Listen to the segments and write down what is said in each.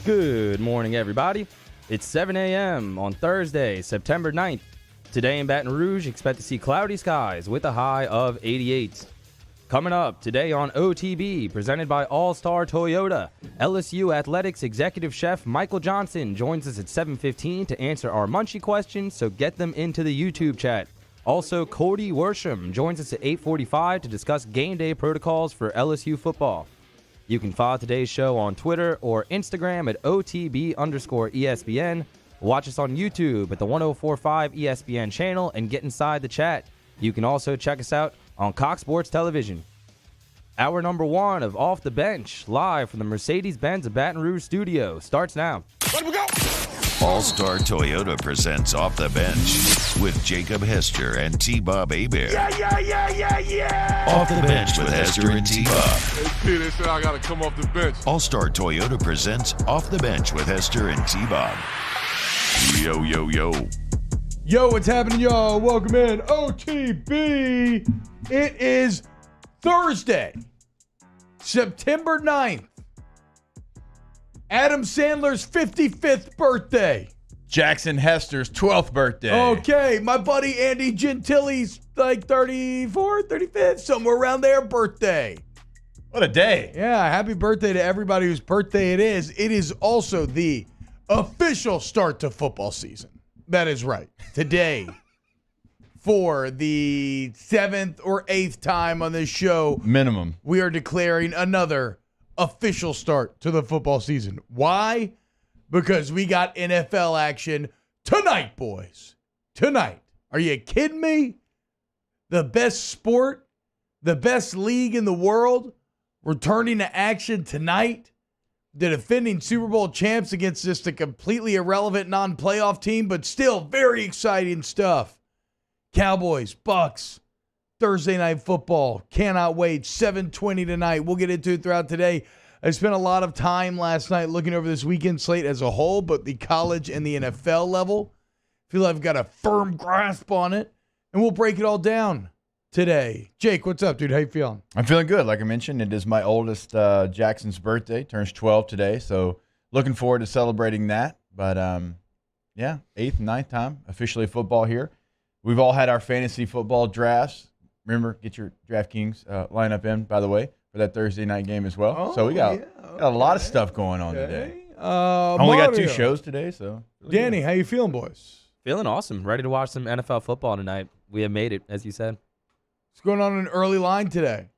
Good morning, everybody. It's 7 a.m. on Thursday, September 9th. Today in Baton Rouge, expect to see cloudy skies with a high of 88. Coming up today on OTB, presented by All-Star Toyota, LSU Athletics Executive Chef Michael Johnson joins us at 7:15 to answer our Munchie questions, so get them into the YouTube chat. Also, Cody Worsham joins us at 8:45 to discuss game day protocols for LSU football. You can follow today's show on Twitter or Instagram at OTB_ESPN. Watch us on YouTube at the 1045 ESPN channel and get inside the chat. You can also check us out on Cox Sports Television. Hour number 1 of Off the Bench, live from the Mercedes-Benz of Baton Rouge studio, starts now. Let me go! All-Star Toyota presents Off the Bench with Jacob Hester and T-Bob Hebert. Yeah! Off the Bench with Hester and T-Bob. Hey, Peter said I got to come off the bench. All-Star Toyota presents Off the Bench with Hester and T-Bob. Yo. Yo, what's happening, y'all? Welcome in. OTB. It is Thursday, September 9th. Adam Sandler's 55th birthday. Jackson Hester's 12th birthday. Okay, my buddy Andy Gentili's like 34th, 35th, somewhere around there birthday. What a day. Yeah, happy birthday to everybody whose birthday it is. It is also the official start to football season. That is right. Today, for the 7th or 8th time on this show, Minimum. we are declaring another official start to the football season. Why? Because we got NFL action tonight, boys. Tonight. Are you kidding me? The best sport, the best league in the world, returning to action tonight. The defending Super Bowl champs against just a completely irrelevant non-playoff team, but still very exciting stuff. Cowboys, Bucks, Thursday Night Football. Cannot wait. 7:20 tonight. We'll get into it throughout today. I spent a lot of time last night looking over this weekend slate as a whole, but the college and the NFL level, feel like I've got a firm grasp on it, and we'll break it all down today. Jake, what's up, dude? How you feeling? I'm feeling good. Like I mentioned, it is my oldest Jackson's birthday. Turns 12 today, so looking forward to celebrating that. But, yeah, 8th, 9th time, officially football here. We've all had our fantasy football drafts. Remember, get your DraftKings lineup in, by the way, for that Thursday night game as well. So we got a lot of stuff going on today. Only got 2 shows today, so. Really Danny, good. how you feeling, boys? Feeling awesome. Ready to watch some NFL football tonight. We have made it, as you said. What's going on in early line today?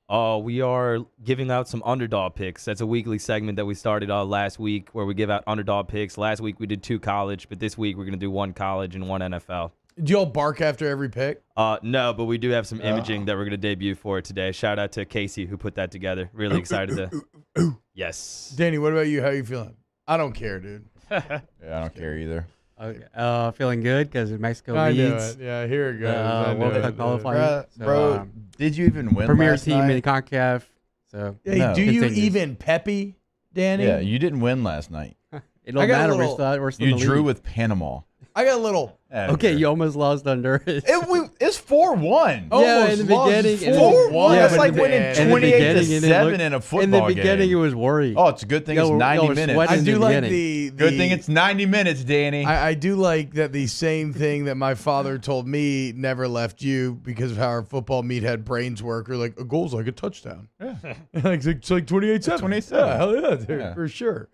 We are giving out some underdog picks. That's a weekly segment that we started last week where we give out underdog picks. Last week we did 2 college, but this week we're going to do 1 college and 1 NFL. Do y'all bark after every pick? No, but we do have some imaging that we're going to debut for it today. Shout out to Casey who put that together. Really excited to. Yes. Danny, what about you? How you feeling? I don't care, dude. Yeah, I don't care either. Feeling good because Mexico I knew leads it. Yeah, here it goes. I knew World it. Cup qualifying. Bro, did you even win premier last team night? in CONCACAF. So Hey, No. do you Continues. even Peppy, Danny? Yeah, you didn't win last night. it don't I got a matter. little- We're still You in the drew lead. with Panama. I got a little. Okay, you almost lost under it. It's 4-1. Yeah, in the Almost lost beginning, 4-1. Yeah, That's but like in the winning beginning- 28-7 in a football in the beginning, game. it was worried. Oh, it's a good thing it's Y'all 90 were minutes. sweating I in do the like beginning. the Good thing it's 90 minutes, Danny. I do like that the same thing that my father told me never left you because of how our football meathead brains work. Or like a goal's like a touchdown. Yeah. it's like 28-7. 28-7. Yeah, hell yeah, dude, Yeah. for sure.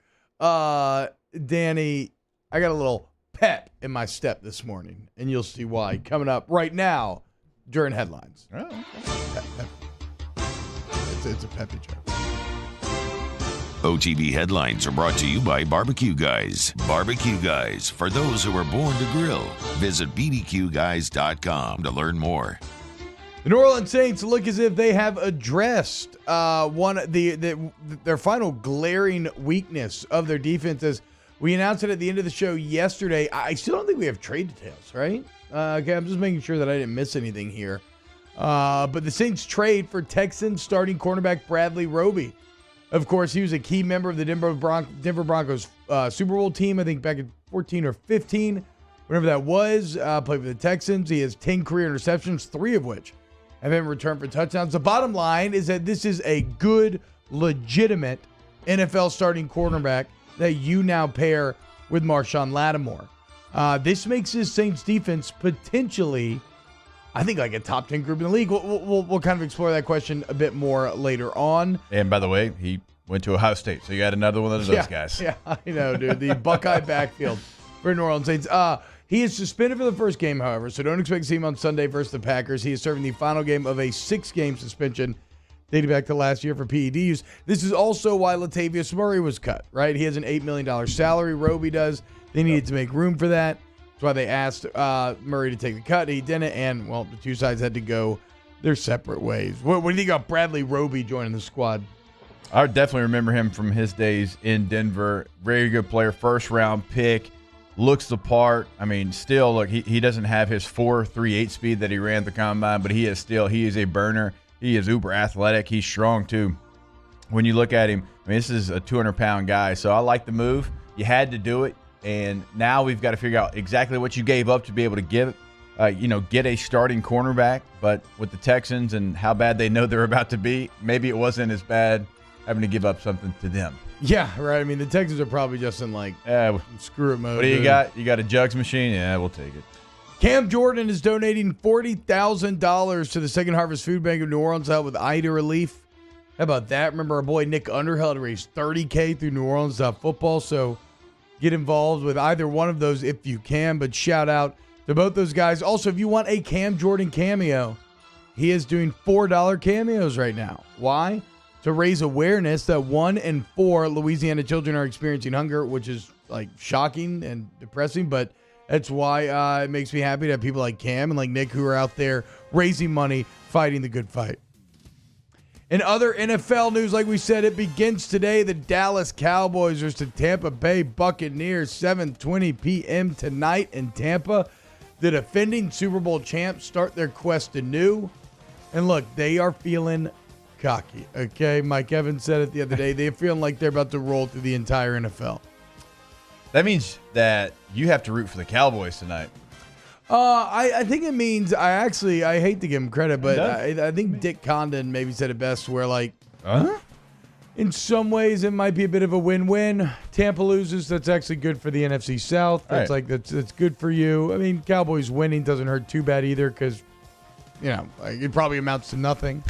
Danny, I got a little pep in my step this morning, and you'll see why coming up right now during headlines. Oh, okay. It's a peppy joke. OTB headlines are brought to you by Barbecue Guys. Barbecue Guys, for those who are born to grill. Visit bbqguys.com to learn more. The New Orleans Saints look as if they have addressed their final glaring weakness of their defense. As we announced it at the end of the show yesterday, I still don't think we have trade details, right? Okay, I'm just making sure that I didn't miss anything here. But the Saints trade for Texans starting cornerback Bradley Roby. Of course, he was a key member of the Denver Broncos Super Bowl team, I think back in 14 or 15, whenever that was. Played for the Texans. He has 10 career interceptions, 3 of which have been returned for touchdowns. The bottom line is that this is a good, legitimate NFL starting cornerback that you now pair with Marshawn Lattimore. This makes this Saints defense potentially, I think, like a top 10 group in the league. We'll kind of explore that question a bit more later on. And by the way, he went to Ohio State, so you got another one of those guys. Yeah, I know, dude. The Buckeye backfield for New Orleans Saints. He is suspended for the first game, however, so don't expect to see him on Sunday versus the Packers. He is serving the final game of a 6-game suspension dating back to last year for PED use. This is also why Latavius Murray was cut, right? He has an $8 million salary. Roby does. They needed to make room for that. That's why they asked Murray to take the cut. He didn't, and, well, the two sides had to go their separate ways. What do you think about Bradley Roby joining the squad? I definitely remember him from his days in Denver. Very good player, first-round pick, looks the part. I mean, still, look, he doesn't have his 4.38 speed that he ran at the combine, but he is a burner. He is uber athletic. He's strong, too. When you look at him, I mean, this is a 200-pound guy, so I like the move. You had to do it, and now we've got to figure out exactly what you gave up to be able to get a starting cornerback. But with the Texans and how bad they know they're about to be, maybe it wasn't as bad having to give up something to them. Yeah, right. I mean, the Texans are probably just in, like, screw it mode. What do you got? You got a jugs machine? Yeah, we'll take it. Cam Jordan is donating $40,000 to the Second Harvest Food Bank of New Orleans to help with Ida relief. How about that? Remember our boy Nick Underhill raised $30K through New Orleans football, so get involved with either one of those if you can, but shout out to both those guys. Also, if you want a Cam Jordan cameo, he is doing $4 cameos right now. Why? To raise awareness that 1 in 4 Louisiana children are experiencing hunger, which is, like, shocking and depressing, but that's why it makes me happy to have people like Cam and like Nick who are out there raising money, fighting the good fight. In other NFL news, like we said, it begins today. The Dallas Cowboys versus the Tampa Bay Buccaneers, 7:20 p.m. tonight in Tampa. The defending Super Bowl champs start their quest anew. And look, they are feeling cocky, okay? Mike Evans said it the other day. They're feeling like they're about to roll through the entire NFL. That means that you have to root for the Cowboys tonight. I think it means I hate to give him credit, but I think Dick Condon maybe said it best where, like, in some ways it might be a bit of a win-win. Tampa loses, that's actually good for the NFC South. That's right. That's good for you. I mean, Cowboys winning doesn't hurt too bad either because, it probably amounts to nothing.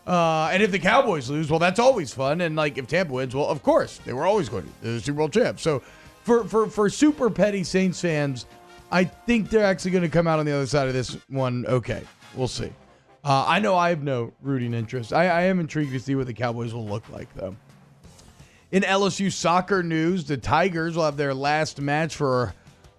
And if the Cowboys lose, well, that's always fun. And, like, if Tampa wins, well, of course, they were always going to be the Super Bowl champs. So for super petty Saints fans, I think they're actually going to come out on the other side of this one okay. We'll see. I know I have no rooting interest. I am intrigued to see what the Cowboys will look like, though. In LSU soccer news, the Tigers will have their last match for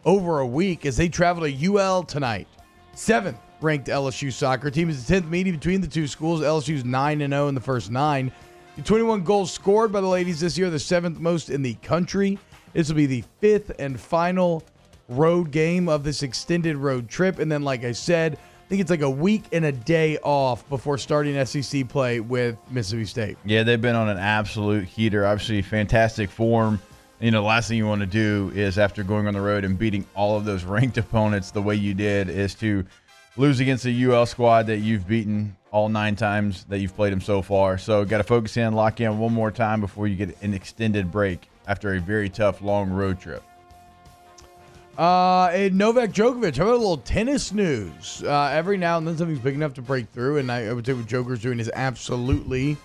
over a week as they travel to UL tonight. 7th ranked LSU soccer team is the 10th meeting between the two schools. LSU's 9-0 in the first 9. The 21 goals scored by the ladies this year, the 7th most in the country. This will be the 5th and final road game of this extended road trip. And then, like I said, I think it's like a week and a day off before starting SEC play with Mississippi State. Yeah, they've been on an absolute heater. Obviously, fantastic form. The last thing you want to do is, after going on the road and beating all of those ranked opponents the way you did, is to lose against a UL squad that you've beaten all 9 times that you've played them so far. So got to focus in, lock in one more time before you get an extended break after a very tough, long road trip. And Novak Djokovic, how about a little tennis news? Every now and then something's big enough to break through, and I would say what Joker's doing is absolutely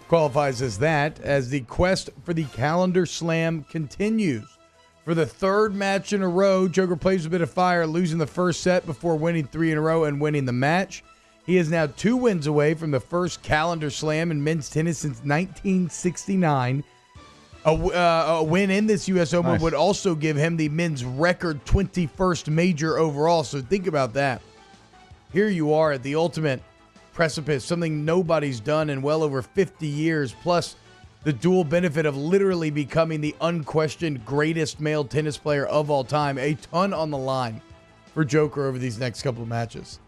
qualifies as that, as the quest for the calendar slam continues. For the 3rd match in a row, Joker plays a bit of fire, losing the first set before winning 3 in a row and winning the match. He is now 2 wins away from the first calendar slam in men's tennis since 1969. A win in this U.S. Open would also give him the men's record 21st major overall. So think about that. Here you are at the ultimate precipice, something nobody's done in well over 50 years, plus the dual benefit of literally becoming the unquestioned greatest male tennis player of all time. A ton on the line for Joker over these next couple of matches.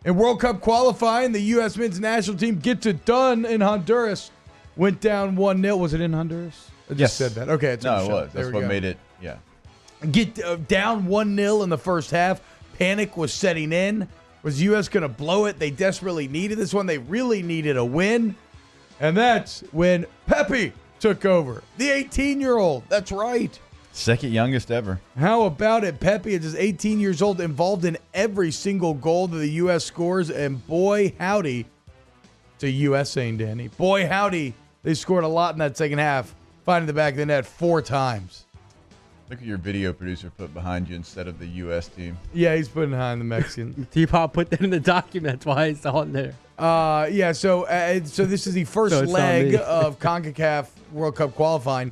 In World Cup qualifying, the U.S. men's national team gets it done in Honduras. Went down 1-0. Was it in Honduras? I just said that. Okay. No, it was. That's what made it. Yeah. Get down 1-0 in the first half. Panic was setting in. Was the U.S. going to blow it? They desperately needed this one. They really needed a win. And that's when Pepe took over. The 18-year-old. That's right. Second youngest ever. How about it? Pepe is just 18 years old, involved in every single goal that the U.S. scores, and boy, howdy, it's a U.S. saying, Danny. Boy, howdy, they scored a lot in that second half, finding the back of the net 4 times. Look at your video producer put behind you instead of the U.S. team. Yeah, he's putting behind the Mexican. T-Pop put that in the document. That's why it's on there. So this is the first leg of CONCACAF World Cup qualifying,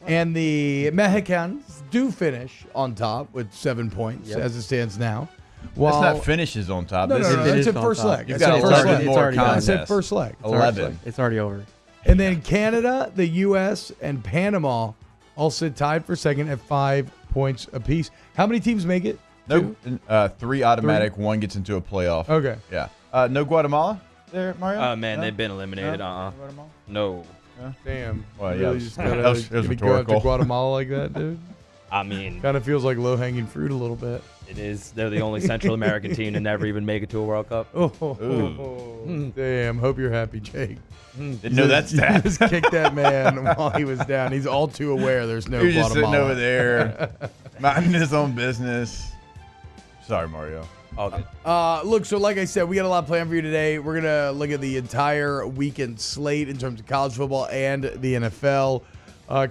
and the Mexicans do finish on top with 7 points as it stands now. That's not finishes on top. No, It it's is a on first top. leg. You've It's got a first 11 leg. more already done. I contests. said first leg. 11. It's already over. And then Canada, the U.S., and Panama all sit tied for second at 5 points apiece. How many teams make it? No, 3 automatic. 1 gets into a playoff. Okay. Yeah. No Guatemala there, Mario? Man, No? they've been eliminated. No Guatemala? No. Damn. Well, Really yeah, just that gotta was go after rhetorical. Guatemala like that, dude? I mean, Kind of feels like low-hanging fruit a little bit. it is. They're the only Central American team to never even make it to a World Cup. Damn. Hope you're happy, Jake. Didn't know that stat. Just kicked that man while he was down. He's all too aware there's no He was just Guatemala. sitting over there, minding his own business. Sorry, Mario. All good. Look, so like I said, we got a lot planned for you today. We're going to look at the entire weekend slate in terms of college football and the NFL.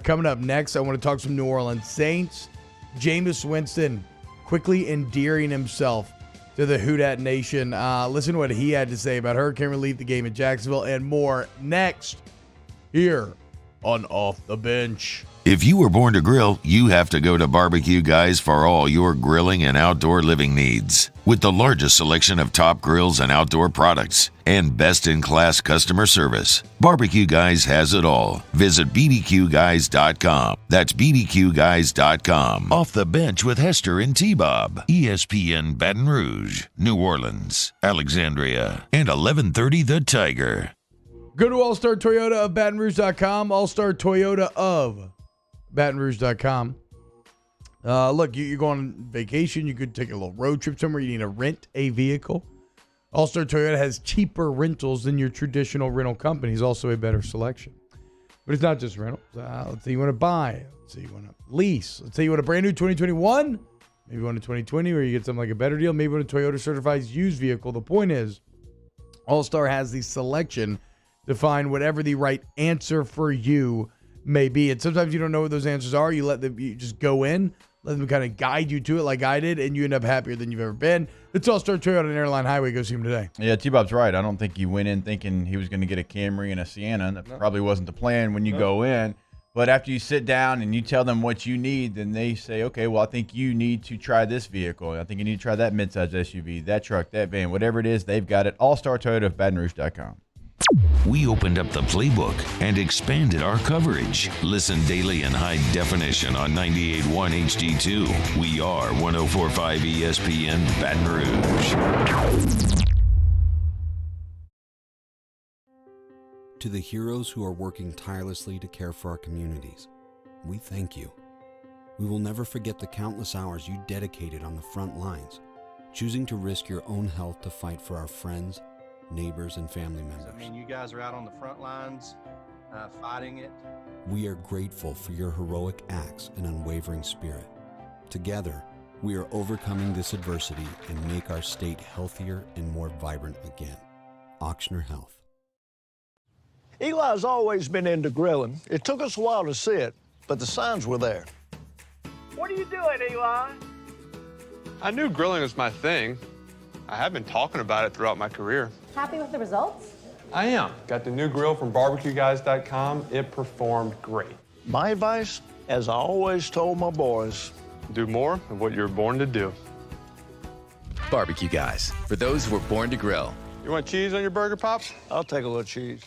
Coming up next, I want to talk some New Orleans Saints. Jameis Winston quickly endearing himself to the Houdat Nation. Listen to what he had to say about hurricane relief, the game in Jacksonville, and more next here on Off the Bench. If you were born to grill, you have to go to Barbecue Guys for all your grilling and outdoor living needs. With the largest selection of top grills and outdoor products and best-in-class customer service, Barbecue Guys has it all. Visit bbqguys.com. That's bbqguys.com. Off the Bench with Hester and T-Bob. ESPN Baton Rouge, New Orleans, Alexandria, and 1130 The Tiger. Go to All-Star Toyota of Baton Rouge.com. All-Star Toyota of Baton Rouge.com. Look, you're going on vacation. You could take a little road trip somewhere. You need to rent a vehicle. All-Star Toyota has cheaper rentals than your traditional rental companies. Also a better selection. But it's not just rentals. Let's say you want to buy. Let's say you want to lease. Let's say you want a brand new 2021. Maybe you want a 2020 where you get something like a better deal. Maybe you want a Toyota certified used vehicle. The point is, All-Star has the selection to find whatever the right answer for you may be. And sometimes you don't know what those answers are. You just go in, let them kind of guide you to it like I did, and you end up happier than you've ever been. It's All-Star Toyota on Airline Highway. Go see him today. Yeah, T-Bob's right. I don't think he went in thinking he was going to get a Camry and a Sienna. That probably wasn't the plan when you go in. But after you sit down and you tell them what you need, then they say, okay, well, I think you need to try this vehicle. I think you need to try that midsize SUV, that truck, that van, whatever it is, they've got it. All-Star Toyota of BatonRouge.com. We opened up the playbook and expanded our coverage. Listen daily in high definition on 98.1 HD2. We are 104.5 ESPN Baton Rouge. To the heroes who are working tirelessly to care for our communities, we thank you. We will never forget the countless hours you dedicated on the front lines, choosing to risk your own health to fight for our friends, neighbors, and family members. I mean, you guys are out on the front lines fighting it. We are grateful for your heroic acts and unwavering spirit. Together, we are overcoming this adversity and make our state healthier and more vibrant again. Ochsner Health. Eli's always been into grilling. It took us a while to see it, but the signs were there. What are you doing, Eli? I knew grilling was my thing. I have been talking about it throughout my career. Happy with the results? I am. Got the new grill from barbecueguys.com. It performed great. My advice, as I always told my boys, Do more of what you're born to do. Barbecue Guys, for those who were born to grill. You want cheese on your burger, Pops? I'll take a little cheese.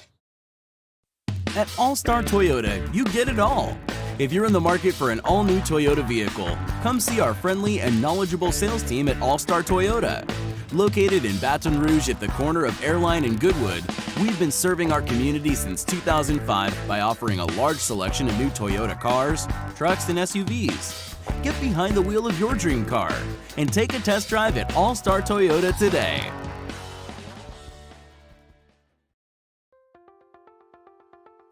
At All-Star Toyota, you get it all. If you're in the market for an all-new Toyota vehicle, come see our friendly and knowledgeable sales team at All-Star Toyota. Located in Baton Rouge at the corner of Airline and Goodwood, we've been serving our community since 2005 by offering a large selection of new Toyota cars, trucks, and SUVs. Get behind the wheel of your dream car and take a test drive at All-Star Toyota today.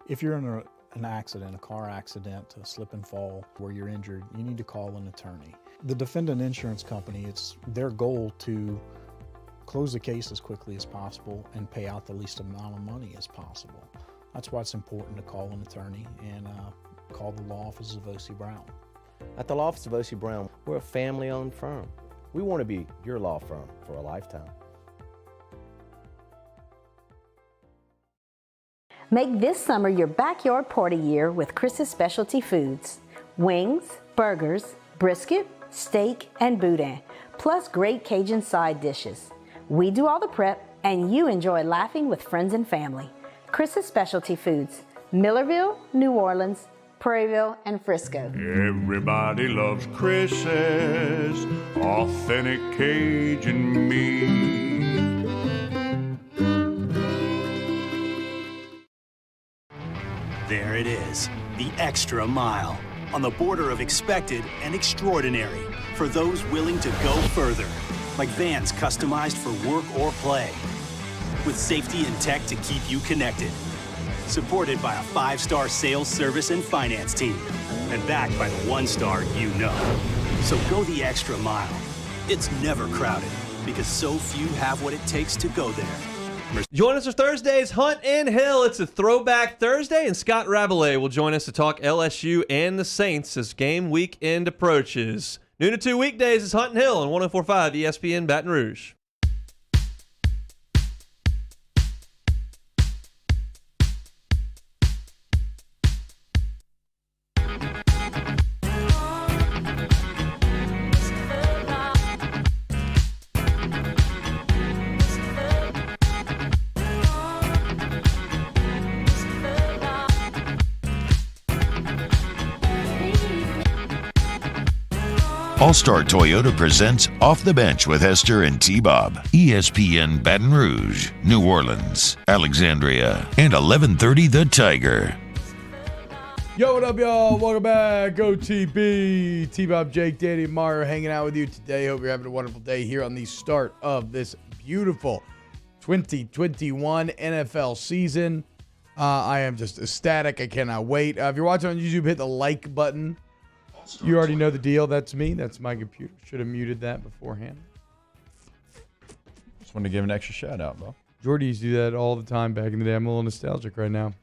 If you're in an accident, a car accident, a slip and fall where you're injured, you need to call an attorney. The defendant insurance company, it's their goal to close the case as quickly as possible and pay out the least amount of money as possible. That's why it's important to call an attorney and call the law office of O.C. Brown. At the law office of O.C. Brown, we're a family-owned firm. We want to be your law firm for a lifetime. Make this summer your backyard party year with Chris's Specialty Foods. Wings, burgers, brisket, steak, and boudin, plus great Cajun side dishes. We do all the prep, and you enjoy laughing with friends and family. Chris's Specialty Foods, Millerville, New Orleans, Prairieville, and Frisco. Everybody loves Chris's authentic Cajun meat. There it is, the extra mile, on the border of expected and extraordinary for those willing to go further, like vans customized for work or play, with safety and tech to keep you connected, supported by a 5-star sales, service, and finance team, and backed by the 1-star you know. So go the extra mile. It's never crowded, because so few have what it takes to go there. Join us for Thursday's Hunt and Hill. It's a throwback Thursday, and Scott Rabelais will join us to talk LSU and the Saints as game weekend approaches. Noon to 2 weekdays is Hunt and Hill on 104.5 ESPN Baton Rouge. All-Star Toyota presents Off the Bench with Hester and T-Bob. ESPN Baton Rouge, New Orleans, Alexandria, and 1130 The Tiger. Yo, what up, y'all? Welcome back. OTB. T-Bob, Jake, Danny, and Mario hanging out with you today. Hope you're having a wonderful day here on the start of this beautiful 2021 NFL season. I am just ecstatic. I cannot wait. If you're watching on YouTube, hit the like button. You already know the deal. That's me. That's my computer. Should have muted that beforehand. Just wanted to give an extra shout out, bro. Jordy used to do that all the time back in the day. I'm a little nostalgic right now.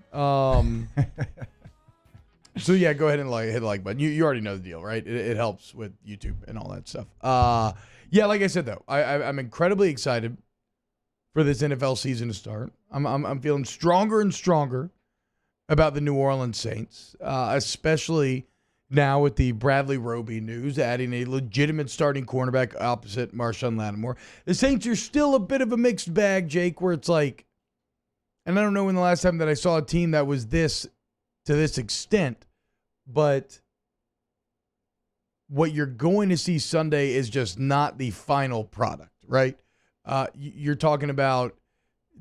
So yeah, go ahead and hit the like button. You already know the deal, right? It helps with YouTube and all that stuff. Yeah, like I said though, I'm incredibly excited for this NFL season to start. I'm feeling stronger and stronger about the New Orleans Saints, especially now with the Bradley Roby news, adding a legitimate starting cornerback opposite Marshawn Lattimore. The Saints are still a bit of a mixed bag, Jake, where it's like, and I don't know when the last time that I saw a team that was this to this extent, but what you're going to see Sunday is just not the final product, right? You're talking about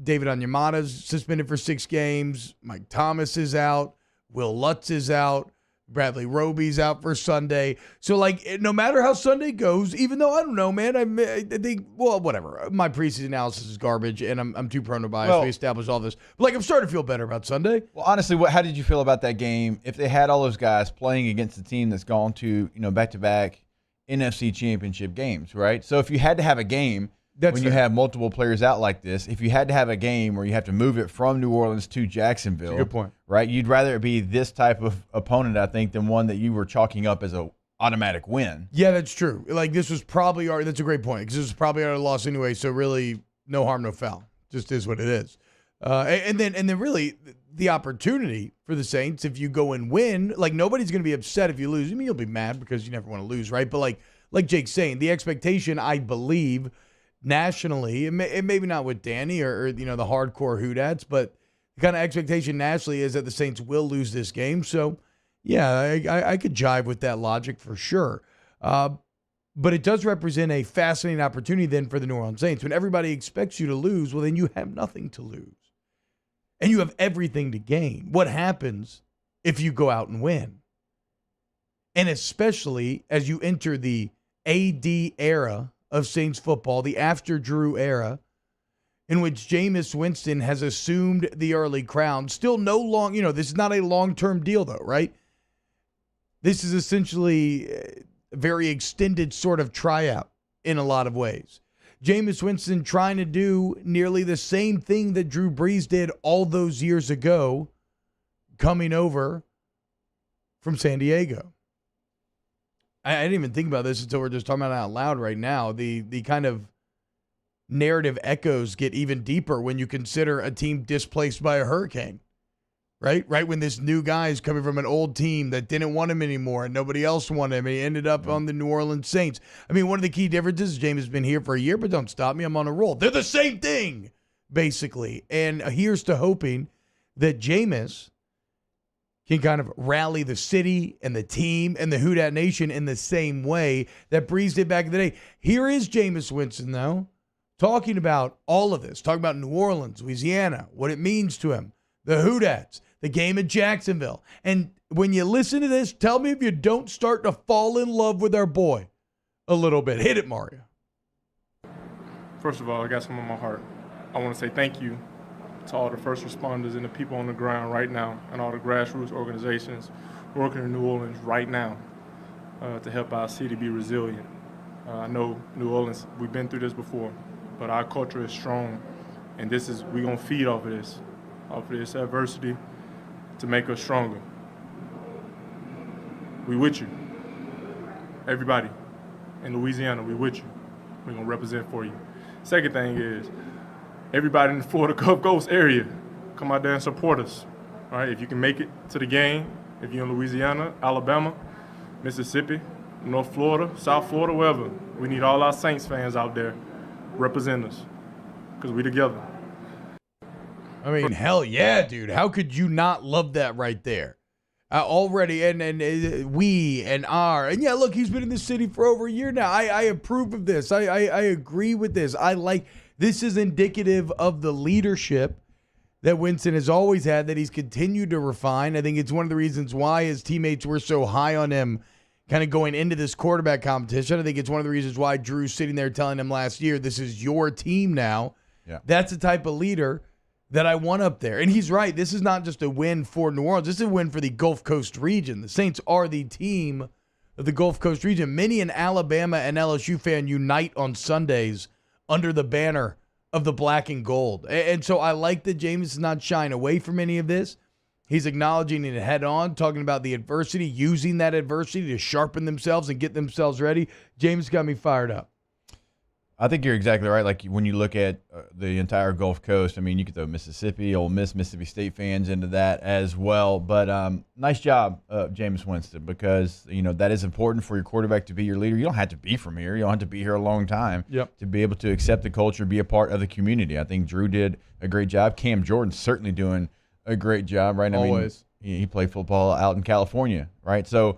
David Onyemata's suspended for 6 games. Mike Thomas is out. Will Lutz is out. Bradley Roby's out for Sunday. So, like, no matter how Sunday goes, even though, I don't know, man, I think, well, whatever. My preseason analysis is garbage, and I'm too prone to bias. We established all this. But, like, I'm starting to feel better about Sunday. Well, honestly, how did you feel about that game if they had all those guys playing against a team that's gone to, back-to-back NFC championship games, right? So if you had to have a game when you have multiple players out like this, if you had to have a game where you have to move it from New Orleans to Jacksonville, good point, right? You'd rather it be this type of opponent, I think, than one that you were chalking up as a automatic win. Yeah, that's true. Like, this was probably that's a great point, because this was probably our loss anyway, so really no harm, no foul. Just is what it is. And then really the opportunity for the Saints, if you go and win, like, nobody's going to be upset if you lose. I mean, you'll be mad because you never want to lose, right? But like Jake's saying, the expectation, I believe, nationally, and maybe not with Danny or the hardcore Hoodats, but the kind of expectation nationally is that the Saints will lose this game. So, yeah, I could jive with that logic for sure. But it does represent a fascinating opportunity then for the New Orleans Saints. When everybody expects you to lose, well, then you have nothing to lose. And you have everything to gain. What happens if you go out and win? And especially as you enter the AD era of Saints football, the after Drew era, in which Jameis Winston has assumed the early crown. Still this is not a long-term deal though, right? This is essentially a very extended sort of tryout in a lot of ways. Jameis Winston trying to do nearly the same thing that Drew Brees did all those years ago, coming over from San Diego. I didn't even think about this until we're just talking about it out loud right now. The kind of narrative echoes get even deeper when you consider a team displaced by a hurricane, right? Right when this new guy is coming from an old team that didn't want him anymore and nobody else wanted him, and he ended up on the New Orleans Saints. I mean, one of the key differences, James has been here for a year, but don't stop me, I'm on a roll. They're the same thing, basically. And here's to hoping that Jameis can kind of rally the city and the team and the Houdat Nation in the same way that Brees did back in the day. Here is Jameis Winston, though, talking about all of this, talking about New Orleans, Louisiana, what it means to him, the Houdats, the game at Jacksonville. And when you listen to this, tell me if you don't start to fall in love with our boy a little bit. Hit it, Mario. First of all, I got something on my heart. I want to say thank you to all the first responders and the people on the ground right now and all the grassroots organizations working in New Orleans right now to help our city be resilient. I know New Orleans, we've been through this before, but our culture is strong, and we're going to feed off of this adversity to make us stronger. We with you. Everybody in Louisiana, we with you. We're going to represent for you. Second thing is, everybody in the Florida Gulf Coast area, come out there and support us. All right, if you can make it to the game, if you're in Louisiana, Alabama, Mississippi, North Florida, South Florida, wherever, we need all our Saints fans out there represent us because we together. I mean, hell yeah, dude. How could you not love that right there? Already, and we and our, and yeah, look, he's been in the city for over a year now. I approve of this. I agree with this. This is indicative of the leadership that Winston has always had, that he's continued to refine. I think it's one of the reasons why his teammates were so high on him kind of going into this quarterback competition. I think it's one of the reasons why Drew's sitting there telling him last year, this is your team now. Yeah. That's the type of leader that I want up there. And he's right. This is not just a win for New Orleans. This is a win for the Gulf Coast region. The Saints are the team of the Gulf Coast region. Many an Alabama and LSU fan unite on Sundays under the banner of the black and gold. And so I like that Jameis is not shying away from any of this. He's acknowledging it head on, talking about the adversity, using that adversity to sharpen themselves and get themselves ready. Jameis got me fired up. I think you're exactly right. Like when you look at the entire Gulf Coast, I mean, you could throw Mississippi, Ole Miss, Mississippi State fans into that as well. But nice job, Jameis Winston, because, that is important for your quarterback to be your leader. You don't have to be from here. You don't have to be here a long time to be able to accept the culture, be a part of the community. I think Drew did a great job. Cam Jordan's certainly doing a great job, right? Always. I mean, he played football out in California, right? So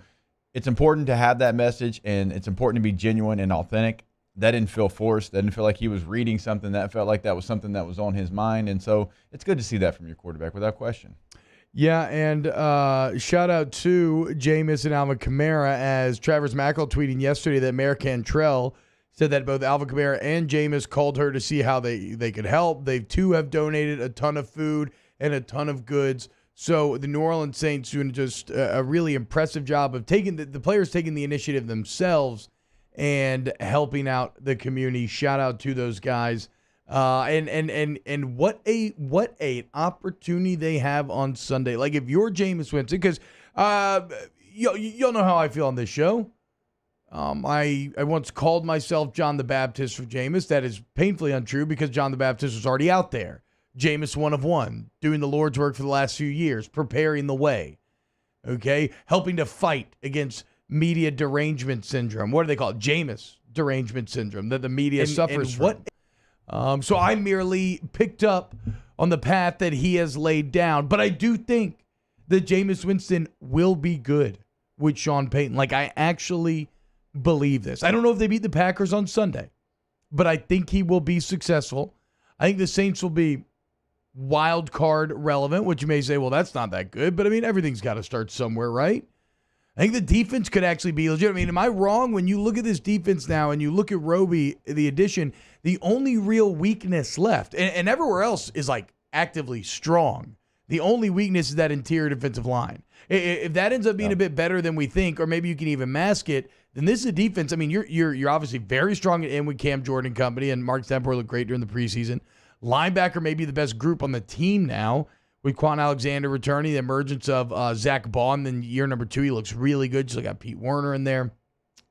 it's important to have that message, and it's important to be genuine and authentic. That didn't feel forced. That didn't feel like he was reading something. That felt like that was something that was on his mind. And so it's good to see that from your quarterback, without question. Yeah, and shout out to Jameis and Alvin Kamara, as Travis Mackle tweeting yesterday that Mayor Cantrell said that both Alvin Kamara and Jameis called her to see how they could help. They, too, have donated a ton of food and a ton of goods. So the New Orleans Saints doing just a really impressive job of taking the players taking the initiative themselves and helping out the community. Shout out to those guys. And what a opportunity they have on Sunday. Like, if you're Jameis Winston, because you'll know how I feel on this show. I once called myself John the Baptist for Jameis. That is painfully untrue, because John the Baptist was already out there. Jameis, one of one, doing the Lord's work for the last few years, preparing the way. Okay? Helping to fight against media derangement syndrome. What do they call it? Jameis derangement syndrome that the media suffers from. So I merely picked up on the path that he has laid down. But I do think that Jameis Winston will be good with Sean Payton. Like, I actually believe this. I don't know if they beat the Packers on Sunday, but I think he will be successful. I think the Saints will be wild card relevant, which you may say, well, that's not that good. But, I mean, everything's got to start somewhere, right? I think the defense could actually be legit. I mean, am I wrong when you look at this defense now and you look at Roby, the addition, the only real weakness left, and everywhere else is like actively strong. The only weakness is that interior defensive line. If that ends up being a bit better than we think, or maybe you can even mask it, then this is a defense. I mean, you're obviously very strong at end with Cam Jordan and company, and Mark Davenport looked great during the preseason. Linebacker may be the best group on the team now with Quan Alexander returning, the emergence of Zach Bond. Then year number 2, he looks really good. Just got Pete Werner in there.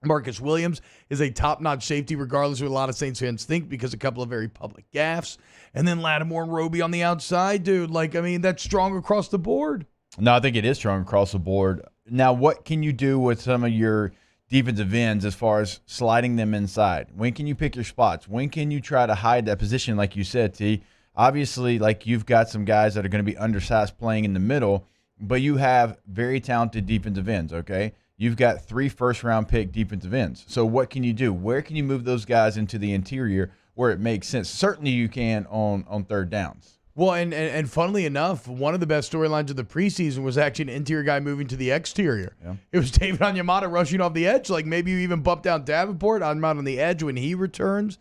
Marcus Williams is a top-notch safety, regardless of what a lot of Saints fans think, because a couple of very public gaffes. And then Lattimore and Roby on the outside, dude. Like, I mean, that's strong across the board. No, I think it is strong across the board. Now, what can you do with some of your defensive ends as far as sliding them inside? When can you pick your spots? When can you try to hide that position, like you said, T? Obviously, like, you've got some guys that are going to be undersized playing in the middle, but you have very talented defensive ends, okay? You've got 3 first-round pick defensive ends. So what can you do? Where can you move those guys into the interior where it makes sense? Certainly you can on third downs. Well, and funnily enough, one of the best storylines of the preseason was actually an interior guy moving to the exterior. Yeah. It was David Onyemata rushing off the edge. Like, maybe you even bump down Davenport. I'm out on the edge when he returns.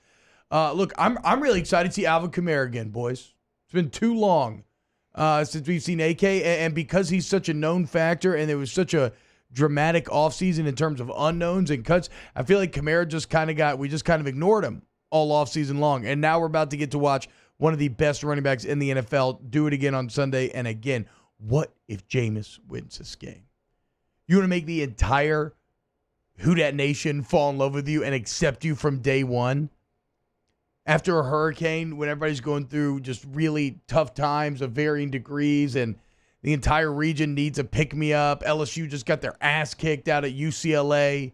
Look, I'm really excited to see Alvin Kamara again, boys. It's been too long since we've seen AK, and because he's such a known factor and it was such a dramatic offseason in terms of unknowns and cuts, I feel like Kamara we just kind of ignored him all offseason long. And now we're about to get to watch one of the best running backs in the NFL do it again on Sunday. And again, what if Jameis wins this game? You want to make the entire Who Dat Nation fall in love with you and accept you from day one? After a hurricane, when everybody's going through just really tough times of varying degrees and the entire region needs a pick-me-up. LSU just got their ass kicked out at UCLA.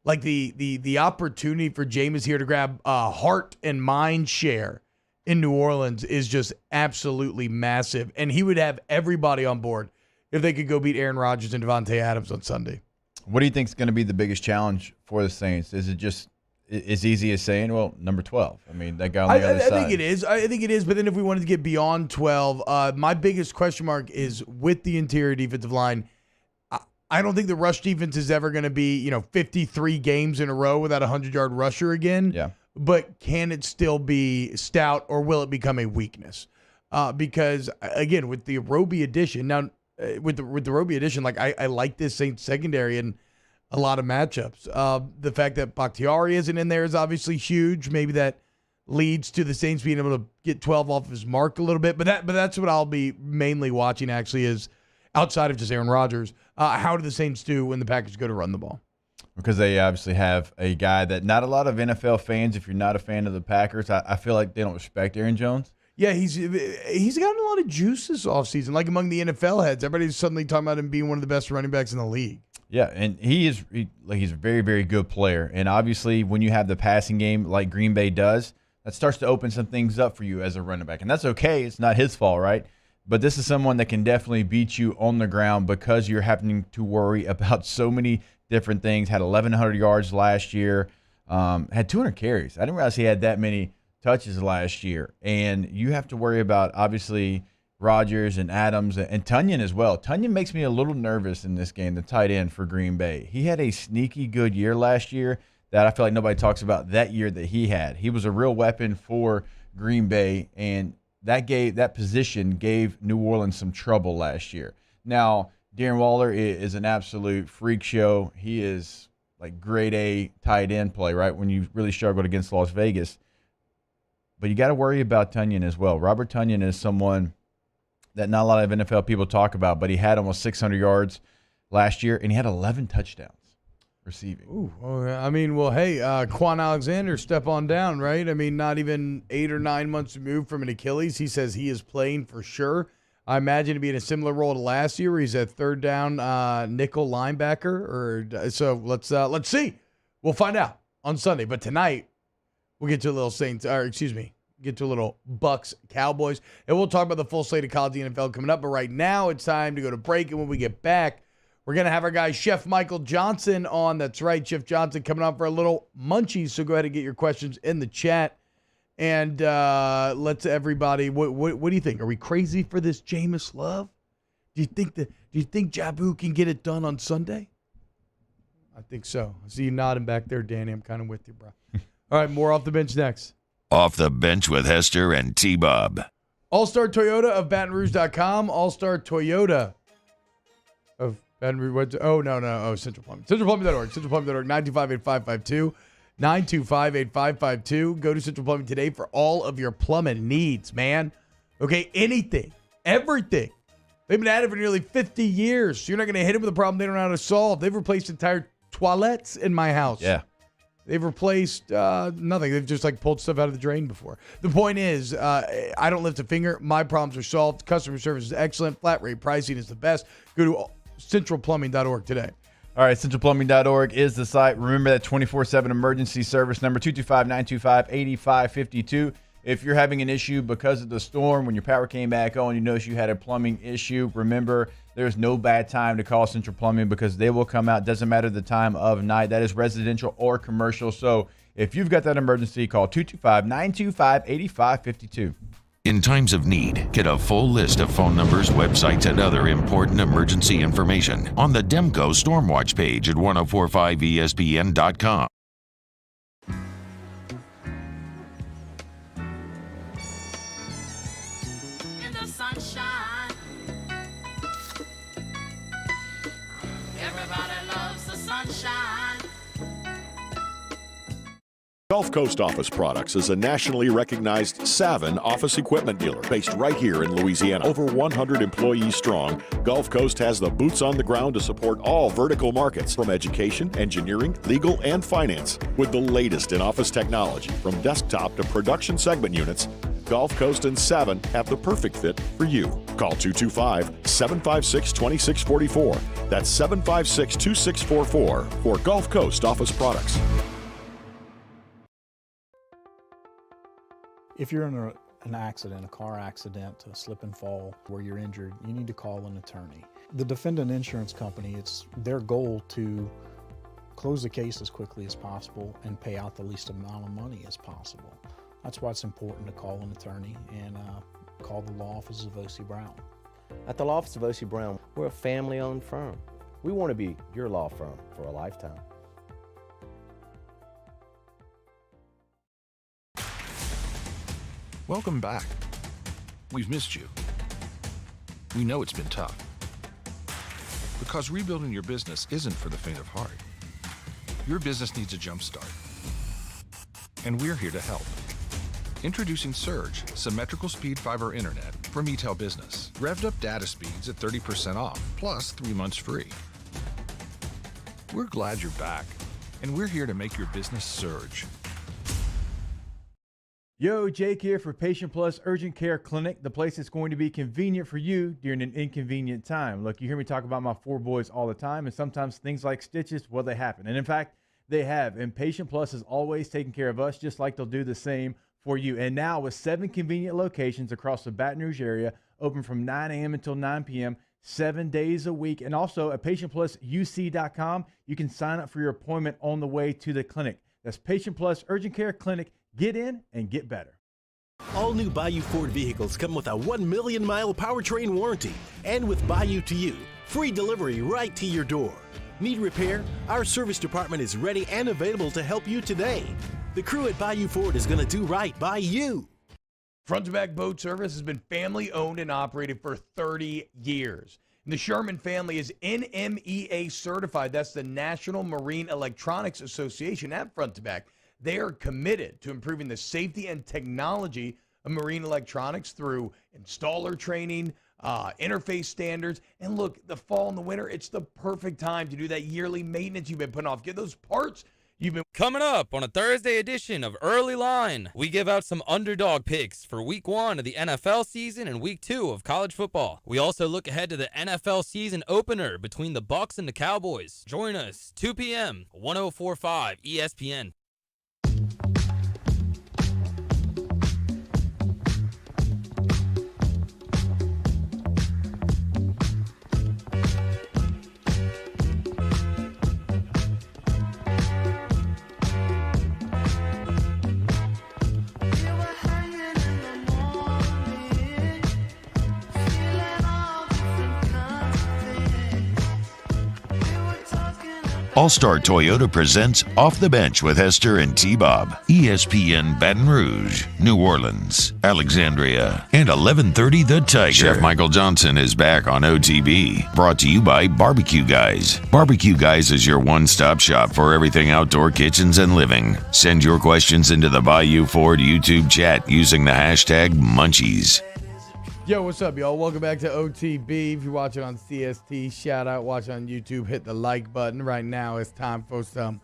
Like, the opportunity for Jameis here to grab heart and mind share in New Orleans is just absolutely massive. And he would have everybody on board if they could go beat Aaron Rodgers and Devontae Adams on Sunday. What do you think is going to be the biggest challenge for the Saints? Is it just as easy as saying, well, number 12? I mean, that guy on the other side. I think it is. But then if we wanted to get beyond 12, my biggest question mark is with the interior defensive line. I don't think the rush defense is ever going to be, 53 games in a row without a 100-yard rusher again. Yeah. But can it still be stout, or will it become a weakness? Because, again, with the Roby addition, like, I like this Saints secondary and a lot of matchups. The fact that Bakhtiari isn't in there is obviously huge. Maybe that leads to the Saints being able to get 12 off his mark a little bit. But that's what I'll be mainly watching, actually, is outside of just Aaron Rodgers, how do the Saints do when the Packers go to run the ball? Because they obviously have a guy that not a lot of NFL fans, if you're not a fan of the Packers, I feel like they don't respect Aaron Jones. Yeah, he's gotten a lot of juice this offseason, like among the NFL heads. Everybody's suddenly talking about him being one of the best running backs in the league. Yeah, and he's a very, very good player. And obviously, when you have the passing game like Green Bay does, that starts to open some things up for you as a running back. And that's okay. It's not his fault, right? But this is someone that can definitely beat you on the ground because you're having to worry about so many different things. Had 1,100 yards last year. Had 200 carries. I didn't realize he had that many touches last year. And you have to worry about, obviously, Rodgers and Adams and Tunyon as well. Tunyon makes me a little nervous in this game, the tight end for Green Bay. He had a sneaky good year last year that I feel like nobody talks about that year that he had. He was a real weapon for Green Bay, and that position gave New Orleans some trouble last year. Now, Darren Waller is an absolute freak show. He is like grade A tight end play, right, when you really struggled against Las Vegas. But you got to worry about Tunyon as well. Robert Tunyon is someone that not a lot of NFL people talk about, but he had almost 600 yards last year, and he had 11 touchdowns receiving. Ooh, I mean, well, hey, Quan Alexander, step on down, right? I mean, not even 8 or 9 months removed from an Achilles. He says he is playing for sure. I imagine to be in a similar role to last year where he's at third down nickel linebacker. So let's see. We'll find out on Sunday. But tonight, we'll get to a little get to a little Bucks Cowboys. And we'll talk about the full slate of college NFL coming up. But right now, it's time to go to break. And when we get back, we're going to have our guy, Chef Michael Johnson, on. That's right, Chef Johnson coming on for a little Munchie. So go ahead and get your questions in the chat. And let's everybody, what do you think? Are we crazy for this Jameis love? Do you think Jabu can get it done on Sunday? I think so. I see you nodding back there, Danny. I'm kind of with you, bro. All right, more Off the Bench next. Off the Bench with Hester and T-Bob. All-Star Toyota of BatonRouge.com. All-Star Toyota of Baton Rouge. Central Plumbing. CentralPlumbing.org. CentralPlumbing.org. 925-8552. 925-8552. Go to Central Plumbing today for all of your plumbing needs, man. Okay, anything, everything. They've been at it for nearly 50 years. So you're not going to hit them with a problem they don't know how to solve. They've replaced entire toilets in my house. Yeah. They've replaced nothing. They've just pulled stuff out of the drain before. The point is, I don't lift a finger. My problems are solved. Customer service is excellent. Flat rate pricing is the best. Go to centralplumbing.org today. All right, centralplumbing.org is the site. Remember that 24/7 emergency service number, 225-925-8552. If you're having an issue because of the storm, when your power came back on, you notice you had a plumbing issue, remember, there's no bad time to call Central Plumbing because they will come out. Doesn't matter the time of night. That is residential or commercial. So if you've got that emergency, call 225-925-8552. In times of need, get a full list of phone numbers, websites, and other important emergency information on the Demco Stormwatch page at 1045ESPN.com. In the sunshine, everybody loves the sunshine. Gulf Coast Office Products is a nationally recognized Saban office equipment dealer based right here in Louisiana. Over 100 employees strong, Gulf Coast has the boots on the ground to support all vertical markets from education, engineering, legal, and finance. With the latest in office technology, from desktop to production segment units, Gulf Coast and Saban have the perfect fit for you. Call 225-756-2644. That's 756-2644 for Gulf Coast Office Products. If you're in an accident, a car accident, a slip and fall where you're injured, you need to call an attorney. The defendant insurance company, it's their goal to close the case as quickly as possible and pay out the least amount of money as possible. That's why it's important to call an attorney and call the law office of O.C. Brown. At the law office of O.C. Brown, we're a family-owned firm. We want to be your law firm for a lifetime. Welcome back. We've missed you. We know it's been tough. Because rebuilding your business isn't for the faint of heart. Your business needs a jump start. And we're here to help. Introducing Surge, symmetrical speed fiber internet from eTel Business. Revved up data speeds at 30% off, plus 3 months free. We're glad you're back, and we're here to make your business surge. Yo, Jake here for Patient Plus Urgent Care Clinic, the place that's going to be convenient for you during an inconvenient time. Look, you hear me talk about my 4 boys all the time, and sometimes things like stitches, well, they happen. And in fact, they have. And Patient Plus is always taking care of us, just like they'll do the same for you. And now with 7 convenient locations across the Baton Rouge area, open from 9 a.m. until 9 p.m., 7 days a week. And also at PatientPlusUC.com, you can sign up for your appointment on the way to the clinic. That's Patient Plus Urgent Care Clinic. Get in and get better. All new Bayou Ford vehicles come with a 1 million mile powertrain warranty. And with Bayou to You, free delivery right to your door. Need repair? Our service department is ready and available to help you today. The crew at Bayou Ford is going to do right by you. Front to Back Boat Service has been family owned and operated for 30 years. And the Sherman family is NMEA certified. That's the National Marine Electronics Association at Front to Back. They are committed to improving the safety and technology of marine electronics through installer training, interface standards. And look, the fall and the winter, it's the perfect time to do that yearly maintenance you've been putting off. Get those parts you've been... Coming up on a Thursday edition of Early Line, we give out some underdog picks for Week 1 of the NFL season and Week 2 of college football. We also look ahead to the NFL season opener between the Bucs and the Cowboys. Join us, 2 p.m., 1045 ESPN. All-Star Toyota presents Off the Bench with Hester and T-Bob. ESPN Baton Rouge, New Orleans, Alexandria, and 1130 The Tiger. Chef Michael Johnson is back on OTB. Brought to you by Barbecue Guys. Barbecue Guys is your one-stop shop for everything outdoor kitchens and living. Send your questions into the Bayou Ford YouTube chat using the hashtag Munchies. Yo, what's up, y'all? Welcome back to OTB. If you're watching on CST, shout out. Watch on YouTube, hit the like button. Right now, it's time for some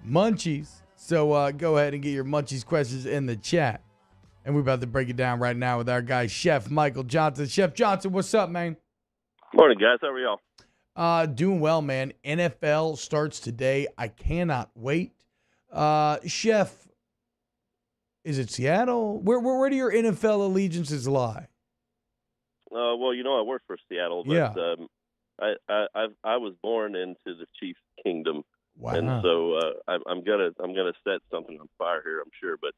Munchies. So go ahead and get your Munchies questions in the chat. And we're about to break it down right now with our guy, Chef Michael Johnson. Chef Johnson, what's up, man? Morning, guys. How are y'all? Doing well, man. NFL starts today. I cannot wait. Chef, is it Seattle? Where do your NFL allegiances lie? Well, I work for Seattle, but Yeah. I was born into the Chiefs kingdom, Wow. and so I'm gonna set something on fire here, I'm sure. But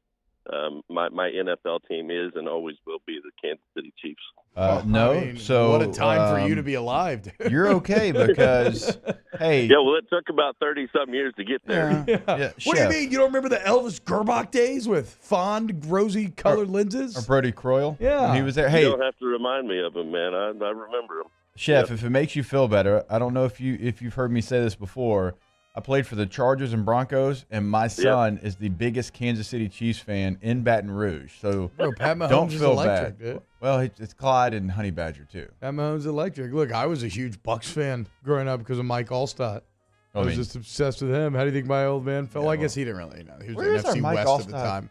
my NFL team is and always will be the Kansas City Chiefs. No, I mean, so what a time for you to be alive, dude. You're okay because, hey, Yeah, well, it took about 30-something years to get there. Yeah, What do you Chef. mean? You don't remember the Elvis Gerbach days with fond, rosy colored lenses? Or Brody Croyle? Yeah. When he was there. You Hey, don't have to remind me of him, man. I remember him. Chef, if it makes you feel better, I don't know if you've heard me say this before. I played for the Chargers and Broncos, and my son is the biggest Kansas City Chiefs fan in Baton Rouge. So Bro, Pat Mahomes don't is feel electric, bad. dude. Well, it's Clyde and Honey Badger too. Pat Mahomes electric. Look, I was a huge Bucks fan growing up because of Mike Allstott. I was just obsessed with him. How do you think my old man felt? Well, I guess he didn't really know. He was Where in is our NFC Mike West at the Allstott time.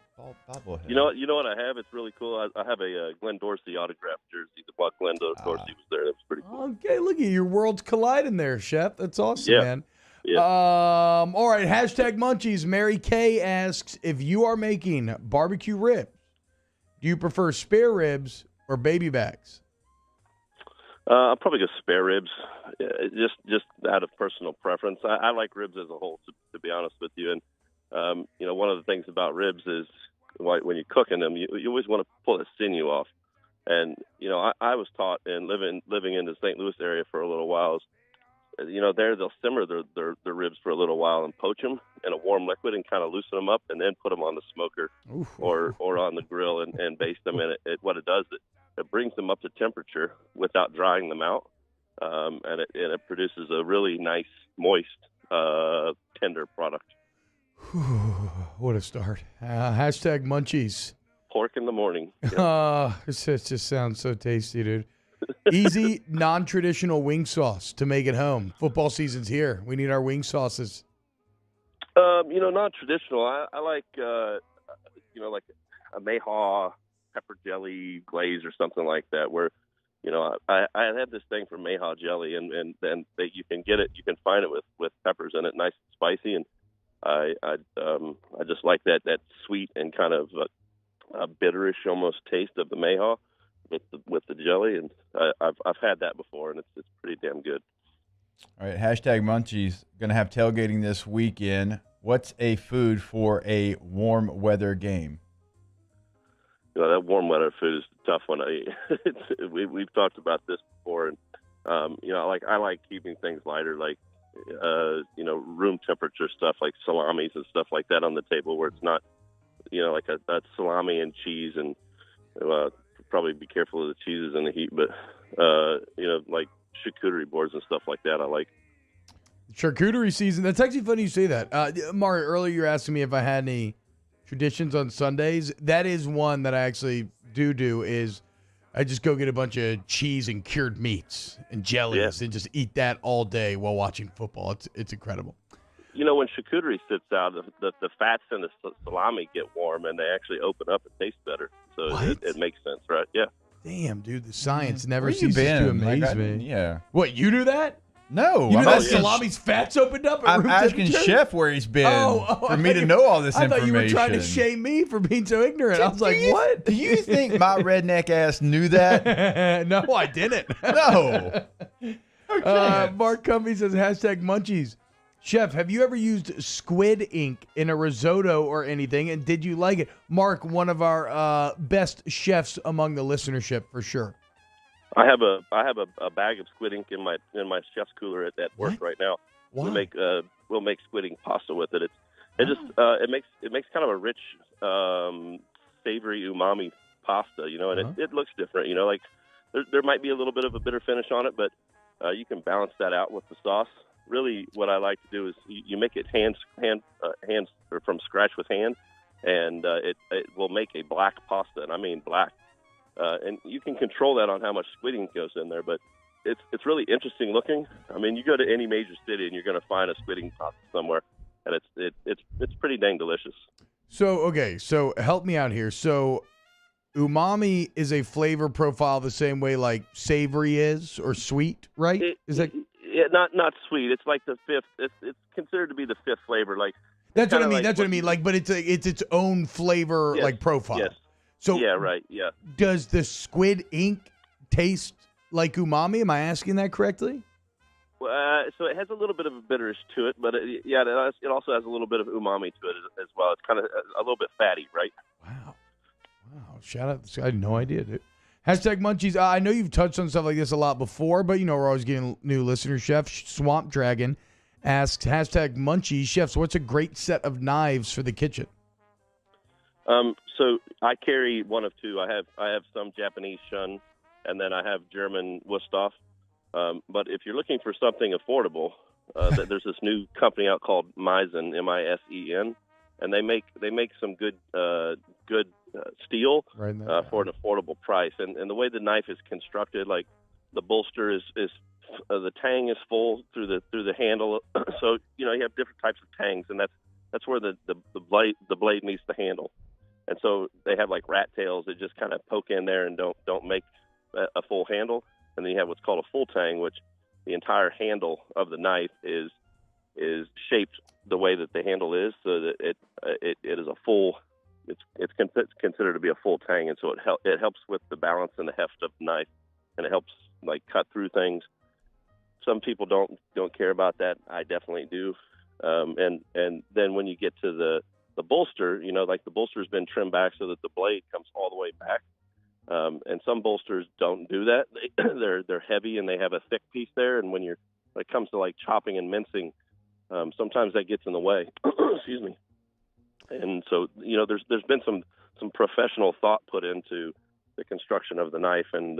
bobblehead? You know what I have? It's really cool. I have a Glenn Dorsey autographed jersey. The Buck Glenn Dorsey was there. That's pretty cool. Okay, look at your worlds colliding there, Chef. That's awesome, Yeah. man. Yeah. All right, hashtag Munchies. Mary Kay asks, if you are making barbecue ribs, do you prefer spare ribs or baby backs? I'll probably go spare ribs, just out of personal preference. I like ribs as a whole, to be honest with you. And one of the things about ribs is when you're cooking them, you always want to pull the sinew off. And I was taught in living in the St. Louis area for a little while. They'll simmer their ribs for a little while and poach them in a warm liquid and kind of loosen them up and then put them on the smoker or on the grill and baste them. And what it does, it brings them up to temperature without drying them out, and it produces a really nice, moist, tender product. What a start. Hashtag Munchies. Pork in the morning. It just sounds so tasty, dude. Easy, non-traditional wing sauce to make at home. Football season's here. We need our wing sauces. Non-traditional. I like, like a Mayhaw pepper jelly glaze or something like that. Where, I have this thing for Mayhaw jelly, and then you can get it. You can find it with peppers in it, nice and spicy, and I just like that sweet and kind of bitterish almost taste of the Mayhaw with the jelly, and I've had that before, and it's pretty damn good. All right, hashtag Munchies. Going to have tailgating this weekend. What's a food for a warm weather game? That warm weather food is a tough one. We've talked about this before, and I like keeping things lighter, like room temperature stuff like salamis and stuff like that on the table, where it's not like a salami and cheese, and probably be careful of the cheeses and the heat, but like charcuterie boards and stuff like that I like. Charcuterie season. That's actually funny you say that. Mario, earlier you were asking me if I had any traditions on Sundays. That is one that I actually do is I just go get a bunch of cheese and cured meats and jellies and just eat that all day while watching football. It's incredible. When charcuterie sits out, the fats in the salami get warm and they actually open up and taste better. So it makes sense, right? Yeah. Damn, dude, the science never Where you ceases been? to amaze me. Yeah. What, you do that? No. You I'm know that asking- salami's fats opened up? At I'm room asking temperature? Chef where he's been for I me thought to you- know all this I information. thought you were trying to shame me for being so ignorant. I was like, what? Do you think my redneck ass knew that? No, I didn't. No. Mark Cummey says, hashtag Munchies. Chef, have you ever used squid ink in a risotto or anything, and did you like it? Mark, one of our best chefs among the listenership, for sure. I have a bag of squid ink in my chef's cooler at work right now. Why? We make we'll make squidding pasta with it. It makes kind of a rich, savory umami pasta, and it looks different. Like there might be a little bit of a bitter finish on it, but you can balance that out with the sauce. Really, what I like to do is you make it hands or from scratch with hand, and it will make a black pasta, and I mean black. And you can control that on how much squidding goes in there, but it's really interesting looking. I mean, you go to any major city and you're going to find a squidding pasta somewhere, and it's pretty dang delicious. So help me out here. So umami is a flavor profile the same way like savory is or sweet, right? Not sweet. It's like the fifth. It's considered to be the fifth flavor. Like that's what I mean. That's what I mean. Like, but it's its own flavor like profile. Yes. So yeah, right. Yeah. Does the squid ink taste like umami? Am I asking that correctly? So it has a little bit of a bitterness to it, but it also has a little bit of umami to it as well. It's kind of a little bit fatty, right? Wow. Shout out. I had no idea, dude. Hashtag Munchies. I know you've touched on stuff like this a lot before, but we're always getting new listeners. Chef Swamp Dragon asks, hashtag Munchies. Chefs, what's a great set of knives for the kitchen? So I carry one of two. I have some Japanese shun, and then I have German Wusthof. But if you're looking for something affordable, there's this new company out called Misen, Misen, and they make some good steel for an affordable price. And the way the knife is constructed, like the bolster is the tang is full through the handle, so you have different types of tangs, and that's where the blade meets the handle. And so they have like rat tails that just kind of poke in there and don't make a full handle. And then you have what's called a full tang, which the entire handle of the knife is shaped the way that the handle is, so that it is a full. It's considered to be a full tang, and so it helps with the balance and the heft of the knife, and it helps like cut through things. Some people don't care about that. I definitely do. And then when you get to the bolster, like the bolster's been trimmed back so that the blade comes all the way back. And some bolsters don't do that. They're heavy and they have a thick piece there. And when it comes to like chopping and mincing, sometimes that gets in the way. Excuse me. And so, there's been some professional thought put into the construction of the knife, and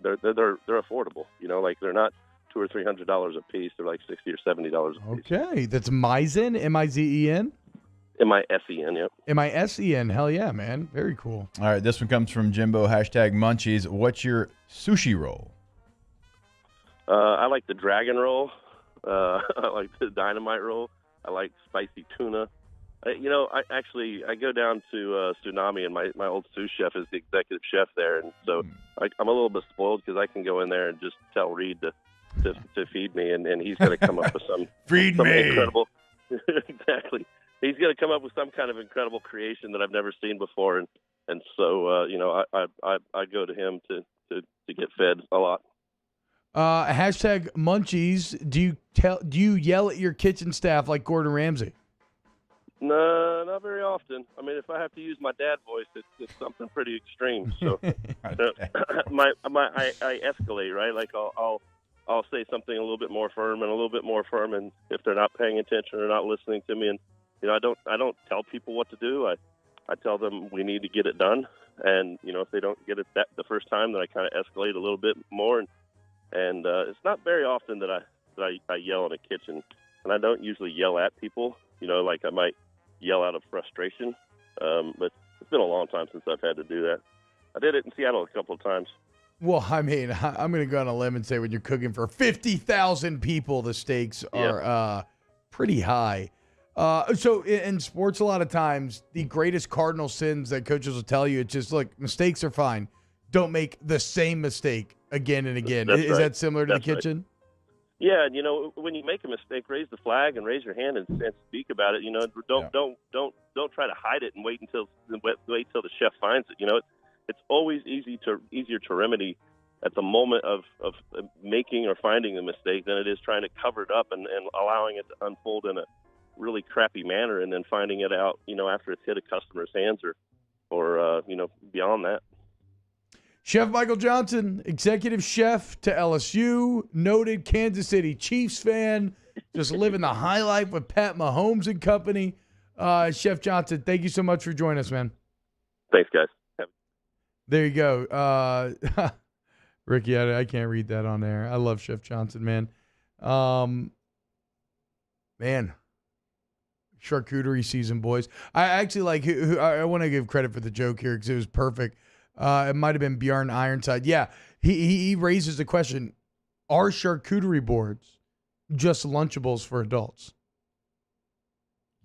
they're affordable. Like they're not $200 or $300 a piece. They're like $60 or $70 a piece. Okay, that's Misen, Mizen. Misen, yep. Misen, hell yeah, man. Very cool. All right, this one comes from Jimbo, hashtag Munchies. What's your sushi roll? I like the dragon roll. I like the dynamite roll. I like spicy tuna. I go down to Tsunami, and my old sous chef is the executive chef there, and so I'm a little bit spoiled because I can go in there and just tell Reed to feed me, and he's going to come up with some feed some me incredible. Exactly. He's going to come up with some kind of incredible creation that I've never seen before, and so I go to him to get fed a lot. Hashtag Munchies. Do you yell at your kitchen staff like Gordon Ramsay? No, not very often. I mean, if I have to use my dad voice, it's something pretty extreme. So, I escalate, right? Like I'll say something a little bit more firm and a little bit more firm, and if they're not paying attention or not listening to me, and I don't tell people what to do. I tell them we need to get it done, and if they don't get it the first time, then I kind of escalate a little bit more, and it's not very often that I yell in a kitchen, and I don't usually yell at people. Like I might yell out of frustration, but it's been a long time since I've had to do that. I did it in Seattle a couple of times. Well, I mean, I'm going to go on a limb and say when you're cooking for 50,000 people, the stakes are pretty high. So in sports, a lot of times, the greatest cardinal sins that coaches will tell you, it's just, look, mistakes are fine. Don't make the same mistake again and again. Is that similar to the kitchen? Right. Yeah, when you make a mistake, raise the flag and raise your hand and speak about it. Don't try to hide it and wait until the chef finds it. It's always easier to remedy at the moment of making or finding a mistake than it is trying to cover it up and allowing it to unfold in a really crappy manner and then finding it out, after it's hit a customer's hands or beyond that. Chef Michael Johnson, executive chef to LSU, noted Kansas City Chiefs fan, just living the high life with Pat Mahomes and company. Chef Johnson, thank you so much for joining us, man. Thanks, guys. There you go. Ricky, I can't read that on there. I love Chef Johnson, man. Man, charcuterie season, boys. I actually like I want to give credit for the joke here because it was perfect. It might have been Bjarne Ironside. Yeah, he raises the question, are charcuterie boards just Lunchables for adults?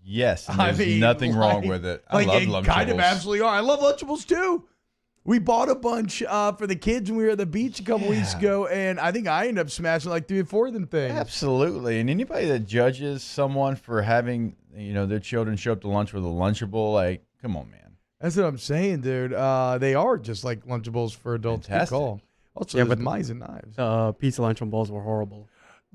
Yes, and there's nothing wrong with it. I love Lunchables. Kind of absolutely are. I love Lunchables too. We bought a bunch for the kids when we were at the beach a couple weeks ago, and I think I ended up smashing like 3 or 4 of them things. Absolutely. And anybody that judges someone for having, their children show up to lunch with a Lunchable, like, come on, man. That's what I'm saying, dude. They are just like Lunchables for adults. Good call. Also, with mice and knives. Pizza Lunchables were horrible.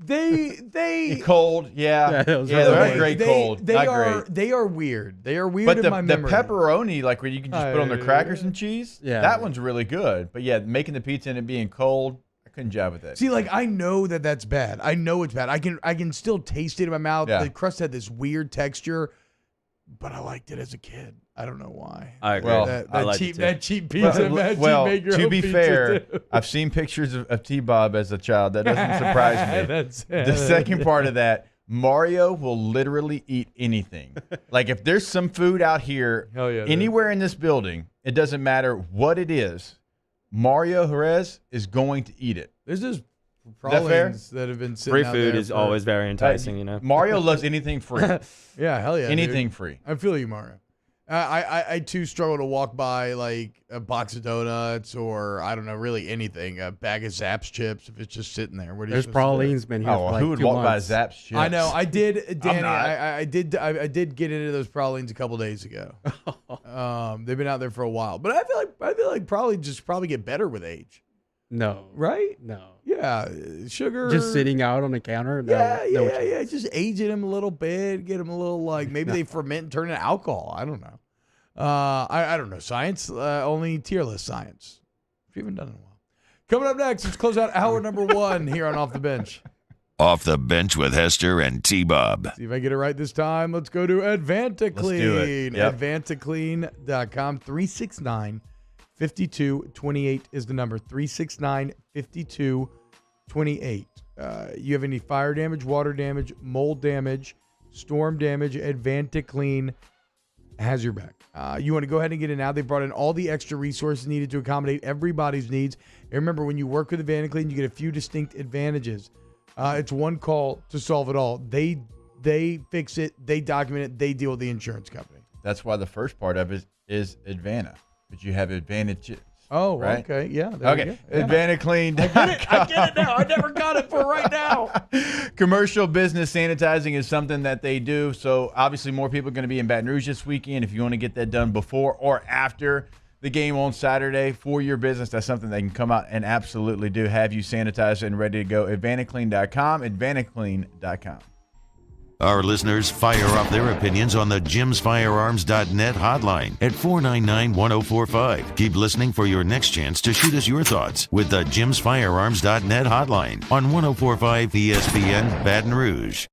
They cold, yeah, they're not great cold. They are weird. They are weird. But in my memory. The pepperoni, like where you can just put on the crackers and cheese, that one's really good. But yeah, making the pizza and it being cold, I couldn't jive with that. See, like I know that's bad. I know it's bad. I can still taste it in my mouth. Yeah. The crust had this weird texture, but I liked it as a kid. I don't know why. I agree. Well, that cheap pizza. To be fair, I've seen pictures of T-Bob as a child. That doesn't surprise me. The second part of that, Mario will literally eat anything. Like if there's some food out here, anywhere in this building, it doesn't matter what it is, Mario Jerez is going to eat it. There's just pralines that have been sitting free out food there is always very enticing, Mario loves anything free. Yeah, hell yeah. Anything dude. free. I feel you, Mario. I too struggle to walk by like a box of donuts or I don't know, really anything. A bag of Zapp's chips if it's just sitting there. There's pralines been here. For like who would 2 walk months. by Zapp's chips? I know. I did, Danny. I did get into those pralines a couple days ago. They've been out there for a while, but I feel like probably get better with age. No. Right? No. Yeah, sugar. Just sitting out on the counter. Yeah. Just aging them a little bit, get them a little like maybe they ferment and turn into alcohol. I don't know. I don't know science. Only tier list science. If you haven't done it in a while. Coming up next, let's close out hour number 1 here on Off the Bench. Off the Bench with Hester and T-Bob. See if I get it right this time. Let's go to AdvantaClean. Let's do it. Yep. AdvantaClean.com. 369-5228 is the number. 369-5228. You have any fire damage, water damage, mold damage, storm damage, AdvantaClean has your back. You want to go ahead and get it now. They brought in all the extra resources needed to accommodate everybody's needs. And remember, when you work with AdvantaClean, you get a few distinct advantages. It's one call to solve it all. They fix it, they document it, they deal with the insurance company. That's why the first part of it is Advanta, but you have advantages. Oh, right? Okay, yeah. Okay, yeah. AdvantaClean. I get it now. I never got it for right now. Commercial business sanitizing is something that they do. So obviously more people are going to be in Baton Rouge this weekend. If you want to get that done before or after the game on Saturday for your business, that's something they can come out and absolutely do. Have you sanitized and ready to go. AdvantaClean.com, AdvantaClean.com. Our listeners fire off their opinions on the JimsFirearms.net hotline at 499-1045. Keep listening for your next chance to shoot us your thoughts with the JimsFirearms.net hotline on 1045 ESPN Baton Rouge.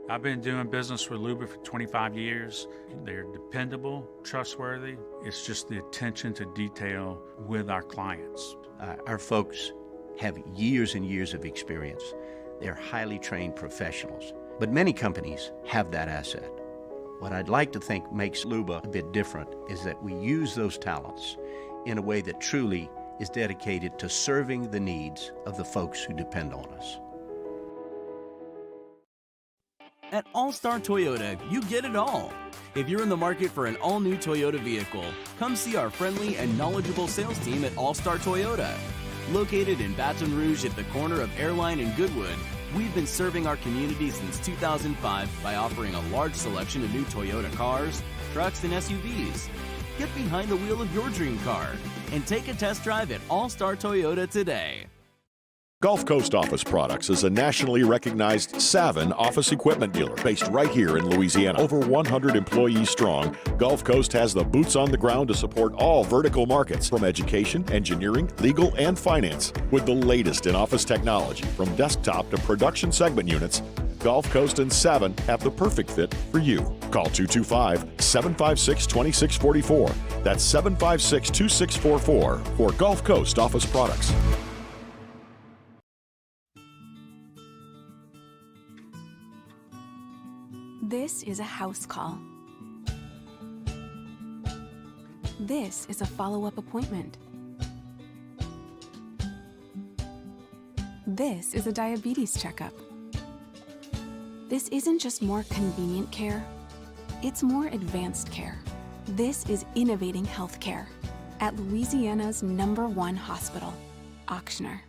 I've been doing business with Luba for 25 years. They're dependable, trustworthy. It's just the attention to detail with our clients. Our folks have years and years of experience. They're highly trained professionals. But many companies have that asset. What I'd like to think makes Luba a bit different is that we use those talents in a way that truly is dedicated to serving the needs of the folks who depend on us. At All-Star Toyota, you get it all. If you're in the market for an all-new Toyota vehicle, come see our friendly and knowledgeable sales team at All-Star Toyota. Located in Baton Rouge at the corner of Airline and Goodwood, we've been serving our community since 2005 by offering a large selection of new Toyota cars, trucks, and SUVs. Get behind the wheel of your dream car and take a test drive at All-Star Toyota today. Gulf Coast Office Products is a nationally recognized Saban office equipment dealer based right here in Louisiana. Over 100 employees strong, Gulf Coast has the boots on the ground to support all vertical markets, from education, engineering, legal, and finance. With the latest in office technology, from desktop to production segment units, Gulf Coast and Saban have the perfect fit for you. Call 225-756-2644. That's 756-2644 for Gulf Coast Office Products. This is a house call. This is a follow-up appointment. This is a diabetes checkup. This isn't just more convenient care, it's more advanced care. This is innovating healthcare at Louisiana's #1 hospital, Ochsner.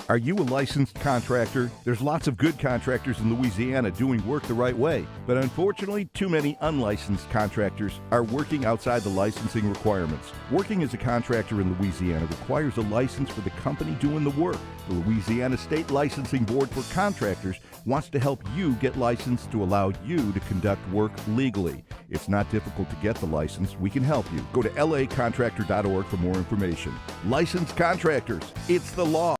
Are you a licensed contractor? There's lots of good contractors in Louisiana doing work the right way, but unfortunately, too many unlicensed contractors are working outside the licensing requirements. Working as a contractor in Louisiana requires a license for the company doing the work. The Louisiana State Licensing Board for Contractors wants to help you get licensed to allow you to conduct work legally. It's not difficult to get the license. We can help you. Go to lacontractor.org for more information. Licensed contractors, it's the law.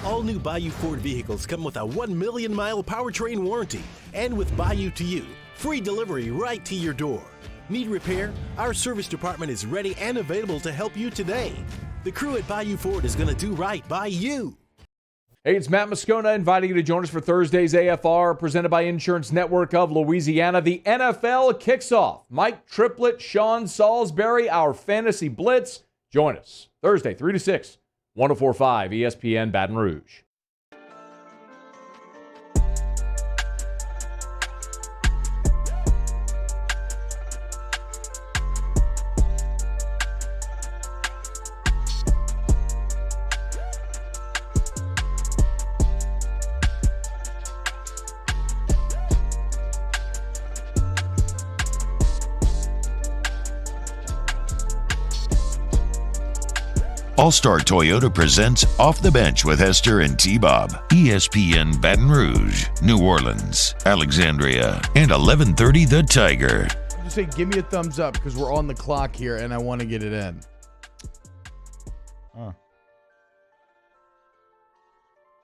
All new Bayou Ford vehicles come with a 1 million mile powertrain warranty. And with Bayou to You, free delivery right to your door. Need repair? Our service department is ready and available to help you today. The crew at Bayou Ford is going to do right by you. Hey, it's Matt Moscona inviting you to join us for Thursday's AFR, presented by Insurance Network of Louisiana. The NFL kicks off. Mike Triplett, Sean Salisbury, our Fantasy Blitz. Join us Thursday, 3 to 6. 104.5 ESPN Baton Rouge. All-Star Toyota presents Off the Bench with Hester and T-Bob. ESPN Baton Rouge, New Orleans, Alexandria, and 1130 The Tiger. Just say, give me a thumbs up because we're on the clock here and I want to get it in.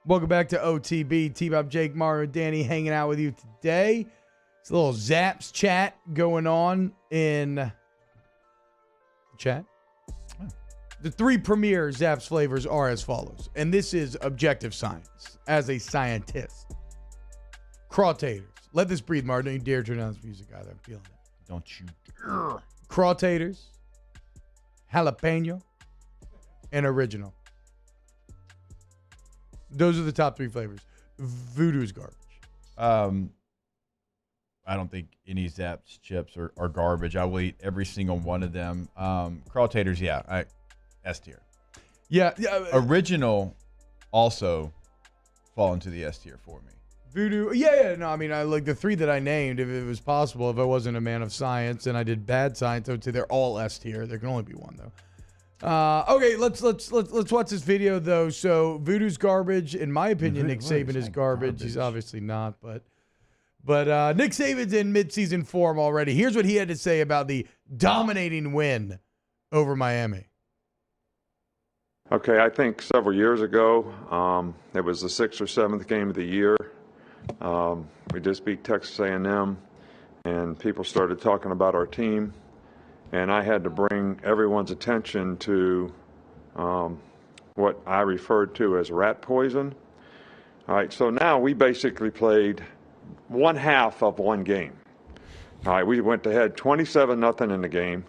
Welcome back to OTB. T-Bob, Jake, Mario, Danny hanging out with you today. It's a little Zaps chat going on in the chat. The 3 premier Zaps flavors are as follows, and this is objective science as a scientist. Crawtators. Let this breathe, Martin. Don't you dare turn on this music either. I'm feeling it. Don't you dare. Crawtators, jalapeno, and original. Those are the top 3 flavors. Voodoo's garbage. I don't think any Zaps chips are garbage. I will eat every single one of them. Crawtators, yeah. S tier. Yeah. Original also fall into the S tier for me. Voodoo. Yeah. No, I mean, I like the 3 that I named. If it was possible, if I wasn't a man of science and I did bad science, I would say they're all S tier. There can only be one though. Okay, let's watch this video though. So Voodoo's garbage, in my opinion. Nick Saban is garbage. He's obviously not, but Nick Saban's in midseason form already. Here's what he had to say about the dominating win over Miami. Okay, I think several years ago, it was the 6th or 7th game of the year. We just beat Texas A&M, and people started talking about our team, and I had to bring everyone's attention to what I referred to as rat poison. All right, so now we basically played one half of one game. All right, we went ahead 27-0 in the game.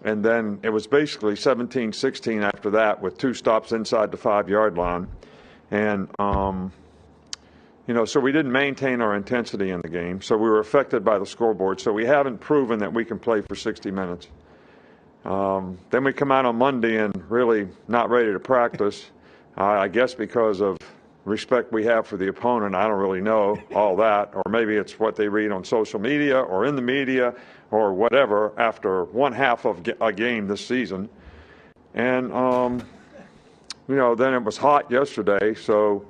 And then it was basically 17-16 after that with 2 stops inside the 5-yard line. And, so we didn't maintain our intensity in the game. So we were affected by the scoreboard. So we haven't proven that we can play for 60 minutes. Then we come out on Monday and really not ready to practice, I guess because of respect we have for the opponent. I don't really know all that. Or maybe it's what they read on social media or in the media or whatever after one half of a game this season. And then it was hot yesterday. So,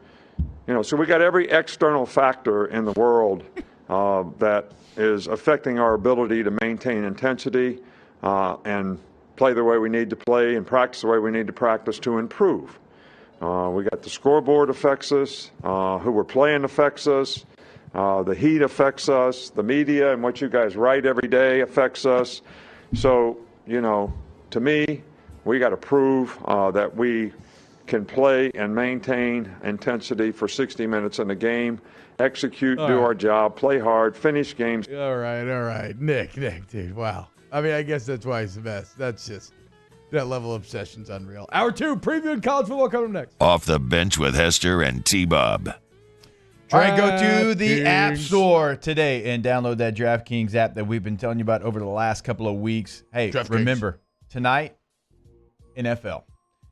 so we got every external factor in the world that is affecting our ability to maintain intensity and play the way we need to play and practice the way we need to practice to improve. We got the scoreboard affects us, who we're playing affects us, the heat affects us, the media and what you guys write every day affects us. So, to me, we got to prove that we can play and maintain intensity for 60 minutes in the game, execute, do our job, play hard, finish games. All right. Nick, dude, wow. I mean, I guess that's why he's the best. That's just, that level of obsession's unreal. Hour 2, previewing college football coming next. Off the Bench with Hester and T-Bob. All right, go to the App Store today and download that DraftKings app that we've been telling you about over the last couple of weeks. Hey, remember, tonight, NFL.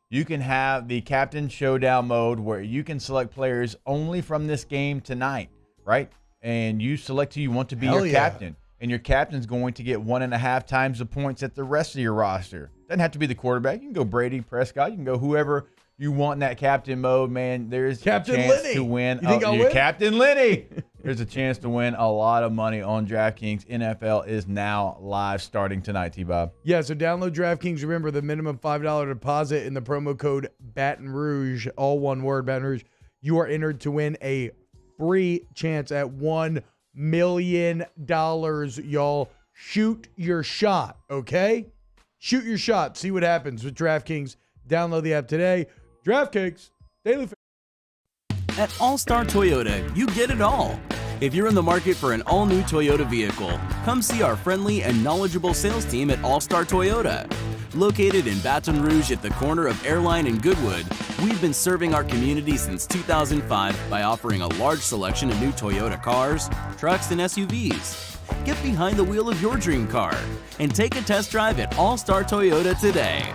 You can have the Captain Showdown mode where you can select players only from this game tonight, right? And you select who you want to be your captain. And your captain's going to get 1.5 times the points at the rest of your roster. Doesn't have to be the quarterback. You can go Brady, Prescott. You can go whoever you want in that captain mode, man. There's Captain a chance Lenny. to win. You think I'll win? Captain Lenny. There's a chance to win a lot of money on DraftKings. NFL is now live starting tonight, T-Bob. Yeah, so download DraftKings. Remember the minimum $5 deposit in the promo code Baton Rouge, all one word, Baton Rouge. You are entered to win a free chance at $1 million, y'all. Shoot your shot, okay? Shoot your shot. See what happens with DraftKings. Download the app today. DraftKings, daily. At All-Star Toyota, you get it all. If you're in the market for an all-new Toyota vehicle, come see our friendly and knowledgeable sales team at All-Star Toyota. Located in Baton Rouge at the corner of Airline and Goodwood, we've been serving our community since 2005 by offering a large selection of new Toyota cars, trucks, and SUVs. Get behind the wheel of your dream car and take a test drive at All-Star Toyota today.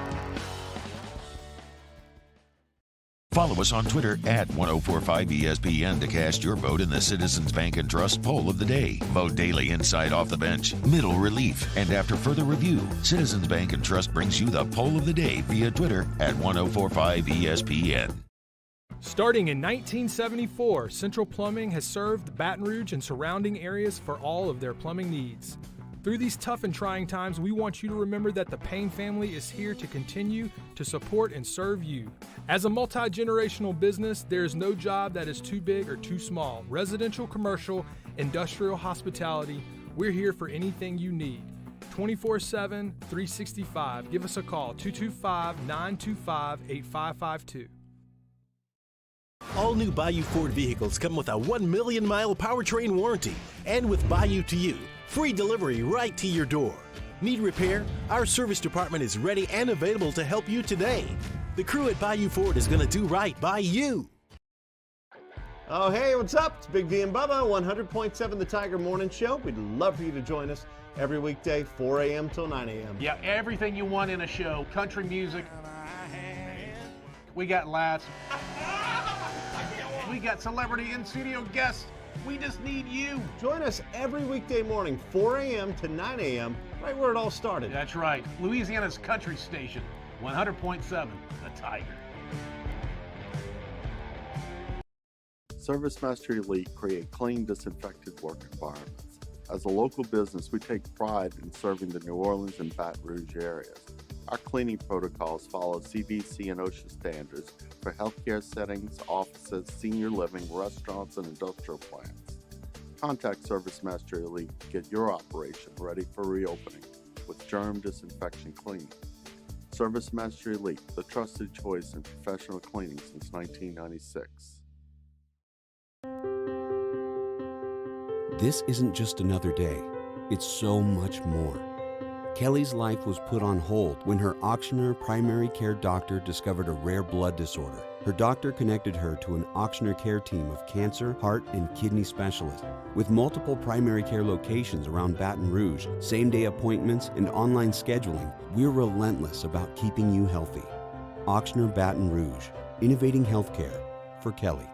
Follow us on Twitter at 1045ESPN to cast your vote in the Citizens Bank and Trust poll of the day. Vote daily inside Off the Bench, Middle Relief, and after further review, Citizens Bank and Trust brings you the poll of the day via Twitter at 1045ESPN. Starting in 1974, Central Plumbing has served Baton Rouge and surrounding areas for all of their plumbing needs. Through these tough and trying times, we want you to remember that the Payne family is here to continue to support and serve you. As a multi-generational business, there is no job that is too big or too small. Residential, commercial, industrial, hospitality, we're here for anything you need. 24/7, 365. Give us a call, 225-925-8552. All new Bayou Ford vehicles come with a 1 million mile powertrain warranty. And with Bayou to You, free delivery right to your door. Need repair? Our service department is ready and available to help you today. The crew at Bayou Ford is going to do right by you. Oh, hey, what's up? It's Big V and Bubba, 100.7 The Tiger Morning Show. We'd love for you to join us every weekday, 4 a.m. till 9 a.m. Yeah, everything you want in a show. Country music. We got laughs. We got celebrity in-studio guests. We just need you. Join us every weekday morning, 4 a.m. to 9 a.m., right where it all started. That's right. Louisiana's country station, 100.7 The Tiger. ServiceMaster Elite create clean, disinfected work environments. As a local business, we take pride in serving the New Orleans and Baton Rouge areas. Our cleaning protocols follow CDC and OSHA standards for healthcare settings, offices, senior living, restaurants, and industrial plants. Contact ServiceMaster Elite to get your operation ready for reopening with germ disinfection cleaning. ServiceMaster Elite, the trusted choice in professional cleaning since 1996. This isn't just another day. It's so much more. Kelly's life was put on hold when her auctioneer primary care doctor discovered a rare blood disorder. Her doctor connected her to an auctioneer care team of cancer, heart, and kidney specialists. With multiple primary care locations around Baton Rouge, same-day appointments, and online scheduling, we're relentless about keeping you healthy. Auctioneer Baton Rouge, innovating healthcare for Kelly.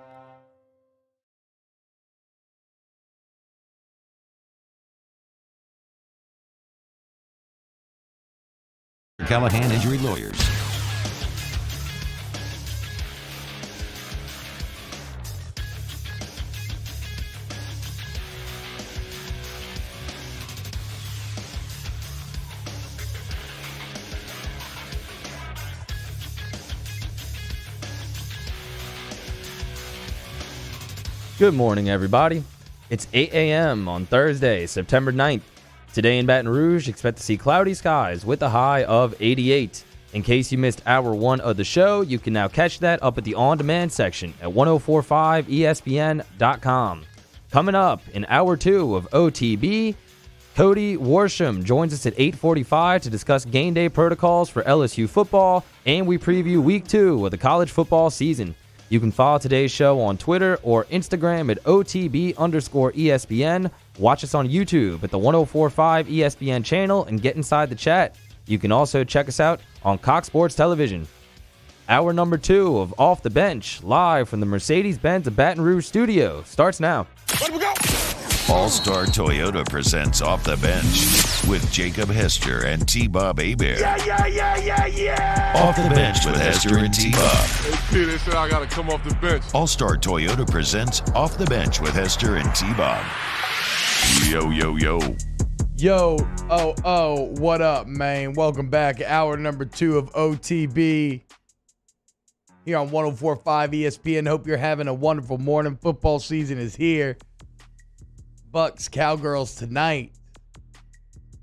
Callahan Injury Lawyers. Good morning, everybody. It's 8 a.m. on Thursday, September 9th. Today in Baton Rouge, expect to see cloudy skies with a high of 88. In case you missed hour 1 of the show, you can now catch that up at the on-demand section at 1045ESPN.com. Coming up in hour 2 of OTB, Cody Worsham joins us at 8:45 to discuss game day protocols for LSU football, and we preview week 2 of the college football season. You can follow today's show on Twitter or Instagram at OTB_ESPN. Watch us on YouTube at the 1045 ESPN channel and get inside the chat. You can also check us out on Cox Sports Television. Hour number 2 of Off the Bench, live from the Mercedes-Benz of Baton Rouge studio, starts now. All-Star Toyota presents Off the Bench with Jacob Hester and T-Bob Hebert. Yeah. Off the Bench with Hester and T-Bob. Hey, they said I got to come off the bench. All-Star Toyota presents Off the Bench with Hester and T-Bob. Yo. Yo, what up, man? Welcome back. Hour number 2 of OTB here on 1045 ESPN. Hope you're having a wonderful morning. Football season is here. Bucks, Cowgirls tonight.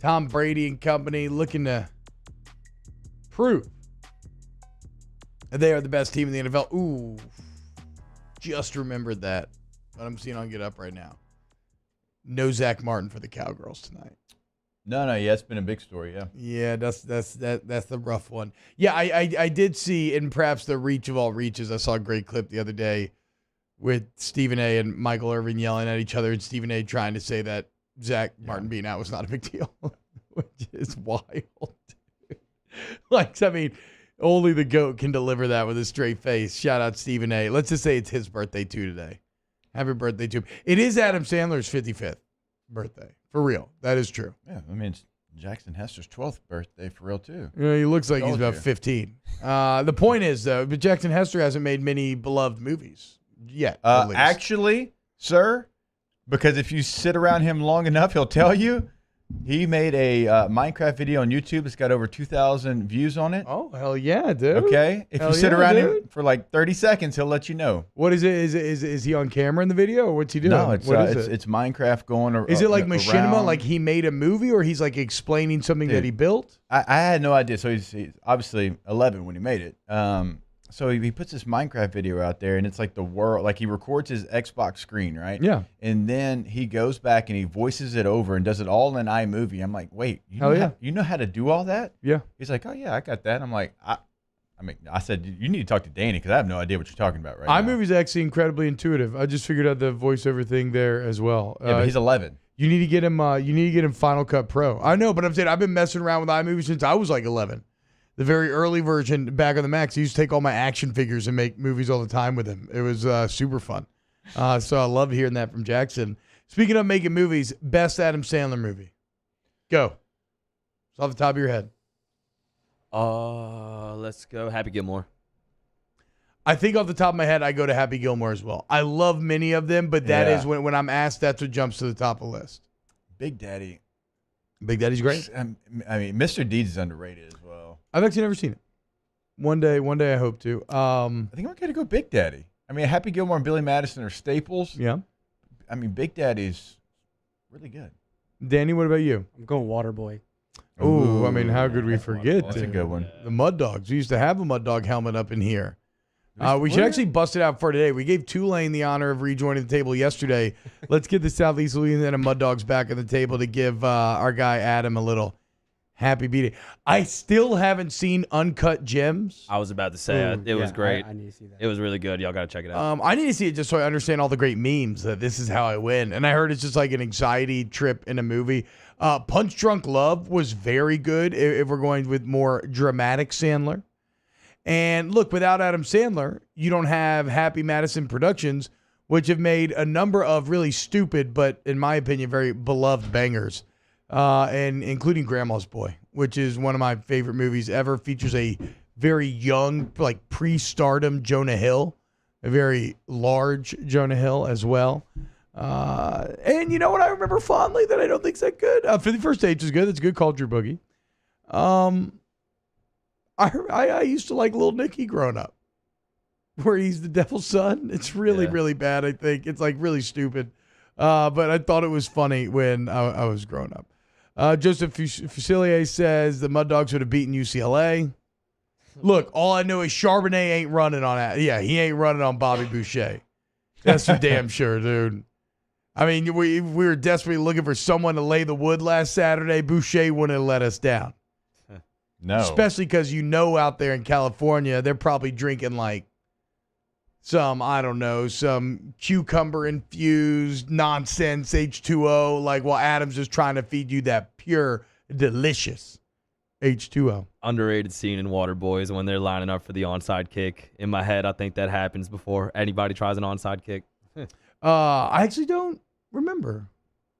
Tom Brady and company looking to prove that they are the best team in the NFL. Ooh, just remembered that. What I'm seeing on Get Up right now. No Zach Martin for the Cowgirls tonight. No, yeah, it's been a big story, yeah. Yeah, that's the rough one. Yeah, I did see, in perhaps the reach of all reaches, I saw a great clip the other day with Stephen A. and Michael Irvin yelling at each other, and Stephen A. trying to say that Zach Martin being out was not a big deal, which is wild. Like, I mean, only the GOAT can deliver that with a straight face. Shout out Stephen A. Let's just say it's his birthday, too, today. Happy birthday to him. It is Adam Sandler's 55th birthday. For real. That is true. Yeah, I mean, it's Jackson Hester's 12th birthday for real, too. Yeah, he looks like he's about 15. The point is, though, but Jackson Hester hasn't made many beloved movies yet. Actually, sir, because if you sit around him long enough, he'll tell you he made a Minecraft video on YouTube. It's got over 2,000 views on it. Oh, hell yeah, dude. Okay. If you sit around him for like 30 seconds, he'll let you know. What is it? Is he on camera in the video, or what's he doing? No, it's Minecraft going around. Is it like machinima, like he made a movie, or he's like explaining something that he built? I had no idea. So he's obviously 11 when he made it. So he puts this Minecraft video out there, and it's like the world, like he records his Xbox screen, right? Yeah. And then he goes back and he voices it over and does it all in iMovie. I'm like, wait, you know how to do all that? Yeah. He's like, oh yeah, I got that. I'm like, I said, you need to talk to Danny because I have no idea what you're talking about right now. iMovie's actually incredibly intuitive. I just figured out the voiceover thing there as well. Yeah, but he's 11. You need to get him. You need to get him Final Cut Pro. I know, but I'm saying I've been messing around with iMovie since I was like 11. The very early version back on the Macs, I used to take all my action figures and make movies all the time with him. It was super fun. So I love hearing that from Jackson. Speaking of making movies, best Adam Sandler movie. Go. It's off the top of your head. Let's go Happy Gilmore. I think off the top of my head, I go to Happy Gilmore as well. I love many of them, but that is when I'm asked, that's what jumps to the top of the list. Big Daddy. Big Daddy's great. I mean, Mr. Deeds is underrated as well. I've actually never seen it. One day I hope to. I think I'm going to go Big Daddy. I mean, Happy Gilmore and Billy Madison are staples. Yeah. I mean, Big Daddy's really good. Danny, what about you? I'm going Waterboy. Oh, I mean, how could we forget? That's a good one. The Mud Dogs. We used to have a Mud Dog helmet up in here. We should actually bust it out for today. We gave Tulane the honor of rejoining the table yesterday. Let's get the Southeast Louisiana Mud Dogs back on the table to give our guy Adam a little happy beating. I still haven't seen Uncut Gems. I was about to say it was great. I need to see that. It was really good. Y'all got to check it out. I need to see it just so I understand all the great memes that this is how I win. And I heard it's just like an anxiety trip in a movie. Punch Drunk Love was very good if we're going with more dramatic Sandler. And look, without Adam Sandler, you don't have Happy Madison Productions, which have made a number of really stupid, but in my opinion, very beloved bangers, and including Grandma's Boy, which is one of my favorite movies ever. Features a very young, like pre-stardom Jonah Hill, a very large Jonah Hill as well. And you know what I remember fondly that I don't think's that good? 51st Dates is good. It's a good culture boogie. I used to like Lil Nicky growing up. where he's the devil's son. It's really, really bad, I think. It's like really stupid. But I thought it was funny when I was growing up. Joseph Fusilier says the Mud Dogs would have beaten UCLA. Look, all I know is Charbonnet ain't running on that. Yeah, he ain't running on Bobby Boucher. That's for damn sure, dude. I mean, we were desperately looking for someone to lay the wood last Saturday. Boucher wouldn't have let us down. No. Especially because out there in California, they're probably drinking like some cucumber-infused nonsense H2O, like while Adams is trying to feed you that pure, delicious H2O. Underrated scene in Waterboys when they're lining up for the onside kick. In my head, I think that happens before anybody tries an onside kick. I actually don't remember.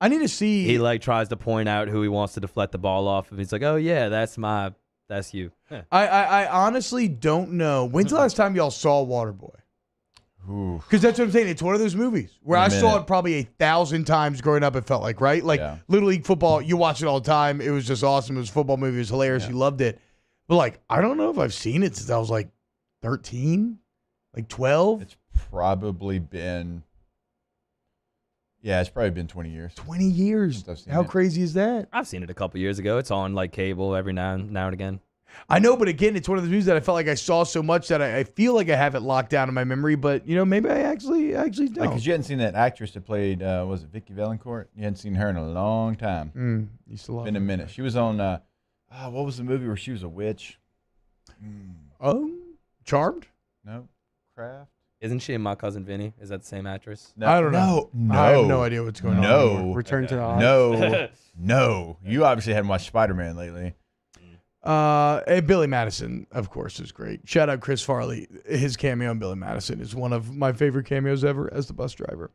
I need to see. He like tries to point out who he wants to deflect the ball off of. He's like, "Oh yeah, that's you." I honestly don't know. When's the last time y'all saw Waterboy? Because that's what I'm saying. It's one of those movies where I saw it probably 1,000 times growing up, it felt like, right? Like Little League football, you watch it all the time. It was just awesome. It was a football movie. It was hilarious. You loved it. But like, I don't know if I've seen it since I was like 13, like 12. It's probably been... Yeah, it's probably been 20 years. 20 years. How crazy is that? I've seen it a couple years ago. It's on like cable every now and again. I know, but again, it's one of the movies that I felt like I saw so much that I feel like I have it locked down in my memory, but maybe I actually don't. Because you hadn't seen that actress that played, was it Vicky Valancourt? You hadn't seen her in a long time. Used to love Been her. a minute. She was on, what was the movie where she was a witch? Charmed? No. Craft? Isn't she in My Cousin Vinny? Is that the same actress? No, I don't know. No. I have no idea what's going on anymore. Return to the Oz. No. You obviously hadn't watched Spider-Man lately. And Billy Madison, of course, is great. Shout out Chris Farley. His cameo in Billy Madison is one of my favorite cameos ever as the bus driver.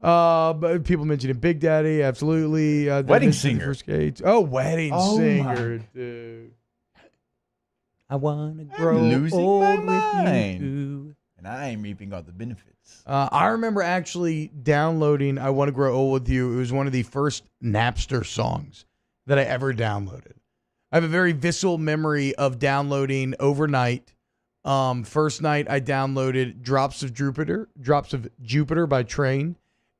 But people mentioning Big Daddy, absolutely. Wedding Singer. Wedding Singer, dude. I want to grow losing old my with mind. you. And I am reaping all the benefits. I remember actually downloading I Want to Grow Old With You. It was one of the first Napster songs that I ever downloaded. I have a very visceral memory of downloading overnight. First night I downloaded Drops of Jupiter by Train.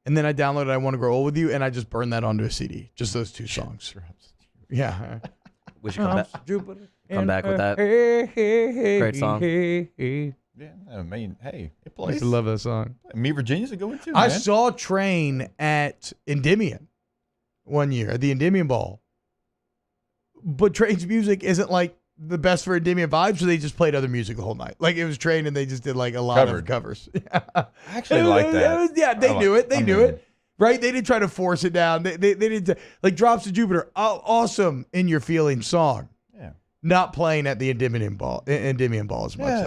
And then I downloaded I Want to Grow Old With You, and I just burned that onto a CD. Just those two songs. Yeah. We should come back. Jupiter. Come back with that. Great song. Yeah, I mean, hey, it I plays. used to love that song. Me, Virginia's a good one too, I man. saw Train at Endymion one year, at the Endymion Ball. But Train's music isn't like the best for Endymion vibes, so they just played other music the whole night. Like it was Train and they just did like a lot of covers. I actually like that. They knew it. They knew it. Right? They didn't try to force it down. They didn't like Drops of Jupiter. Awesome In Your Feelings song. Yeah. Not playing at the Endymion Ball as much.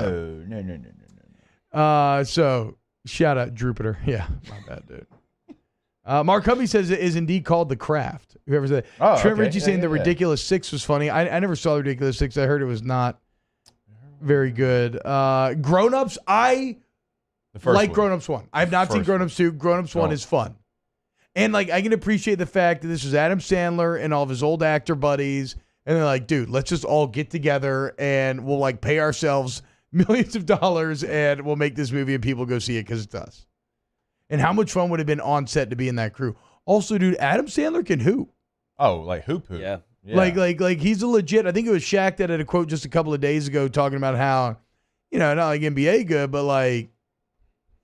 No. So shout out Jupiter. Yeah, my bad, dude. Mark Hubby says it is indeed called The Craft. Whoever said Trent Ritchie saying The Ridiculous Six was funny. I never saw The Ridiculous Six. I heard it was not very good. Grown Ups, I like Grown Ups 1. I have not seen Grown Ups 2. Grown Ups 1 is fun. And like I can appreciate the fact that this was Adam Sandler and all of his old actor buddies. And they're like, dude, let's just all get together and we'll like pay ourselves millions of dollars and we'll make this movie and people go see it because it's us. And how much fun would it have been on set to be in that crew? Also, dude, Adam Sandler can hoop. Oh, like hoop. Yeah. Like he's a legit. I think it was Shaq that had a quote just a couple of days ago talking about how, not like NBA good, but like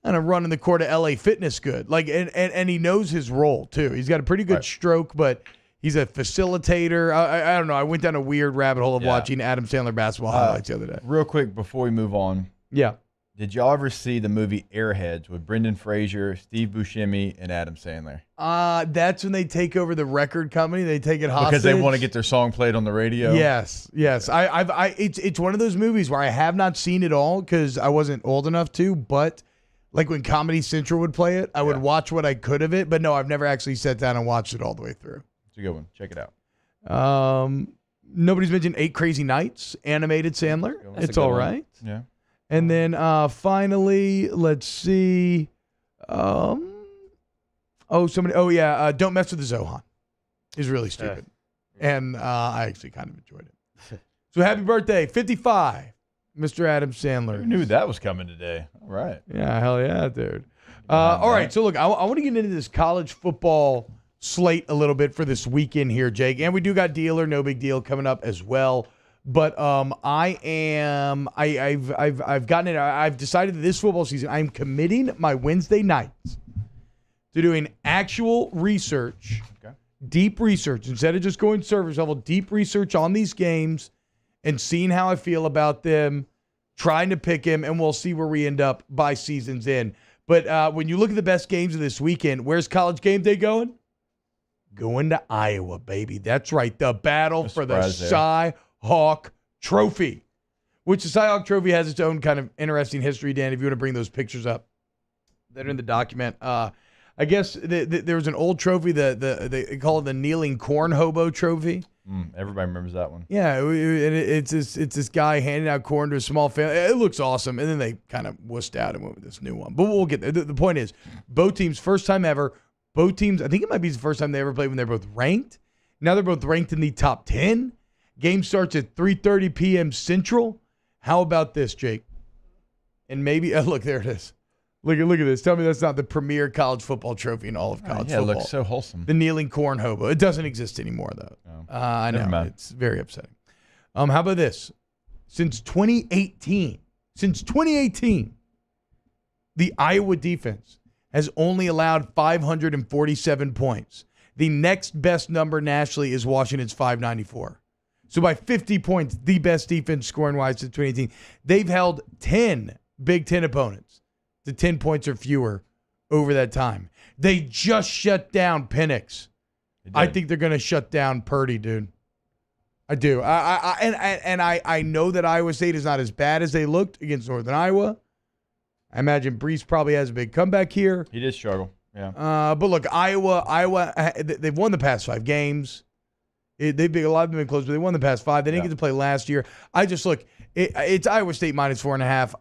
kind of running the court of LA Fitness good. Like and he knows his role too. He's got a pretty good stroke, but he's a facilitator. I don't know. I went down a weird rabbit hole of watching Adam Sandler basketball highlights the other day. Real quick before we move on. Yeah. Did y'all ever see the movie Airheads with Brendan Fraser, Steve Buscemi, and Adam Sandler? That's when they take over the record company. They take it hostage because they want to get their song played on the radio. Yes. It's one of those movies where I have not seen it all because I wasn't old enough to. But like when Comedy Central would play it, I would watch what I could of it. But no, I've never actually sat down and watched it all the way through. It's a good one. Check it out. Nobody's mentioned 8 Crazy Nights, animated Sandler. It's all right. Yeah. And then finally, let's see. Don't Mess with the Zohan is really stupid. And I actually kind of enjoyed it. So happy birthday, 55. Mr. Adam Sandler. Who knew that was coming today? All right. Yeah, hell yeah, dude. All right, so look, I want to get into this college football slate a little bit for this weekend here, Jake. And we do got Deal or No Big Deal coming up as well. But I've gotten it. I've decided that this football season, I'm committing my Wednesday nights to doing actual research, deep research, instead of just going surface level, deep research on these games and seeing how I feel about them, trying to pick him, and we'll see where we end up by season's end. But when you look at the best games of this weekend, where's College Game Day going? Going to Iowa, baby. That's right. The battle for the Cy-Hawk Trophy, which the Cy-Hawk Trophy has its own kind of interesting history, Dan, if you want to bring those pictures up that are in the document. I guess there was an old trophy, they call it the Kneeling Corn Hobo Trophy. Everybody remembers that one. Yeah, it's this guy handing out corn to a small family. It looks awesome. And then they kind of wussed out and went with this new one. But we'll get there. The point is, both teams, first time ever, both teams, I think it might be the first time they ever played when they're both ranked. Now they're both ranked in the top 10. Game starts at 3:30 p.m. Central. How about this, Jake? And maybe, look, there it is. Look at this. Tell me that's not the premier college football trophy in all of college football. Yeah, it looks so wholesome. The Kneeling Corn Hobo. It doesn't exist anymore, though. I know. It's very upsetting. How about this? Since 2018, the Iowa defense has only allowed 547 points. The next best number nationally is Washington's 594. So by 50 points, the best defense scoring-wise since 2018. They've held 10 Big Ten opponents to 10 points or fewer over that time. They just shut down Penix. I think they're going to shut down Purdy, dude. I do. I know that Iowa State is not as bad as they looked against Northern Iowa. I imagine Brees probably has a big comeback here. He did struggle, yeah. But look, Iowa, they've won the past 5 games. A lot of them have been close, but they won the past 5. They didn't get to play last year. It's Iowa State minus 4.5.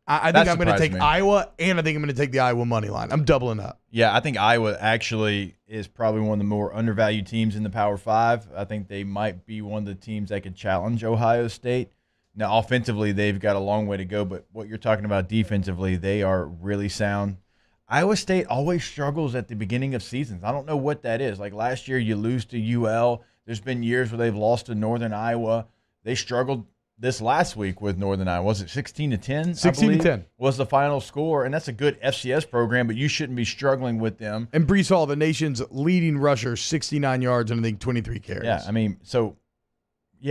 I think I'm going to take Iowa, and I think I'm going to take the Iowa money line. I'm doubling up. Yeah, I think Iowa actually is probably one of the more undervalued teams in the Power 5. I think they might be one of the teams that could challenge Ohio State. Now, offensively, they've got a long way to go, but what you're talking about defensively, they are really sound. Iowa State always struggles at the beginning of seasons. I don't know what that is. Like last year, you lose to UL. There's been years where they've lost to Northern Iowa. They struggled this last week with Northern Iowa. Was it 16-10? 16-10 was the final score, and that's a good FCS program, but you shouldn't be struggling with them. And Brees Hall, the nation's leading rusher, 69 yards and I think 23 carries. Yeah, I mean,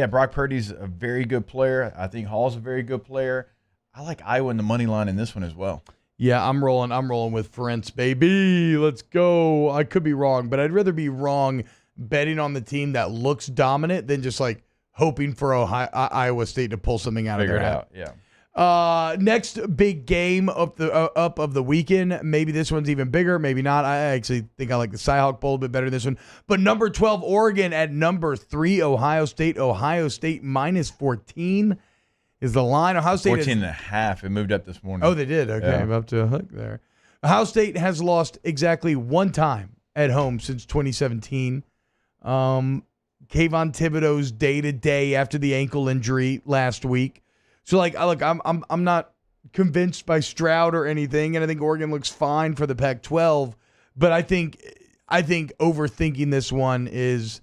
Brock Purdy's a very good player. I think Hall's a very good player. I like Iowa in the money line in this one as well. Yeah, I'm rolling with Ferentz, baby. Let's go. I could be wrong, but I'd rather be wrong betting on the team that looks dominant than just like hoping for Iowa State to pull something out of their hat. Yeah. Next big game of the weekend. Maybe this one's even bigger. Maybe not. I actually think I like the Cy-Hawk Bowl a bit better than this one. But number 12, Oregon at number 3, Ohio State. Ohio State minus 14 is the line. Ohio State 14.5. It moved up this morning. Oh, they did. Okay, yeah. I'm up to a hook there. Ohio State has lost exactly one time at home since 2017. Kayvon Thibodeau's day-to-day after the ankle injury last week. So, I'm not convinced by Stroud or anything, and I think Oregon looks fine for the Pac-12. But I think overthinking this one is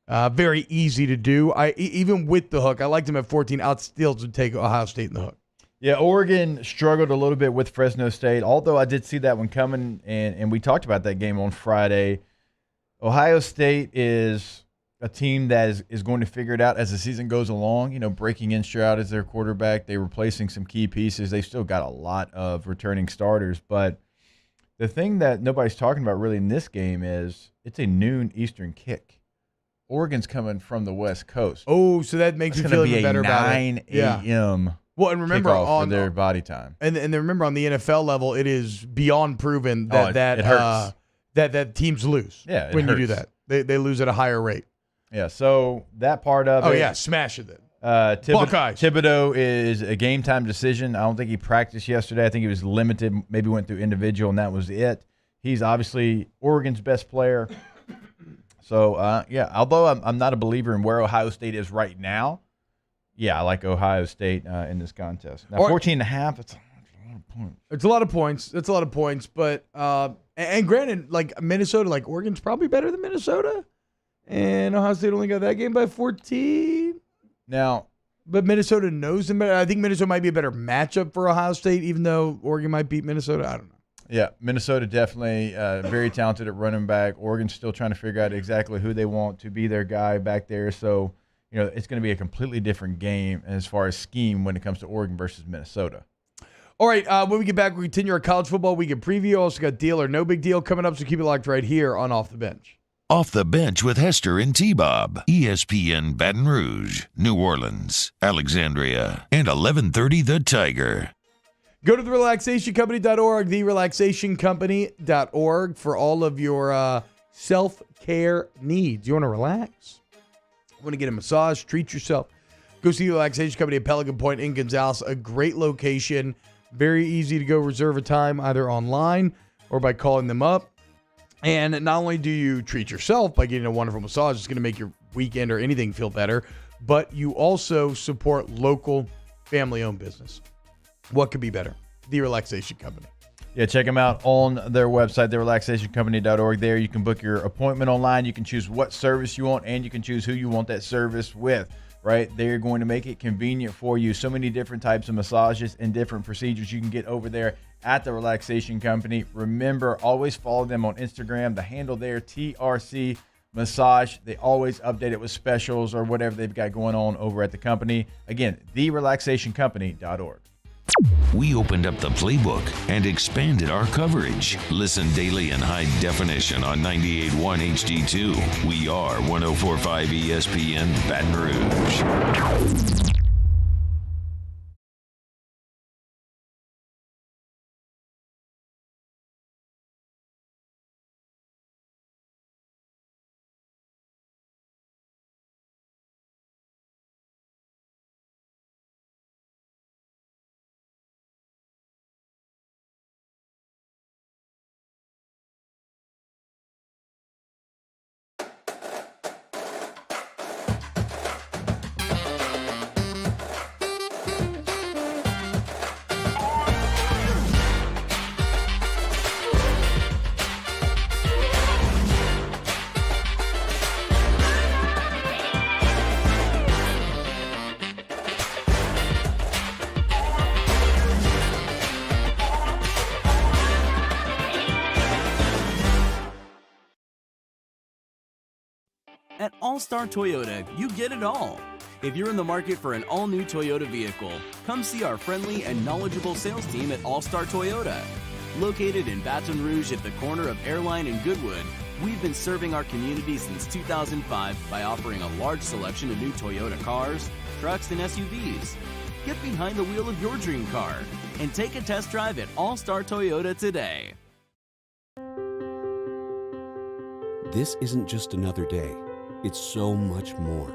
very easy to do. Even with the hook, I liked him at 14. I'll still take Ohio State in the hook. Yeah, Oregon struggled a little bit with Fresno State, although I did see that one coming, and we talked about that game on Friday. Ohio State is a team that is going to figure it out as the season goes along. You know, breaking in Stroud as their quarterback. They're replacing some key pieces. They've still got a lot of returning starters. But the thing that nobody's talking about really in this game is it's a noon Eastern kick. Oregon's coming from the West Coast. Oh, so that makes you feel even better about it. 9 a.m. Well, and remember on their body time. And remember on the NFL level, it is beyond proven that it hurts. that teams lose when you do that. They lose at a higher rate. Yeah, so that part of it. Oh, yeah, smash it then. Buckeyes. Thibodeau is a game-time decision. I don't think he practiced yesterday. I think he was limited, maybe went through individual, and that was it. He's obviously Oregon's best player. So, although I'm not a believer in where Ohio State is right now, Yeah, I like Ohio State in this contest. Now, 14.5, it's a lot of points. It's a lot of points. It's a lot of points. But, and granted, like Minnesota, like Oregon's probably better than Minnesota. And Ohio State only got that game by 14. Now, but Minnesota knows them better. I think Minnesota might be a better matchup for Ohio State, even though Oregon might beat Minnesota. I don't know. Yeah, Minnesota definitely very talented at running back. Oregon's still trying to figure out exactly who they want to be their guy back there. So, it's going to be a completely different game as far as scheme when it comes to Oregon versus Minnesota. All right, when we get back, we continue our college football weekend preview. Also got Deal or No Big Deal coming up, so keep it locked right here on Off the Bench. Off the Bench with Hester and T-Bob. ESPN Baton Rouge, New Orleans, Alexandria, and 1130 The Tiger. Go to therelaxationcompany.org, therelaxationcompany.org for all of your self-care needs. You want to relax? Want to get a massage? Treat yourself? Go see the Relaxation Company at Pelican Point in Gonzales. A great location. Very easy to go reserve a time either online or by calling them up. And not only do you treat yourself by getting a wonderful massage, it's going to make your weekend or anything feel better, but you also support local family-owned business. What could be better? The Relaxation Company. Yeah, check them out on their website, therelaxationcompany.org. There you can book your appointment online. You can choose what service you want, and you can choose who you want that service with, right? They're going to make it convenient for you. So many different types of massages and different procedures you can get over there at the Relaxation Company. Remember, always follow them on Instagram. The handle there, TRC Massage. They always update it with specials or whatever they've got going on over at the company. Again, therelaxationcompany.org. We opened up the playbook and expanded our coverage. Listen daily in high definition on 98.1 HD2. We are 104.5 ESPN Baton Rouge. At All-Star Toyota, you get it all. If you're in the market for an all-new Toyota vehicle, come see our friendly and knowledgeable sales team at All-Star Toyota. Located in Baton Rouge at the corner of Airline and Goodwood, we've been serving our community since 2005 by offering a large selection of new Toyota cars, trucks, and SUVs. Get behind the wheel of your dream car and take a test drive at All-Star Toyota today. This isn't just another day. It's so much more.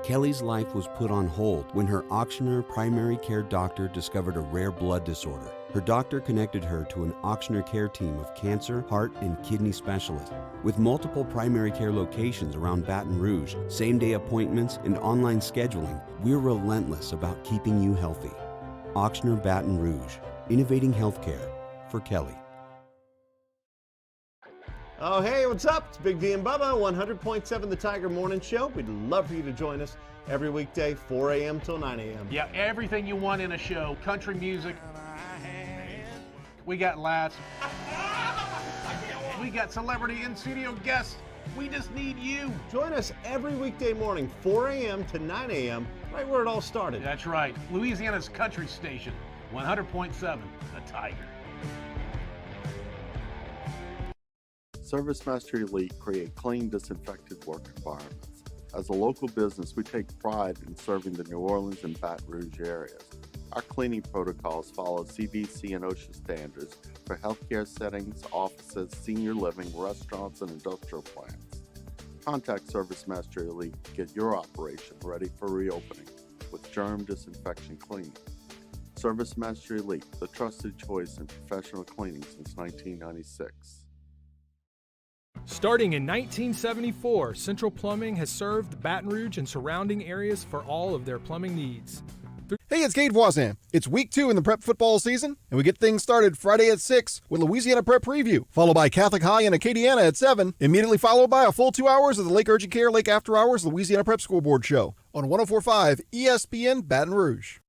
Kelly's life was put on hold when her auctioneer primary care doctor discovered a rare blood disorder. Her doctor connected her to an auctioneer care team of cancer, heart, and kidney specialists. With multiple primary care locations around Baton Rouge, same-day appointments, and online scheduling, we're relentless about keeping you healthy. Auctioneer Baton Rouge, innovating healthcare for Kelly. Oh, hey, what's up? It's Big V and Bubba, 100.7 The Tiger Morning Show. We'd love for you to join us every weekday, 4 a.m. till 9 a.m. Yeah, everything you want in a show. Country music. We got laughs. We got celebrity in-studio guests. We just need you. Join us every weekday morning, 4 a.m. to 9 a.m., right where it all started. That's right. Louisiana's country station, 100.7 The Tiger. ServiceMaster Elite create clean, disinfected work environments. As a local business, we take pride in serving the New Orleans and Baton Rouge areas. Our cleaning protocols follow CDC and OSHA standards for healthcare settings, offices, senior living, restaurants, and industrial plants. Contact ServiceMaster Elite to get your operation ready for reopening with germ disinfection cleaning. ServiceMaster Elite, the trusted choice in professional cleaning since 1996. Starting in 1974, Central Plumbing has served Baton Rouge and surrounding areas for all of their plumbing needs. Hey, it's Gabe Voisin. It's week 2 in the prep football season, and we get things started Friday at 6 with Louisiana Prep Preview, followed by Catholic High and Acadiana at 7, immediately followed by a full 2 hours of the Lake Urgent Care Lake After Hours Louisiana Prep School Board Show on 104.5 ESPN Baton Rouge.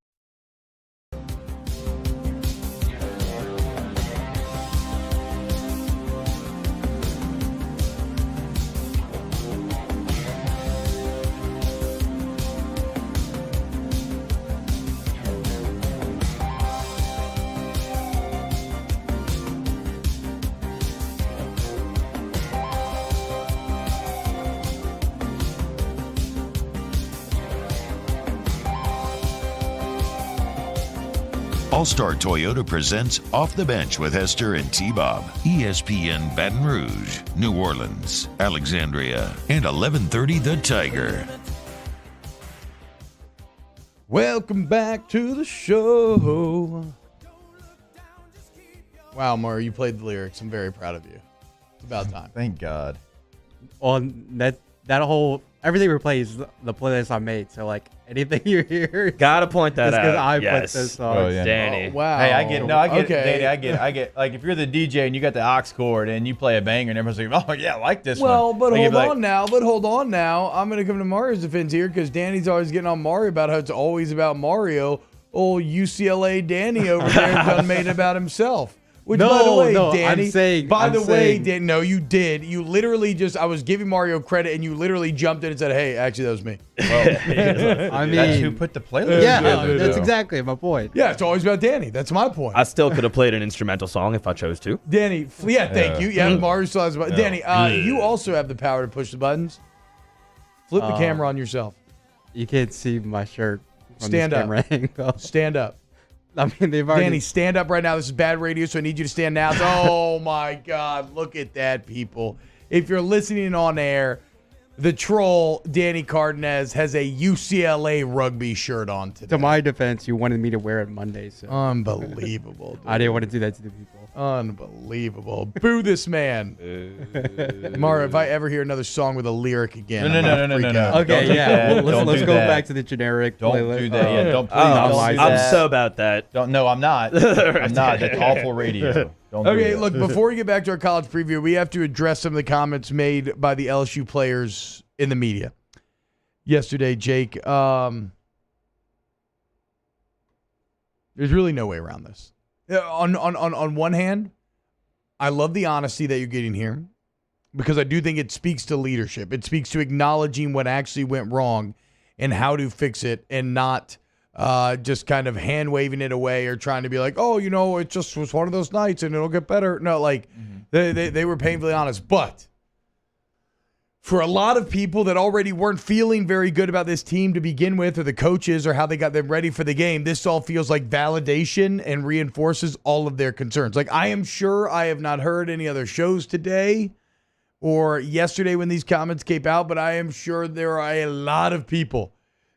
All-Star Toyota presents Off the Bench with Hester and T-Bob. ESPN Baton Rouge, New Orleans, Alexandria, and 1130 The Tiger. Welcome back to the show. Wow, Mario, you played the lyrics. I'm very proud of you. It's about time. Thank God. On that whole everything we play is the playlist I made. So like anything you hear, gotta point that out. Because I yes. put this song. Oh, yeah. Danny. Oh, wow. Hey, I get Okay. it, Danny. I get. Like if you're the DJ and you got the aux cord and you play a banger and everyone's like, "Oh yeah, I like this Well, one." but Like, hold you'd be on now. I'm going to come to Mario's defense here because Danny's always getting on Mario about how it's always about Mario. Old UCLA Danny over there done made it about himself. Which, by the way, Danny, Dan, no, you did. You literally I was giving Mario credit, and you literally jumped in and said, hey, actually, that was me. Well, I mean, that's who put the playlist. Yeah, together, that's though. exactly my point. Yeah, it's always about Danny. That's my point. I still could have played an instrumental song if I chose to. Danny, thank you. Yeah, Mario still has. Danny, you also have the power to push the buttons. Flip the camera on yourself. You can't see my shirt. From Stand this up. camera angle. Stand up. I mean, they've already. Danny, stand up right now. This is bad radio, so I need you to stand now. Oh, my God. Look at that, people. If you're listening on air, the troll, Danny Cardenas, has a UCLA rugby shirt on today. To my defense, you wanted me to wear it Monday. So. Unbelievable. I didn't want to do that to the people. Unbelievable. Boo this man. Mario, if I ever hear another song with a lyric again, I'm gonna freak out. Okay, yeah. Let's go back to the generic. Don't playlist. do that. Yeah, don't please. I'm so about that. No, I'm not. I'm not. That's awful radio. Don't do Okay, that. look, before we get back to our college preview, we have to address some of the comments made by the LSU players in the media yesterday, Jake. There's really no way around this. On one hand, I love the honesty that you're getting here because I do think it speaks to leadership. It speaks to acknowledging what actually went wrong and how to fix it and not just kind of hand-waving it away or trying to be like, oh, it just was one of those nights and it'll get better. No, they were painfully honest. But for a lot of people that already weren't feeling very good about this team to begin with or the coaches or how they got them ready for the game, this all feels like validation and reinforces all of their concerns. Like, I am sure I have not heard any other shows today or yesterday when these comments came out, but I am sure there are a lot of people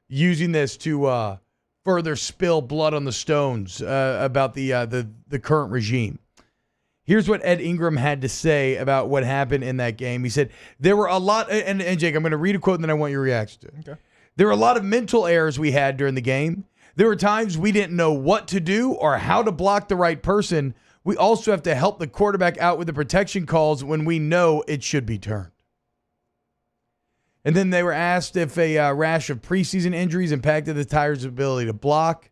using this to further spill blood on the stones about the current regime. Here's what Ed Ingram had to say about what happened in that game. He said, there were a lot, and Jake, I'm going to read a quote and then I want your reaction to it. Okay. There were a lot of mental errors we had during the game. There were times we didn't know what to do or how to block the right person. We also have to help the quarterback out with the protection calls when we know it should be turned. And then they were asked if a rash of preseason injuries impacted the Tigers' ability to block.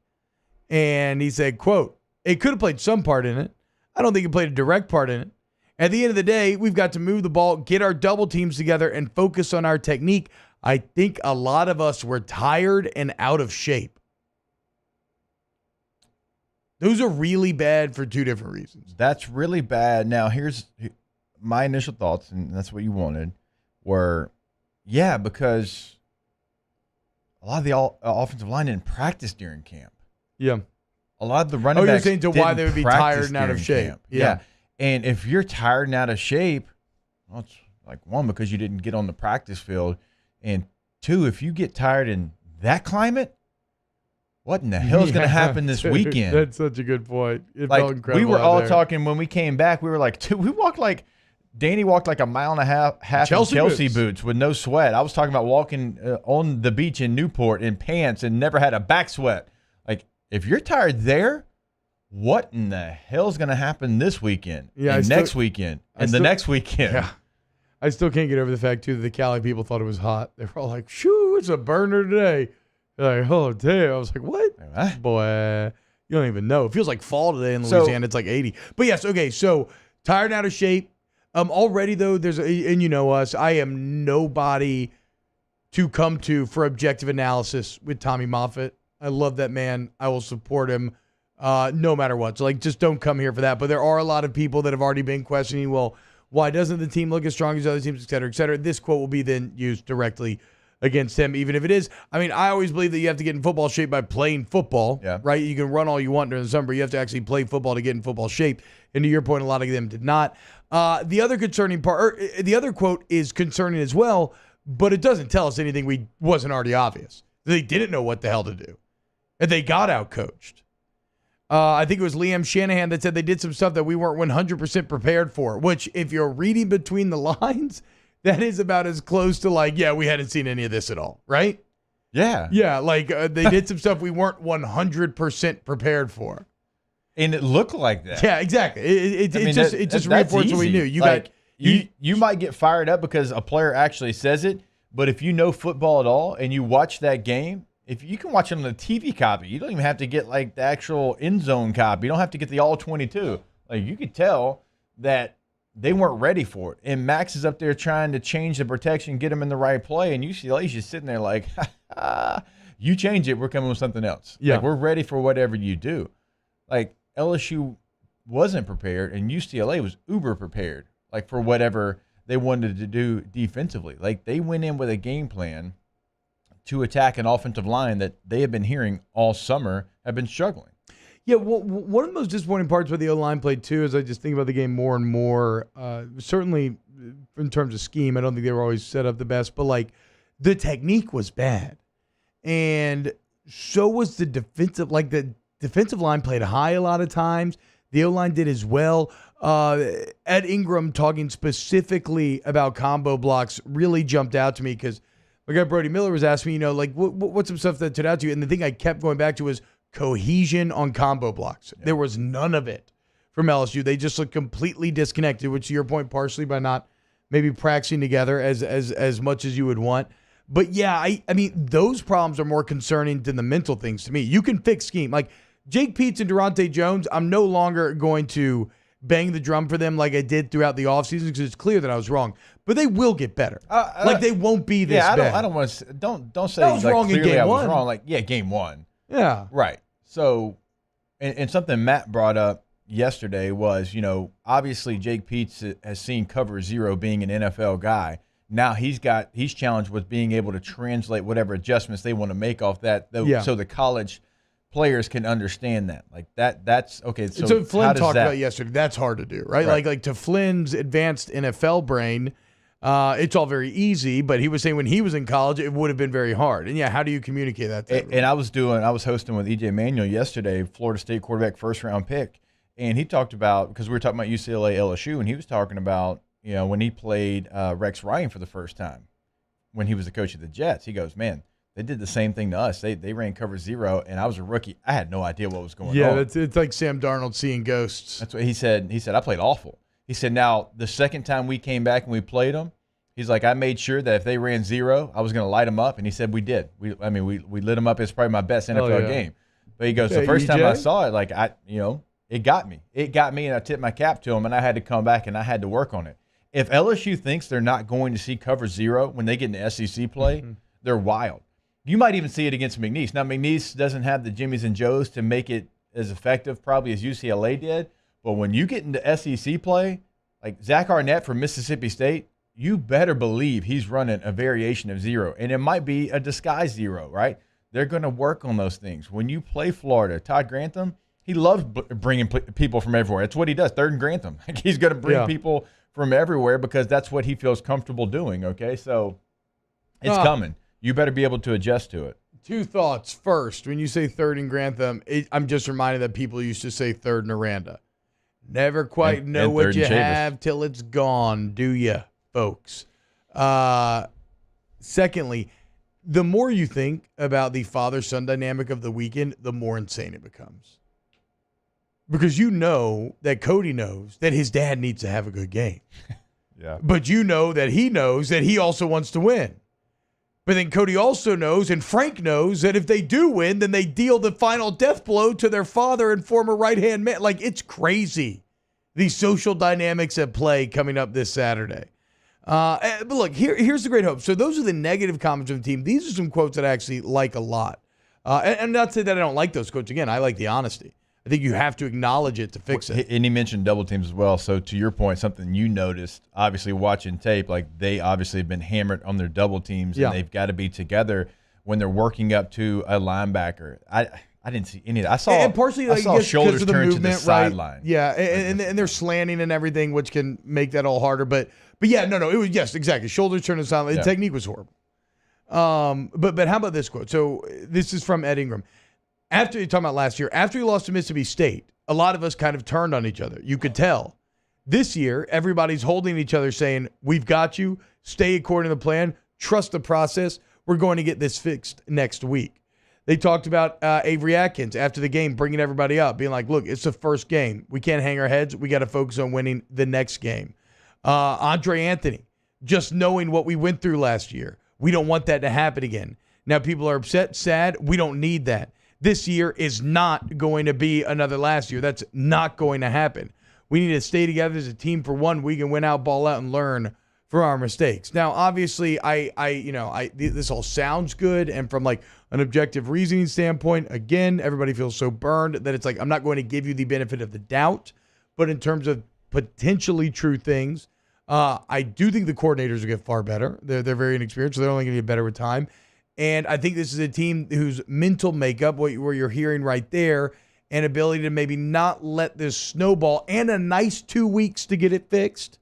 And he said, quote, it could have played some part in it. I don't think it played a direct part in it. At the end of the day, we've got to move the ball, get our double teams together, and focus on our technique. I think a lot of us were tired and out of shape. Those are really bad for two different reasons. That's really bad. Now, here's my initial thoughts, and that's what you wanted, were, yeah, because a lot of the offensive line didn't practice during camp. Yeah. A lot of the running backs you're saying to why didn't they would be practice tired and out of during shape. camp. Yeah. And if you're tired and out of shape, well, it's like, one, because you didn't get on the practice field. And two, if you get tired in that climate, what in the hell is going to happen this weekend? That's such a good point. It like, felt incredible. we were all there. talking when we came back. We were like, dude, we walked like Danny walked like a mile and a half Chelsea in Chelsea boots. boots with no sweat. I was talking about walking on the beach in Newport in pants and never had a back sweat. Like, if you're tired there, what in the hell's going to happen this weekend? Yeah, and next weekend and the next weekend? Yeah. I still can't get over the fact, too, that the Cali people thought it was hot. They were all like, shoo, it's a burner today. They're like, oh, damn. I was like, what? Boy, you don't even know. It feels like fall today in Louisiana. It's like 80. But, yes, okay, so tired and out of shape. Already, though, and you know us, I am nobody to come to for objective analysis with Tommy Moffitt. I love that man. I will support him no matter what. So, like, just don't come here for that. But there are a lot of people that have already been questioning, well, why doesn't the team look as strong as other teams, et cetera, et cetera? This quote will be then used directly against him, even if it is. I mean, I always believe that you have to get in football shape by playing football, right? You can run all you want during the summer, but you have to actually play football to get in football shape. And to your point, a lot of them did not. The other concerning part, or the other quote is concerning as well, but it doesn't tell us anything wasn't already obvious. They didn't know what the hell to do, and they got out-coached. I think it was Liam Shanahan that said they did some stuff that we weren't 100% prepared for, which if you're reading between the lines, that is about as close to like, yeah, we hadn't seen any of this at all, right? Yeah. Yeah, like they did some stuff we weren't 100% prepared for. And it looked like that. Yeah, exactly. It just reinforced what we knew. You might get fired up because a player actually says it, but if you know football at all and you watch that game, if you can watch it on the TV copy, you don't even have to get like the actual end zone copy. You don't have to get the all 22. Like, you could tell that they weren't ready for it. And Max is up there trying to change the protection, get him in the right play, and UCLA's just sitting there like, you change it, we're coming with something else. Yeah. Like, we're ready for whatever you do. Like, LSU wasn't prepared, and UCLA was uber prepared, like, for whatever they wanted to do defensively. Like, they went in with a game plan to attack an offensive line that they have been hearing all summer have been struggling. Yeah, well, one of the most disappointing parts where the O-line played, too, is I just think about the game more and more. Certainly, in terms of scheme, I don't think they were always set up the best, but, like, the technique was bad. And so was the defensive, like, the defensive line played high a lot of times. The O-line did as well. Ed Ingram talking specifically about combo blocks really jumped out to me because my guy Brody Miller was asking me, you know, like, what's some stuff that stood out to you? And the thing I kept going back to was cohesion on combo blocks. Yeah. There was none of it from LSU. They just looked completely disconnected, which to your point, partially by not maybe practicing together as much as you would want. But yeah, I mean, those problems are more concerning than the mental things to me. You can fix scheme. Like Jake Peetz and Durante Jones, I'm no longer going to bang the drum for them like I did throughout the offseason because it's clear that I was wrong. But they will get better. Like they won't be this bad. I don't want to. Don't say I was wrong in game I one. was wrong. Like, yeah, game one. Yeah. Right. So, and something Matt brought up yesterday was, you know, obviously Jake Peetz has seen cover zero being an NFL guy. Now he's challenged with being able to translate whatever adjustments they want to make off that, so the college players can understand that. Like that's okay. So Flynn talked about yesterday. That's hard to do, right? Like to Flynn's advanced NFL brain, it's all very easy. But he was saying when he was in college, it would have been very hard. And yeah, how do you communicate that? And I was hosting with EJ Manuel yesterday, Florida State quarterback, first round pick, and he talked about, because we were talking about UCLA LSU, and he was talking about, you know, when he played Rex Ryan for the first time, when he was the coach of the Jets. He goes, man, they did the same thing to us. They ran cover zero, and I was a rookie. I had no idea what was going on. Yeah, it's like Sam Darnold seeing ghosts. That's what he said. He said, I played awful. He said, now, the second time we came back and we played them, he's like, I made sure that if they ran zero, I was going to light them up. And he said, we did. We lit them up. It's probably my best NFL game. But he goes, the first time I saw it, like, it got me. It got me, and I tipped my cap to him, and I had to come back, and I had to work on it. If LSU thinks they're not going to see cover zero when they get into SEC play, they're wild. You might even see it against McNeese. Now, McNeese doesn't have the Jimmies and Joes to make it as effective probably as UCLA did, but when you get into SEC play, like Zach Arnett from Mississippi State, you better believe he's running a variation of zero, and it might be a disguised zero, right? They're going to work on those things. When you play Florida, Todd Grantham, he loves bringing people from everywhere. That's what he does, third and Grantham. He's going to bring people from everywhere because that's what he feels comfortable doing, okay? So it's coming. You better be able to adjust to it. Two thoughts. First, when you say third and Grantham, I'm just reminded that people used to say third and Aranda. Never quite know and what third you and Chavis. have till it's gone, do you, folks? Secondly, the more you think about the father-son dynamic of the weekend, the more insane it becomes. Because you know that Cody knows that his dad needs to have a good game. Yeah. But you know that he knows that he also wants to win. But then Cody also knows, and Frank knows, that if they do win, then they deal the final death blow to their father and former right-hand man. Like, it's crazy, these social dynamics at play coming up this Saturday. But look, here's the great hope. So those are the negative comments of the team. These are some quotes that I actually like a lot. And not to say that I don't like those quotes. Again, I like the honesty. I think you have to acknowledge it to fix it. And he mentioned double teams as well. So to your point, something you noticed, obviously watching tape, like they obviously have been hammered on their double teams, and they've got to be together when they're working up to a linebacker. I didn't see any of that. I saw shoulders turn to the sideline. Yeah, and they're slanting and everything, which can make that all harder. But yeah, no, it was, yes, exactly. Shoulders turn to the sideline. The technique was horrible. But how about this quote? So this is from Ed Ingram. After you're talking about last year, after he lost to Mississippi State, a lot of us kind of turned on each other. You could tell. This year, everybody's holding each other saying, we've got you, stay according to the plan, trust the process. We're going to get this fixed next week. They talked about Avery Atkins after the game, bringing everybody up, being like, look, it's the first game. We can't hang our heads. We got to focus on winning the next game. Andre Anthony, just knowing what we went through last year. We don't want that to happen again. Now people are upset, sad. We don't need that. This year is not going to be another last year. That's not going to happen. We need to stay together as a team for 1 week and win out, ball out, and learn from our mistakes. Now, obviously, this all sounds good, and from like an objective reasoning standpoint, again, everybody feels so burned that it's like I'm not going to give you the benefit of the doubt. But in terms of potentially true things, I do think the coordinators will get far better. They're very inexperienced, so they're only going to get better with time. And I think this is a team whose mental makeup, where you're hearing right there, and ability to maybe not let this snowball, and a nice 2 weeks to get it fixed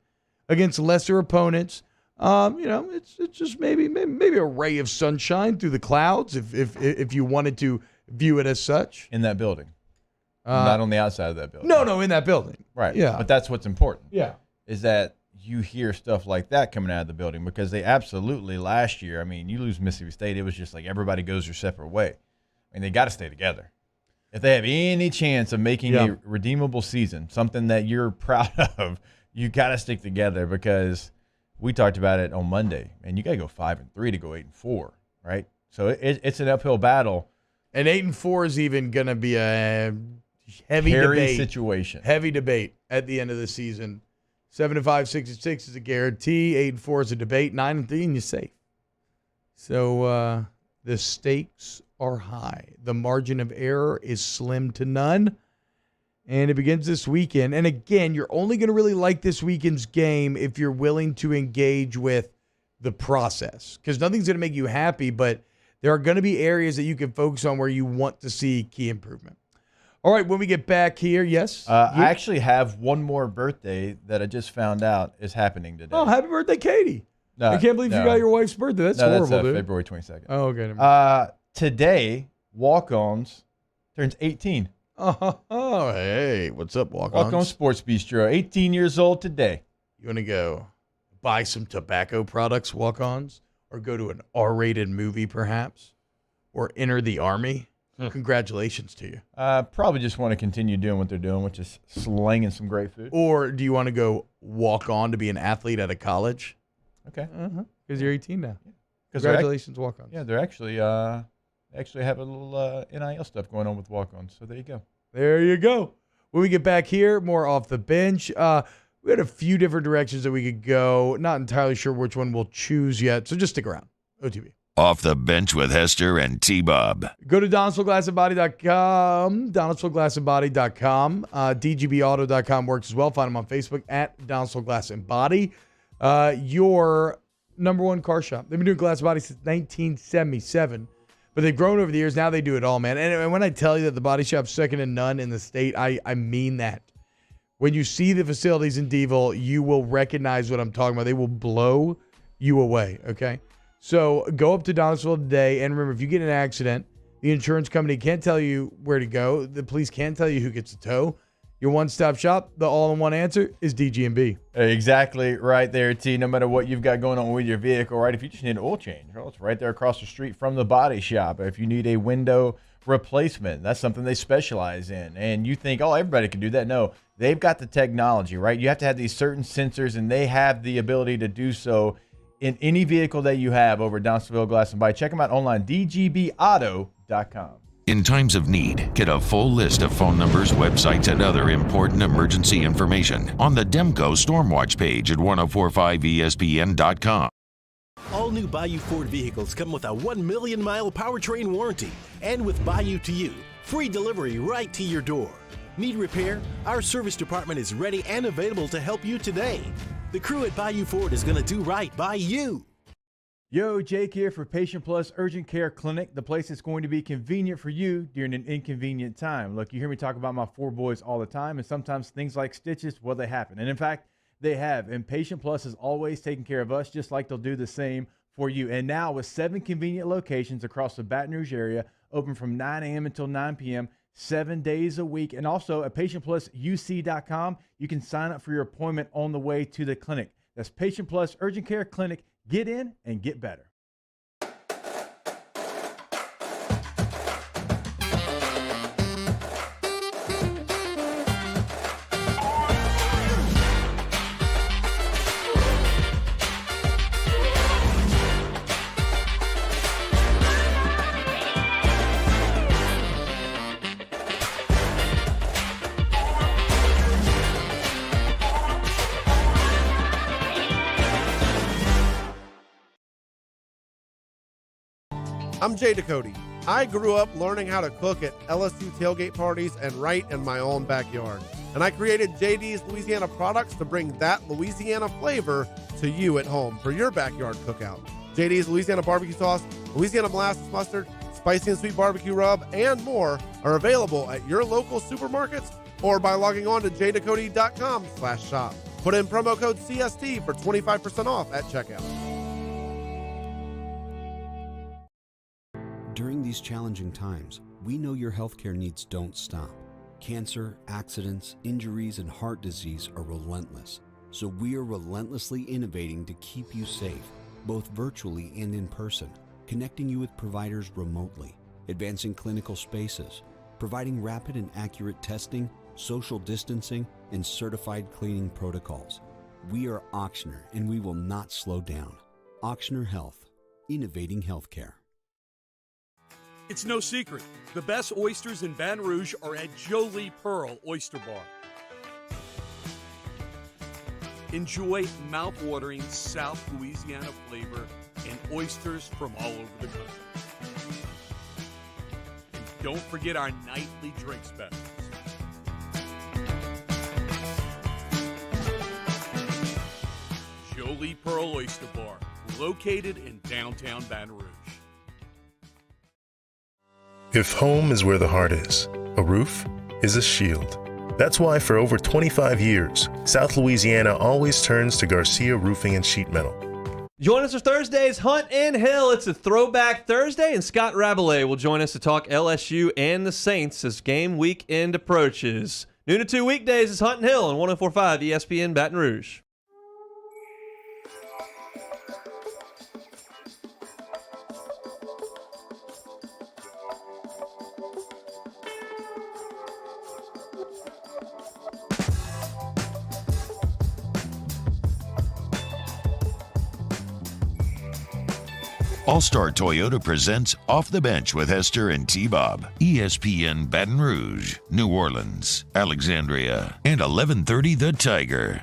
against lesser opponents. It's just maybe a ray of sunshine through the clouds, if you wanted to view it as such. In that building. Not on the outside of that building. No, in that building. Right. Yeah. But that's what's important. Yeah. Is that you hear stuff like that coming out of the building, because they absolutely last year, I mean, you lose Mississippi State, it was just like everybody goes their separate way. I mean, they got to stay together. If they have any chance of making a redeemable season, something that you're proud of, you got to stick together, because we talked about it on Monday, and you got to go 5-3 to go 8-4, right? So it's an uphill battle. And 8-4 is even going to be a heavy debate situation. Heavy debate at the end of the season. 7-5, 6-6 is a guarantee. 8-4 is a debate. 9-3, and you're safe. So the stakes are high. The margin of error is slim to none. And it begins this weekend. And again, you're only going to really like this weekend's game if you're willing to engage with the process. Because nothing's going to make you happy, but there are going to be areas that you can focus on where you want to see key improvement. All right, when we get back here, yes? I actually have one more birthday that I just found out is happening today. Oh, happy birthday, Katie. I can't believe you got your wife's birthday. That's horrible, that's, dude. February 22nd. Oh, okay. Today, Walk-Ons turns 18. Oh, hey, what's up, Walk-Ons? Walk-On Sports Bistro, 18 years old today. You want to go buy some tobacco products, Walk-Ons? Or go to an R-rated movie, perhaps? Or enter the Army? Congratulations to you. Probably just want to continue doing what they're doing, which is slinging some great food. Or do you want to go walk on to be an athlete at a college? Okay. Because you're 18 now. Yeah. Congratulations, walk-ons. Yeah, they're actually have a little NIL stuff going on with walk-ons. So there you go. There you go. When we get back here, more off the bench. We had a few different directions that we could go. Not entirely sure which one we'll choose yet. So just stick around. OTB. Off the Bench with Hester and T-Bob. Go to DonaldsvilleGlassandBody.com, DonaldsvilleGlassandBody.com. DGBAuto.com works as well. Find them on Facebook at Donaldsville Glass and Body. Your number one car shop. They've been doing glass and body since 1977, but they've grown over the years. Now they do it all, man. And when I tell you that the body shop's second to none in the state, I mean that. When you see the facilities in Deville, you will recognize what I'm talking about. They will blow you away, okay? So go up to Donaldsville today, and remember, if you get in an accident, the insurance company can't tell you where to go. The police can't tell you who gets the tow. Your one-stop shop, the all-in-one answer is DG&B. Exactly right there, T. No matter what you've got going on with your vehicle, right? If you just need an oil change, well, it's right there across the street from the body shop. If you need a window replacement, that's something they specialize in. And you think, oh, everybody can do that. No, they've got the technology, right? You have to have these certain sensors, and they have the ability to do so in any vehicle that you have over at Donaldsonville Glass and Body. Check them out online, dgbauto.com. In times of need, get a full list of phone numbers, websites, and other important emergency information on the Demco Stormwatch page at 1045ESPN.com. All new Bayou Ford vehicles come with a 1 million mile powertrain warranty. And with Bayou to You, free delivery right to your door. Need repair? Our service department is ready and available to help you today. The crew at Bayou Ford is going to do right by you. Yo, Jake here for Patient Plus Urgent Care Clinic, the place that's going to be convenient for you during an inconvenient time. Look, you hear me talk about my 4 boys all the time, and sometimes things like stitches, well, they happen. And in fact, they have. And Patient Plus is always taking care of us, just like they'll do the same for you. And now with 7 convenient locations across the Baton Rouge area, open from 9 a.m. until 9 p.m., 7 days a week. And also at PatientPlusUC.com, you can sign up for your appointment on the way to the clinic. That's Patient Plus Urgent Care Clinic. Get in and get better. I'm Jay Ducote. I grew up learning how to cook at LSU tailgate parties and right in my own backyard. And I created JD's Louisiana products to bring that Louisiana flavor to you at home for your backyard cookout. JD's Louisiana barbecue sauce, Louisiana molasses mustard, spicy and sweet barbecue rub, and more are available at your local supermarkets or by logging on to jducote.com/shop. Put in promo code CST for 25% off at checkout. During these challenging times, we know your healthcare needs don't stop. Cancer, accidents, injuries, and heart disease are relentless. So we are relentlessly innovating to keep you safe, both virtually and in person, connecting you with providers remotely, advancing clinical spaces, providing rapid and accurate testing, social distancing, and certified cleaning protocols. We are Auctioner, and we will not slow down. Auctioner Health, innovating healthcare. It's no secret. The best oysters in Baton Rouge are at Jolie Pearl Oyster Bar. Enjoy mouth-watering South Louisiana flavor and oysters from all over the country. And don't forget our nightly drink specials. Jolie Pearl Oyster Bar, located in downtown Baton Rouge. If home is where the heart is, a roof is a shield. That's why for over 25 years, South Louisiana always turns to Garcia Roofing and Sheet Metal. Join us for Thursday's Hunt and Hill. It's a throwback Thursday, and Scott Rabelais will join us to talk LSU and the Saints as game weekend approaches. Noon to 2 weekdays is Hunt and Hill on 104.5 ESPN Baton Rouge. All-Star Toyota presents Off the Bench with Hester and T-Bob. ESPN Baton Rouge, New Orleans, Alexandria, and 1130 The Tiger.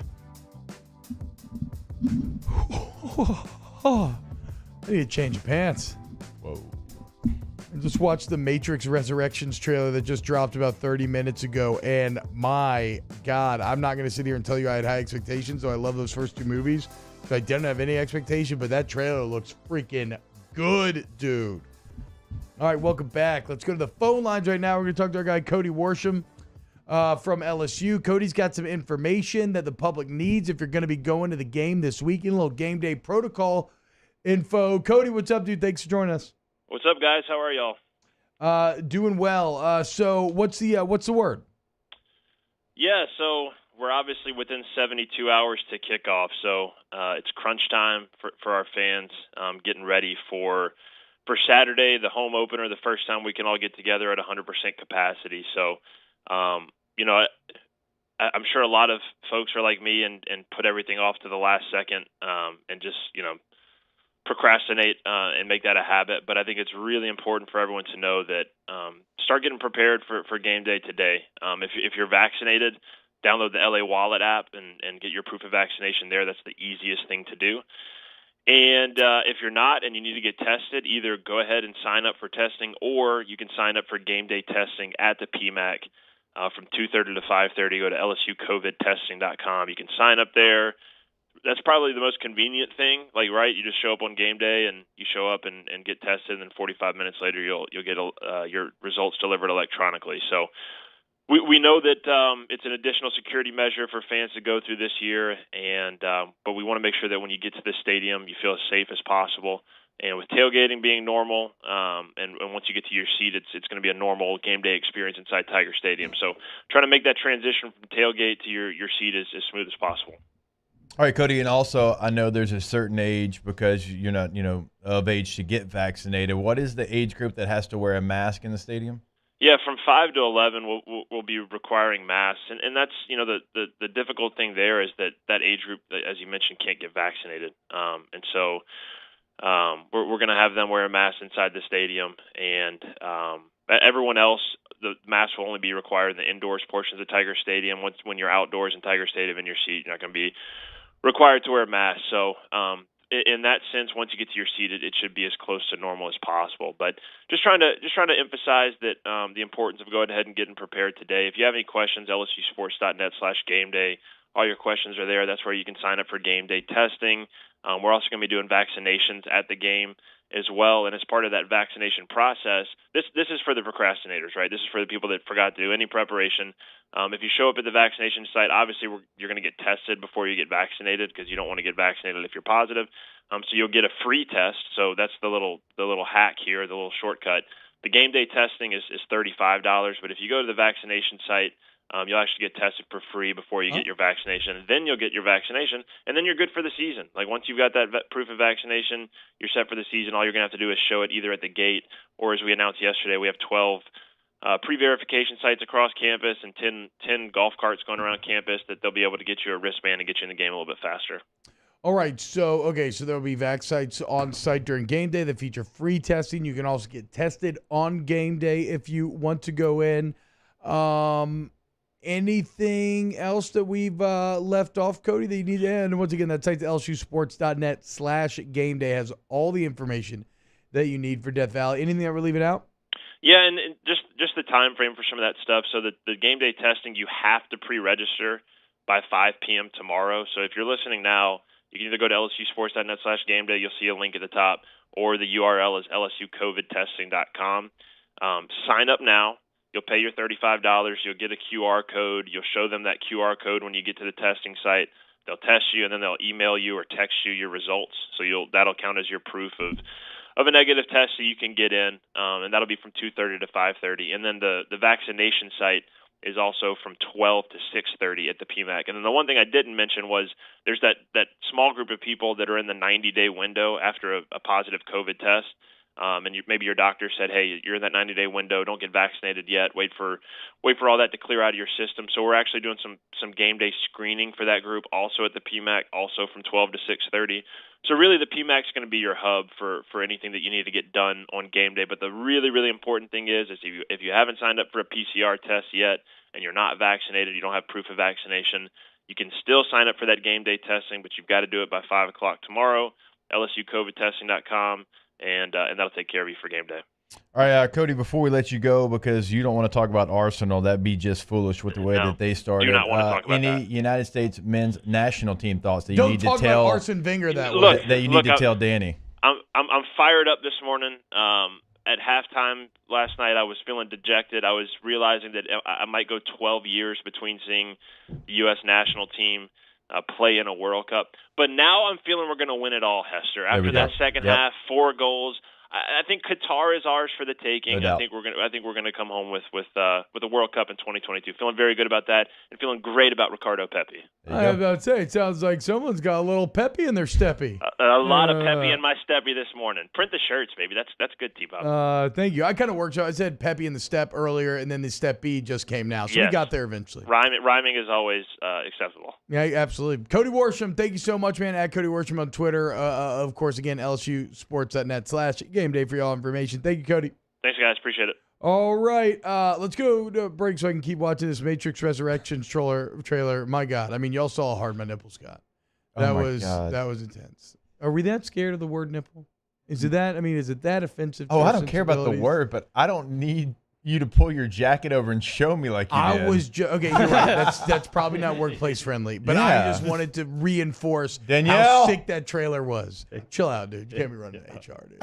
I need to change pants. Whoa. I just watched the Matrix Resurrections trailer that just dropped about 30 minutes ago, and my God, I'm not going to sit here and tell you I had high expectations, though I love those first two movies. So I didn't have any expectation, but that trailer looks freaking good, dude. All right, welcome back. Let's go to the phone lines right now. We're going to talk to our guy, Cody Worsham from LSU. Cody's got some information that the public needs if you're going to be going to the game this weekend. A little game day protocol info. Cody, what's up, dude? Thanks for joining us. What's up, guys? How are y'all? Doing well. So what's the word? Yeah, so we're obviously within 72 hours to kick off, so it's crunch time for our fans, getting ready for Saturday, the home opener, the first time we can all get together at 100% capacity. So, I'm sure a lot of folks are like me and put everything off to the last second and just, procrastinate and make that a habit. But I think it's really important for everyone to know that start getting prepared for game day today. If you're vaccinated, download the LA Wallet app and get your proof of vaccination there. That's the easiest thing to do. And if you're not and you need to get tested, either go ahead and sign up for testing, or you can sign up for game day testing at the PMAC from 2:30 to 5:30. Go to lsucovidtesting.com. You can sign up there. That's probably the most convenient thing. Like, right, you just show up on game day and you show up and get tested, and then 45 minutes later you'll get your results delivered electronically. So we know that it's an additional security measure for fans to go through this year, and but we want to make sure that when you get to the stadium, you feel as safe as possible. And with tailgating being normal, and once you get to your seat, it's going to be a normal game day experience inside Tiger Stadium. So trying to make that transition from tailgate to your seat as smooth as possible. All right, Cody, and also I know there's a certain age because you're not, of age to get vaccinated. What is the age group that has to wear a mask in the stadium? Yeah, from 5 to 11, we'll be requiring masks, and that's the difficult thing there is that age group, as you mentioned, can't get vaccinated, and so we're going to have them wear a mask inside the stadium, and everyone else, the mask will only be required in the indoors portions of Tiger Stadium. When you're outdoors in Tiger Stadium in your seat, you're not going to be required to wear a mask. So in that sense, once you get to your seat, it should be as close to normal as possible. But just trying to emphasize that the importance of going ahead and getting prepared today. If you have any questions, lsusports.net/gameday. All your questions are there. That's where you can sign up for game day testing. We're also going to be doing vaccinations at the game as well. And as part of that vaccination process, this is for the procrastinators, right? This is for the people that forgot to do any preparation. If you show up at the vaccination site, obviously you're going to get tested before you get vaccinated because you don't want to get vaccinated if you're positive. So you'll get a free test. So that's the little hack here, the little shortcut. The game day testing is $35, but if you go to the vaccination site, you'll actually get tested for free before you get your vaccination. And then you'll get your vaccination, and then you're good for the season. Like, once you've got that proof of vaccination, you're set for the season. All you're going to have to do is show it either at the gate or, as we announced yesterday, we have 12 pre-verification sites across campus and 10 golf carts going around campus that they'll be able to get you a wristband and get you in the game a little bit faster. All right, so there will be vac sites on site during game day that feature free testing. You can also get tested on game day if you want to go in. Anything else that we've left off, Cody, that you need to add? And once again, that site, lsusports.net/gameday, has all the information that you need for Death Valley. Anything that we're leaving out? Yeah, and just the time frame for some of that stuff. So the game day testing, you have to pre-register by 5 p.m. tomorrow. So if you're listening now, you can either go to lsusports.net/gameday. You'll see a link at the top, or the URL is lsucovidtesting.com. Sign up now. You'll pay your $35. You'll get a QR code. You'll show them that QR code when you get to the testing site. They'll test you, and then they'll email you or text you your results. So that'll count as your proof of a negative test so you can get in, and that'll be from 2:30 to 5:30. And then the vaccination site is also from 12 to 6:30 at the PMAC. And then the one thing I didn't mention was there's that small group of people that are in the 90-day window after a positive COVID test. And maybe your doctor said, hey, you're in that 90-day window, don't get vaccinated yet, wait for all that to clear out of your system. So we're actually doing some game day screening for that group also at the PMAC, also from 12 to 6:30. So really the PMAC's going to be your hub for anything that you need to get done on game day. But the really, really important thing is if you haven't signed up for a PCR test yet and you're not vaccinated, you don't have proof of vaccination, you can still sign up for that game day testing, but you've got to do it by 5 o'clock tomorrow, lsucovidtesting.com. And that'll take care of you for game day. All right, Cody, before we let you go, because you don't want to talk about Arsenal, that'd be just foolish with the way that they started. Do not want to talk about any that. United States men's national team thoughts that you Don't need talk to tell about Arsene Wenger that you need to tell Danny. I'm fired up this morning. At halftime last night, I was feeling dejected. I was realizing that I might go 12 years between seeing the U.S. national team play in a World Cup. But now I'm feeling we're going to win it all, Hester. After that second half, 4 goals, I think Qatar is ours for the taking. No doubt. I think we're gonna come home with the World Cup in 2022. Feeling very good about that, and feeling great about Ricardo Pepi. I was about to say, it sounds like someone's got a little peppy in their steppy. A lot of Pepi in my steppy this morning. Print the shirts, baby. That's good, T-Bob. Thank you. I kind of worked. So I said peppy in the step earlier, and then the step B just came now. So we Yes. got there eventually. Rhyming is always acceptable. Yeah, absolutely. Cody Worsham, thank you so much, man. At Cody Worsham on Twitter. Of course, again, LSUsports.net/game day for y'all information. Thank you, Cody. Thanks, guys. Appreciate it. All right, let's go to a break so I can keep watching this Matrix Resurrections trailer. My God, I mean, y'all saw how hard my nipple got. That was intense. Are we that scared of the word nipple? Is it that? I mean, is it that offensive? Oh, I don't care about the word, but I don't need you to pull your jacket over and show me like you did. Okay, you're right. That's probably not workplace friendly, but I just wanted to reinforce Danielle. how sick that trailer was. Chill out, dude. You can't be running to HR, dude.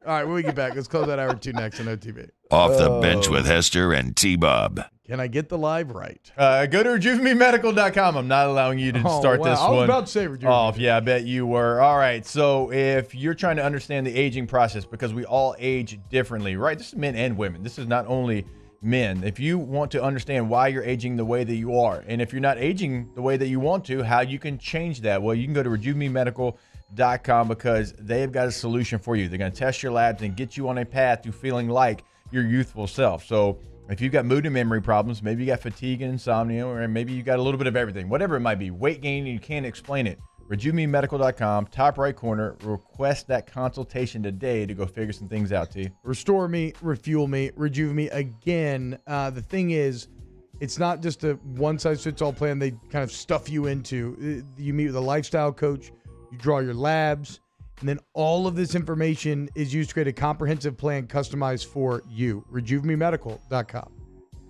All right, when we get back, let's close that hour 2 next on OTV. Off the bench with Hester and T-Bob. Can I get the live right? Go to RejuveMeMedical.com. I'm not allowing you to start this I was one about to say Rejuve. off. Yeah, I bet you were. All right, so if you're trying to understand the aging process, because we all age differently, right? This is men and women. This is not only men. If you want to understand why you're aging the way that you are, and if you're not aging the way that you want to, how you can change that, well, you can go to RejuveMeMedical.com because they've got a solution for you. They're going to test your labs and get you on a path to feeling like your youthful self. So if you've got mood and memory problems, maybe you got fatigue and insomnia, or maybe you got a little bit of everything, whatever it might be, weight gain and you can't explain it, RejuveMeMedical.com, top right corner, request that consultation today to go figure some things out, T. Restore me, refuel me, rejuve me again. The thing is, it's not just a one-size-fits-all plan they kind of stuff you into. You meet with a lifestyle coach, you draw your labs, and then all of this information is used to create a comprehensive plan customized for you. RejuveMeMedical.com.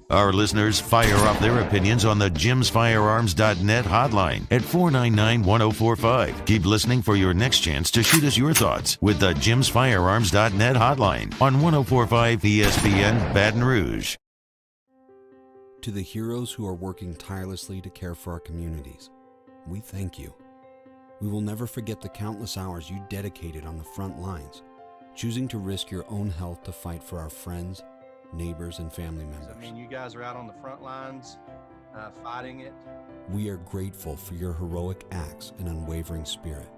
Our listeners fire off their opinions on the JimsFirearms.net hotline at 499-1045. Keep listening for your next chance to shoot us your thoughts with the JimsFirearms.net hotline on 1045 ESPN Baton Rouge. To the heroes who are working tirelessly to care for our communities, we thank you. We will never forget the countless hours you dedicated on the front lines, choosing to risk your own health to fight for our friends, neighbors, and family members. I mean, you guys are out on the front lines fighting it. We are grateful for your heroic acts and unwavering spirit.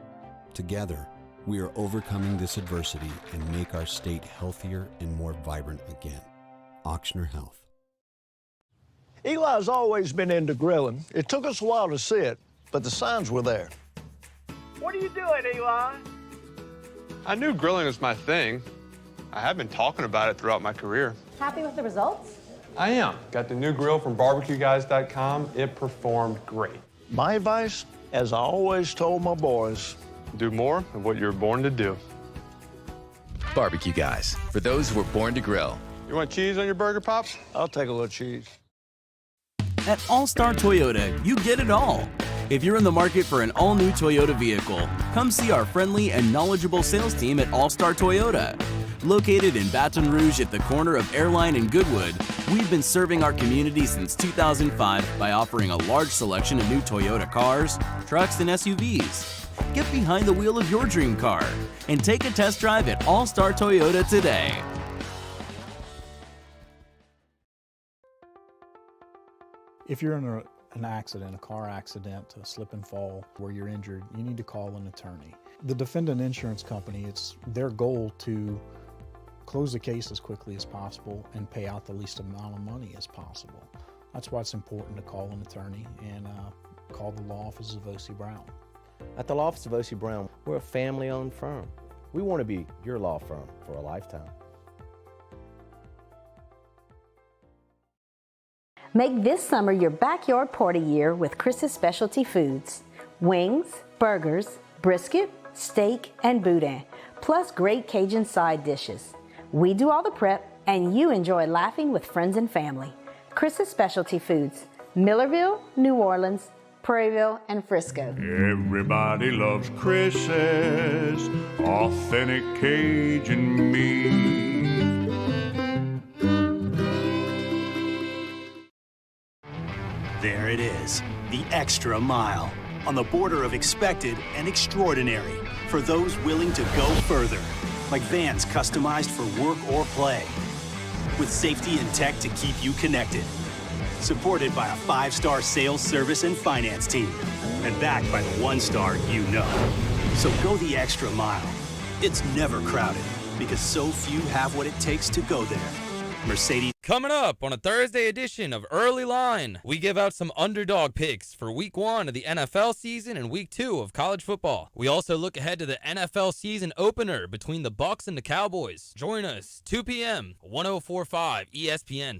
Together, we are overcoming this adversity and make our state healthier and more vibrant again. Ochsner Health. Eli's always been into grilling. It took us a while to see it, but the signs were there. What are you doing, Eli? I knew grilling was my thing. I have been talking about it throughout my career. Happy with the results? I am. Got the new grill from barbecueguys.com. It performed great. My advice, as I always told my boys, do more of what you were born to do. Barbecue Guys, for those who were born to grill. You want cheese on your burger, Pops? I'll take a little cheese. At All-Star Toyota, you get it all. If you're in the market for an all-new Toyota vehicle, come see our friendly and knowledgeable sales team at All-Star Toyota. Located in Baton Rouge at the corner of Airline and Goodwood, we've been serving our community since 2005 by offering a large selection of new Toyota cars, trucks, and SUVs. Get behind the wheel of your dream car and take a test drive at All-Star Toyota today. If you're in an accident, a car accident, a slip and fall where you're injured, you need to call an attorney. The defendant insurance company, it's their goal to close the case as quickly as possible and pay out the least amount of money as possible. That's why it's important to call an attorney and call the law office of O.C. Brown. At the law office of O.C. Brown, we're a family-owned firm. We want to be your law firm for a lifetime. Make this summer your backyard party year with Chris's Specialty Foods. Wings, burgers, brisket, steak, and boudin, plus great Cajun side dishes. We do all the prep, and you enjoy laughing with friends and family. Chris's Specialty Foods, Millerville, New Orleans, Prairieville, and Frisco. Everybody loves Chris's authentic Cajun meat. There it is, the extra mile, on the border of expected and extraordinary, for those willing to go further. like vans customized for work or play. With safety and tech to keep you connected. Supported by a 5-star sales, service, and finance team. And backed by the 1-star you know. So go the extra mile. It's never crowded because so few have what it takes to go there. Mercedes. Coming up on a Thursday edition of Early Line, we give out some underdog picks for Week 1 of the NFL season and Week 2 of college football. We also look ahead to the NFL season opener between the Bucs and the Cowboys. Join us, 2 p.m., 104.5 ESPN.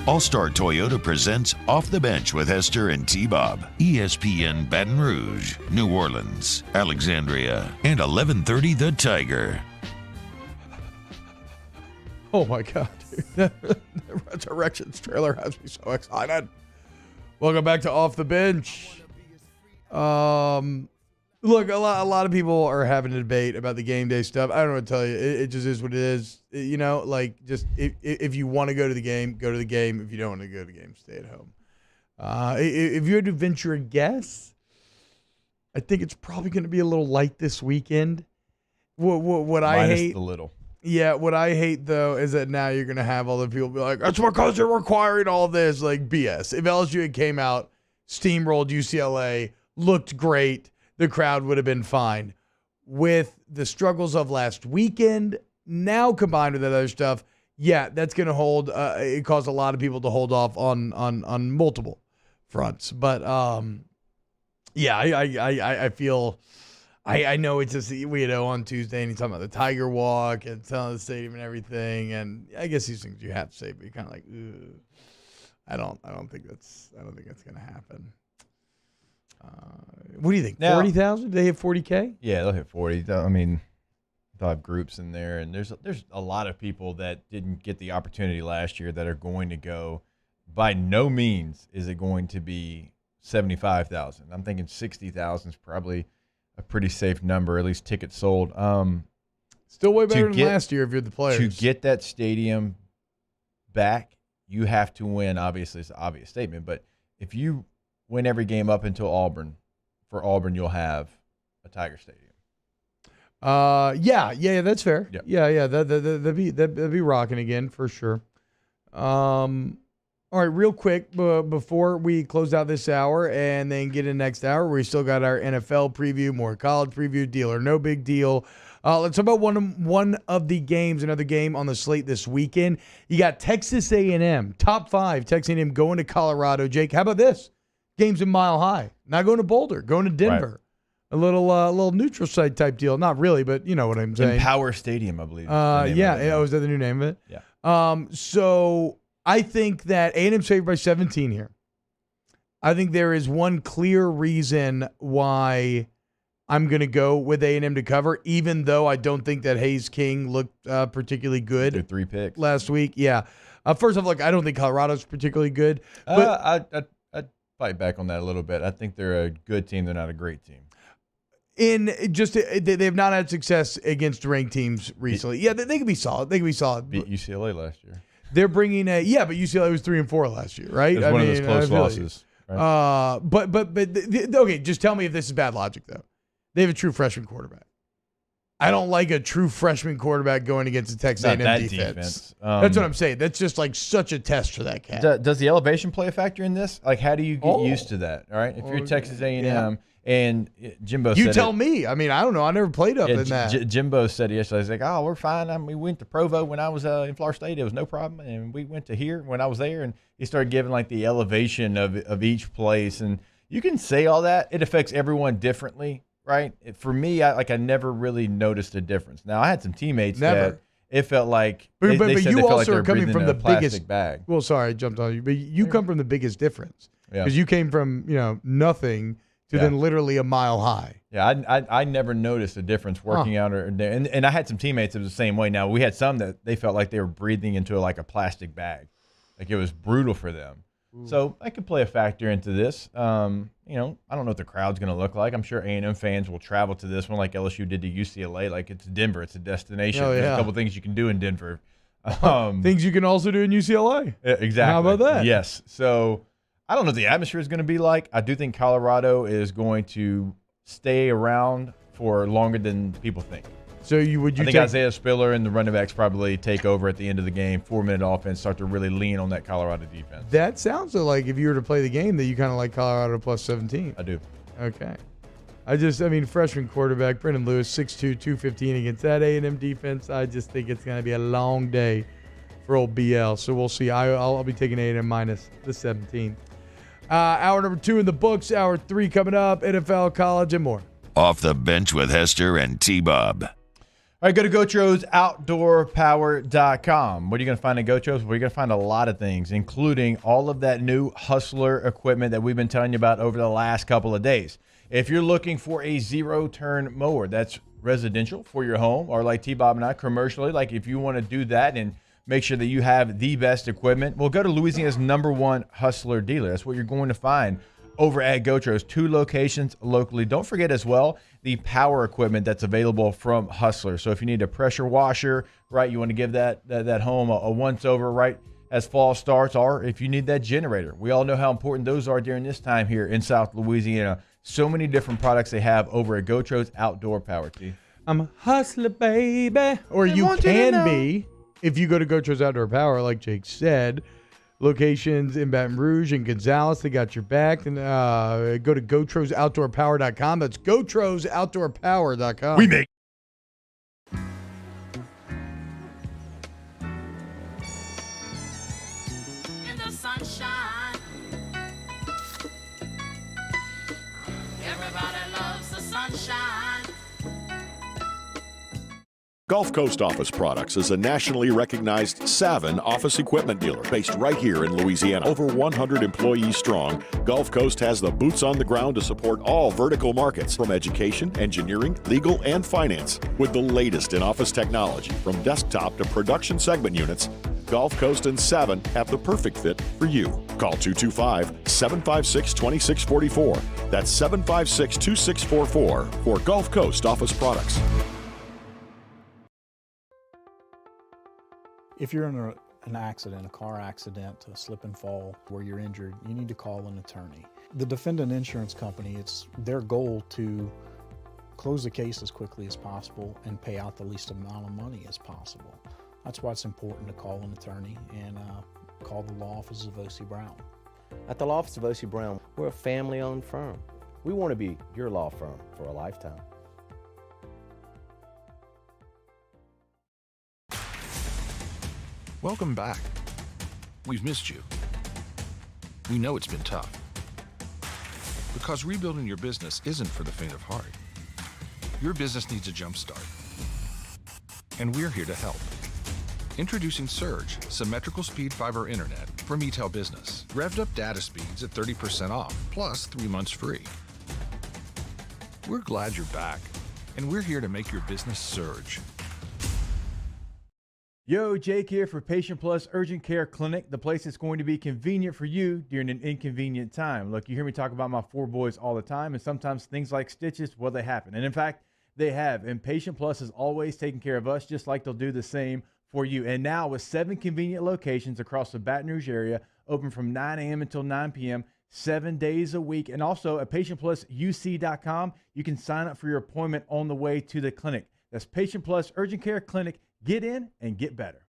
All-Star Toyota presents Off the Bench with Hester and T-Bob. ESPN Baton Rouge, New Orleans, Alexandria, and 1130 The Tiger. Oh my God, dude. The Resurrections trailer has me so excited. Welcome back to Off the Bench. Look, a lot of people are having a debate about the game day stuff. I don't know what to tell you. It just is what it is. You know, like, just if you want to go to the game, go to the game. If you don't want to go to the game, stay at home. If you had to venture a guess, I think it's probably going to be a little light this weekend. What I hate, minus the little. Yeah, what I hate, though, is that now you're going to have all the people be like, that's because you're requiring all this. Like, BS. If LSU had came out, steamrolled UCLA, looked great, the crowd would have been fine. With the struggles of last weekend, now combined with that other stuff, yeah, that's going to hold. It caused a lot of people to hold off on multiple fronts. But, yeah, I feel... I know it's just, on Tuesday, and he's talking about the Tiger Walk and telling the stadium and everything, and I guess these things you have to say, but you're kind of like, ugh. I don't think that's going to happen. What do you think? 40,000? They have 40K? Yeah, they'll hit 40. I mean, they'll have groups in there, and there's a lot of people that didn't get the opportunity last year that are going to go. By no means is it going to be 75,000. I'm thinking 60,000 is probably a pretty safe number, at least tickets sold. Still way better than last year if you're the players. To get that stadium back, you have to win. Obviously, it's an obvious statement, but if you win every game up until Auburn, for Auburn, you'll have a Tiger Stadium. Yeah, that's fair. Yep. Yeah, that'd be rocking again for sure. All right, real quick before we close out this hour and then get in next hour, we still got our NFL preview, more college preview, deal or no big deal. Let's talk about one of the games, another game on the slate this weekend. You got Texas A&M, top 5, Texas A&M going to Colorado. Jake, how about this? Game's in Mile High. Not going to Boulder, going to Denver. Right. A little neutral site type deal. Not really, but you know what I'm saying. Empower Stadium, I believe. Is that the new name of it? Yeah. So I think that A&M's favored by 17 here. I think there is one clear reason why I'm going to go with A&M to cover, even though I don't think that Hayes King looked particularly good. They're 3 picks last week. Yeah. First off, look, I don't think Colorado's particularly good. But I'd fight back on that a little bit. I think they're a good team. They're not a great team. They have not had success against ranked teams recently. Yeah, they can be solid. Beat UCLA last year. They're bringing but UCLA was 3-4 last year, right? It was one of those close losses. Right? Okay, just tell me if this is bad logic though. They have a true freshman quarterback. I don't like a true freshman quarterback going against the Texas A&M defense. That's what I'm saying. That's just like such a test for that cat. Does the elevation play a factor in this? Like, how do you get used to that? All right, if you're Texas A&M and Jimbo, you tell me. I mean, I don't know. I never played up in that. Jimbo said yesterday, he's like, "Oh, we're fine. We went to Provo when I was in Florida State. It was no problem, and we went to here when I was there." And he started giving like the elevation of each place, and you can say all that. It affects everyone differently. Right. For me, I never really noticed a difference. Now, I had some teammates that it felt like but they said you they felt also like they were are coming from the biggest bag. Well, sorry, I jumped on you, but you come from the biggest difference because you came from nothing to then literally a mile high. Yeah, I never noticed a difference working out. And I had some teammates that was the same way. Now, we had some that they felt like they were breathing into like a plastic bag. Like it was brutal for them. So that could play a factor into this. You know, I don't know what the crowd's going to look like. I'm sure A&M fans will travel to this one like LSU did to UCLA. Like it's Denver. It's a destination. Oh, yeah. There's a couple things you can do in Denver. Things you can also do in UCLA. Exactly. How about that? Yes. So I don't know what the atmosphere is going to be like. I do think Colorado is going to stay around for longer than people think. So I think Isaiah Spiller and the running backs probably take over at the end of the game. 4-minute offense, start to really lean on that Colorado defense. That sounds like if you were to play the game that you kind of like Colorado plus 17. I do. Okay. Freshman quarterback Brendan Lewis, 6'2", 215 against that A&M defense. I just think it's going to be a long day for old BL. So we'll see. I'll be taking A&M minus the 17. Hour number 2 in the books. Hour 3 coming up. NFL, college, and more. Off the bench with Hester and T-Bob. All right, go to GoTrosOutdoorPower.com. What are you going to find at GoTros? Well, you're going to find a lot of things, including all of that new Hustler equipment that we've been telling you about over the last couple of days. If you're looking for a zero-turn mower that's residential for your home, or like T-Bob and I, commercially, like if you want to do that and make sure that you have the best equipment, well, go to Louisiana's #1 Hustler dealer. That's what you're going to find over at GoTros. 2 locations locally. Don't forget as well the power equipment that's available from Hustler. So if you need a pressure washer, right, you want to give that home a once-over right as fall starts, or if you need that generator. We all know how important those are during this time here in South Louisiana. So many different products they have over at GoTros Outdoor Power. T. I'm a hustler, baby. Or you can be, if you go to GoTros Outdoor Power, like Jake said. Locations in Baton Rouge and Gonzales, they got your back. And go to GoTrosOutdoorPower.com. That's GoTrosOutdoorPower.com. We make In the sunshine, everybody loves the sunshine. Gulf Coast Office Products is a nationally recognized Saban office equipment dealer based right here in Louisiana. Over 100 employees strong, Gulf Coast has the boots on the ground to support all vertical markets, from education, engineering, legal, and finance. With the latest in office technology, from desktop to production segment units, Gulf Coast and Saban have the perfect fit for you. Call 225-756-2644. That's 756-2644 for Gulf Coast Office Products. If you're in an accident, a car accident, a slip and fall where you're injured, you need to call an attorney. The defendant insurance company, it's their goal to close the case as quickly as possible and pay out the least amount of money as possible. That's why it's important to call an attorney and call the law office of O.C. Brown. At the law office of O.C. Brown, we're a family-owned firm. We want to be your law firm for a lifetime. Welcome back. We've missed you. We know it's been tough. Because rebuilding your business isn't for the faint of heart. Your business needs a jump start. And we're here to help. Introducing Surge, symmetrical speed fiber internet from eTel Business. Revved up data speeds at 30% off, plus 3 months free. We're glad you're back, and we're here to make your business surge. Yo, Jake here for Patient Plus Urgent Care Clinic, the place that's going to be convenient for you during an inconvenient time. Look, you hear me talk about my 4 boys all the time, and sometimes things like stitches, well, they happen. And in fact, they have. And Patient Plus is always taking care of us, just like they'll do the same for you. And now with 7 convenient locations across the Baton Rouge area, open from 9 a.m. until 9 p.m., 7 days a week. And also at PatientPlusUC.com, you can sign up for your appointment on the way to the clinic. That's Patient Plus Urgent Care Clinic. Get in and get better.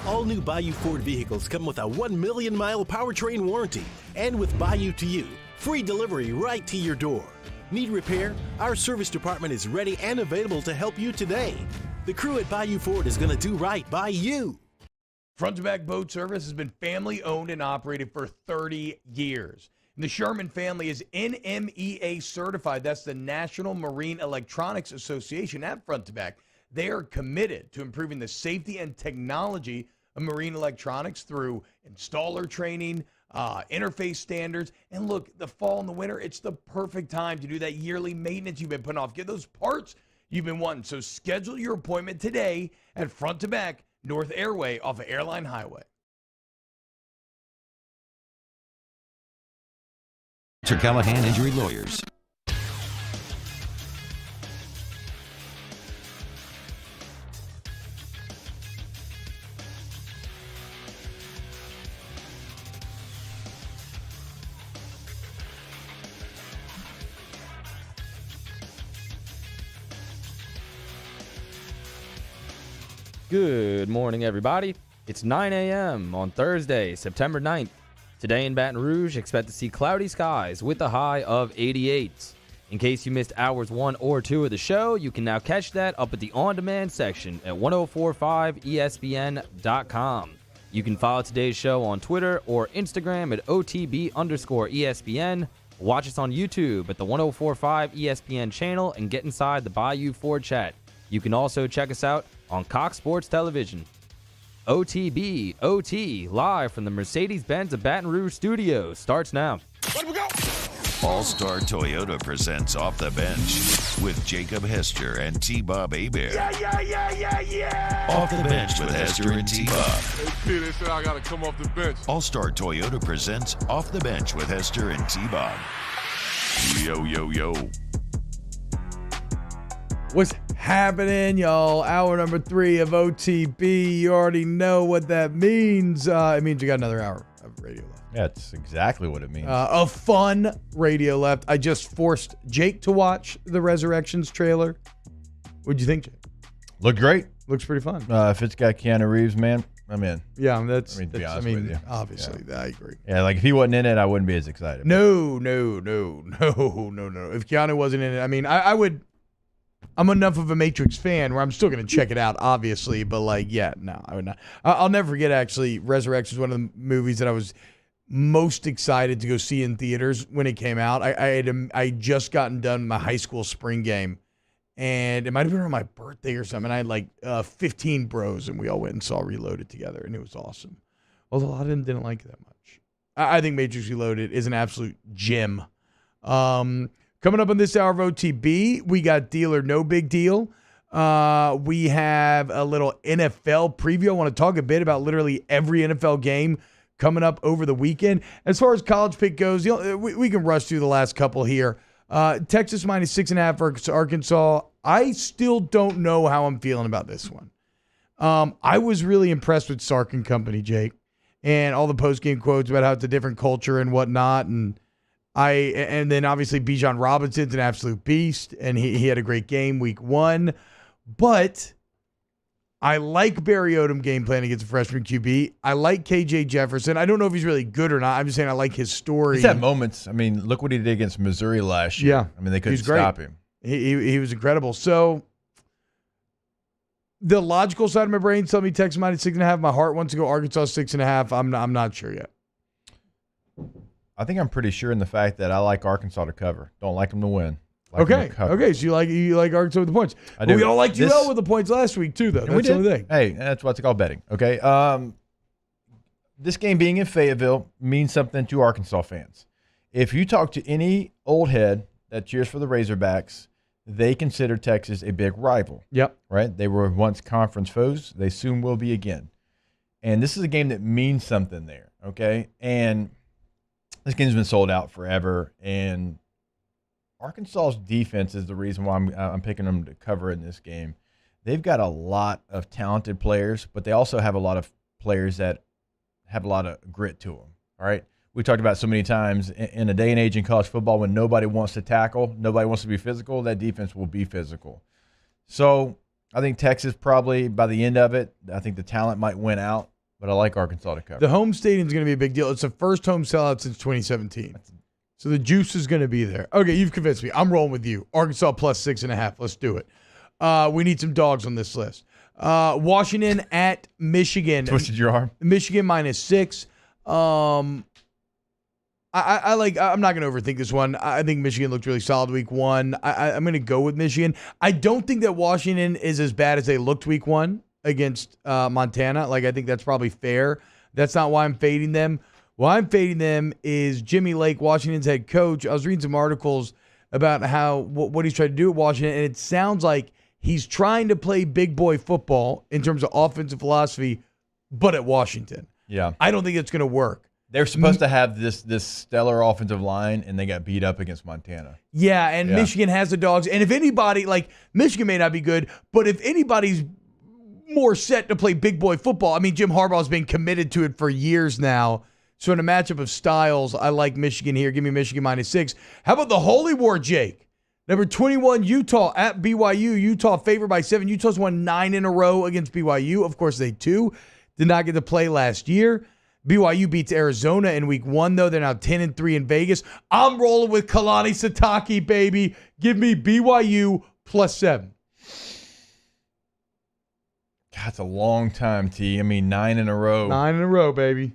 All new Bayou Ford vehicles come with a 1 million mile powertrain warranty. And with Bayou to You, free delivery right to your door. Need repair? Our service department is ready and available to help you today. The crew at Bayou Ford is going to do right by you. Front to Back Boat Service has been family owned and operated for 30 years. And the Sherman family is NMEA certified. That's the National Marine Electronics Association at Front to Back. They are committed to improving the safety and technology of marine electronics through installer training, interface standards. And look, the fall and the winter, it's the perfect time to do that yearly maintenance you've been putting off. Get those parts you've been wanting. So schedule your appointment today at Front to Back North Airway off of Airline Highway. Callahan Injury Lawyers. Good morning, everybody. It's 9 a.m. on Thursday, September 9th. Today in Baton Rouge, expect to see cloudy skies with a high of 88. In case you missed hours 1 or 2 of the show, you can now catch that up at the on-demand section at 1045ESPN.com. You can follow today's show on Twitter or Instagram at OTB_ESPN. Watch us on YouTube at the 1045 ESPN channel and get inside the Bayou Ford chat. You can also check us out on Cox Sports Television. OTB OT live from the Mercedes-Benz of Baton Rouge studios starts now. All-Star Toyota presents Off the Bench with Jacob Hester and T-Bob Hebert. Yeah. Off the Bench with Hester and T-Bob. Hey, P, they said I got to come off the bench. All-Star Toyota presents Off the Bench with Hester and T-Bob. Yo. What's happening, y'all? Hour number 3 of OTB. You already know what that means. It means we got another hour of radio left. Yeah, it's exactly what it means. A fun radio left. I just forced Jake to watch the Resurrections trailer. What'd you think, Jake? Looked great. Looks pretty fun. If it's got Keanu Reeves, man, I'm in. Yeah, that's to be honest with you. Obviously, yeah. I agree. Yeah, like if he wasn't in it, I wouldn't be as excited. No. If Keanu wasn't in it, I mean, I would. I'm enough of a Matrix fan where I'm still going to check it out, obviously. But, I would not. I'll never forget, actually, Resurrection is one of the movies that I was most excited to go see in theaters when it came out. I just gotten done my high school spring game, and it might have been on my birthday or something. I had, 15 bros, and we all went and saw Reloaded together, and it was awesome. Although a lot of them didn't like it that much. I think Matrix Reloaded is an absolute gem. Coming up on this hour of OTB, we got Deal or No Big Deal. We have a little NFL preview. I want to talk a bit about literally every NFL game coming up over the weekend. As far as college pick goes, we can rush through the last couple here. Texas minus 6.5 versus Arkansas. I still don't know how I'm feeling about this one. I was really impressed with Sark and company, Jake, and all the post-game quotes about how it's a different culture and whatnot, and then obviously Bijan Robinson's an absolute beast, and he had a great game week 1. But I like Barry Odom game plan against a freshman QB. I like KJ Jefferson. I don't know if he's really good or not. I'm just saying I like his story. He's had moments. I mean, look what he did against Missouri last year. Yeah. I mean, they couldn't stop him. He was incredible. So the logical side of my brain tells me Texas minus 6.5. My heart wants to go Arkansas 6.5. I'm not sure yet. I think I'm pretty sure in the fact that I like Arkansas to cover. Don't like them to win. Like Okay. So you like Arkansas with the points. I do. But we all liked UL with the points last week too, though. And That's the only thing. Hey, that's what's called betting. Okay. This game being in Fayetteville means something to Arkansas fans. If you talk to any old head that cheers for the Razorbacks, they consider Texas a big rival. Yep. Right? They were once conference foes. They soon will be again. And this is a game that means something there. Okay. And this game's been sold out forever, and Arkansas's defense is the reason why I'm picking them to cover in this game. They've got a lot of talented players, but they also have a lot of players that have a lot of grit to them. All right, we talked about so many times in a day and age in college football when nobody wants to tackle, nobody wants to be physical. That defense will be physical. So I think Texas probably by the end of it, I think the talent might win out. But I like Arkansas to cover. The home stadium is going to be a big deal. It's the first home sellout since 2017. So the juice is going to be there. Okay, you've convinced me. I'm rolling with you. Arkansas plus 6.5. Let's do it. We need some dogs on this list. Washington at Michigan. Twisted your arm. Michigan minus 6. I'm not going to overthink this one. I think Michigan looked really solid week 1. I'm going to go with Michigan. I don't think that Washington is as bad as they looked week 1. Against Montana. I think that's probably fair. That's not why I'm fading them. Well, I'm fading them is Jimmy Lake, Washington's head coach. I was reading some articles about what he's trying to do at Washington, and it sounds like he's trying to play big boy football in terms of offensive philosophy, but at Washington. Yeah. I don't think it's going to work. They're supposed to have this stellar offensive line, and they got beat up against Montana. Yeah, and Michigan has the dogs. And if anybody, like Michigan may not be good, but if anybody's more set to play big boy football, I mean, Jim Harbaugh's been committed to it for years now. So in a matchup of styles, I like Michigan here. Give me Michigan -6. How about the Holy War, Jake? Number 21, Utah at BYU. Utah favored by 7. Utah's won 9 in a row against BYU. Of course, they too did not get to play last year. BYU beats Arizona in week 1, though. They're now 10-3 in Vegas. I'm rolling with Kalani Sitake, baby. Give me BYU +7. That's a long time, T. I mean, 9 in a row. 9 in a row, baby.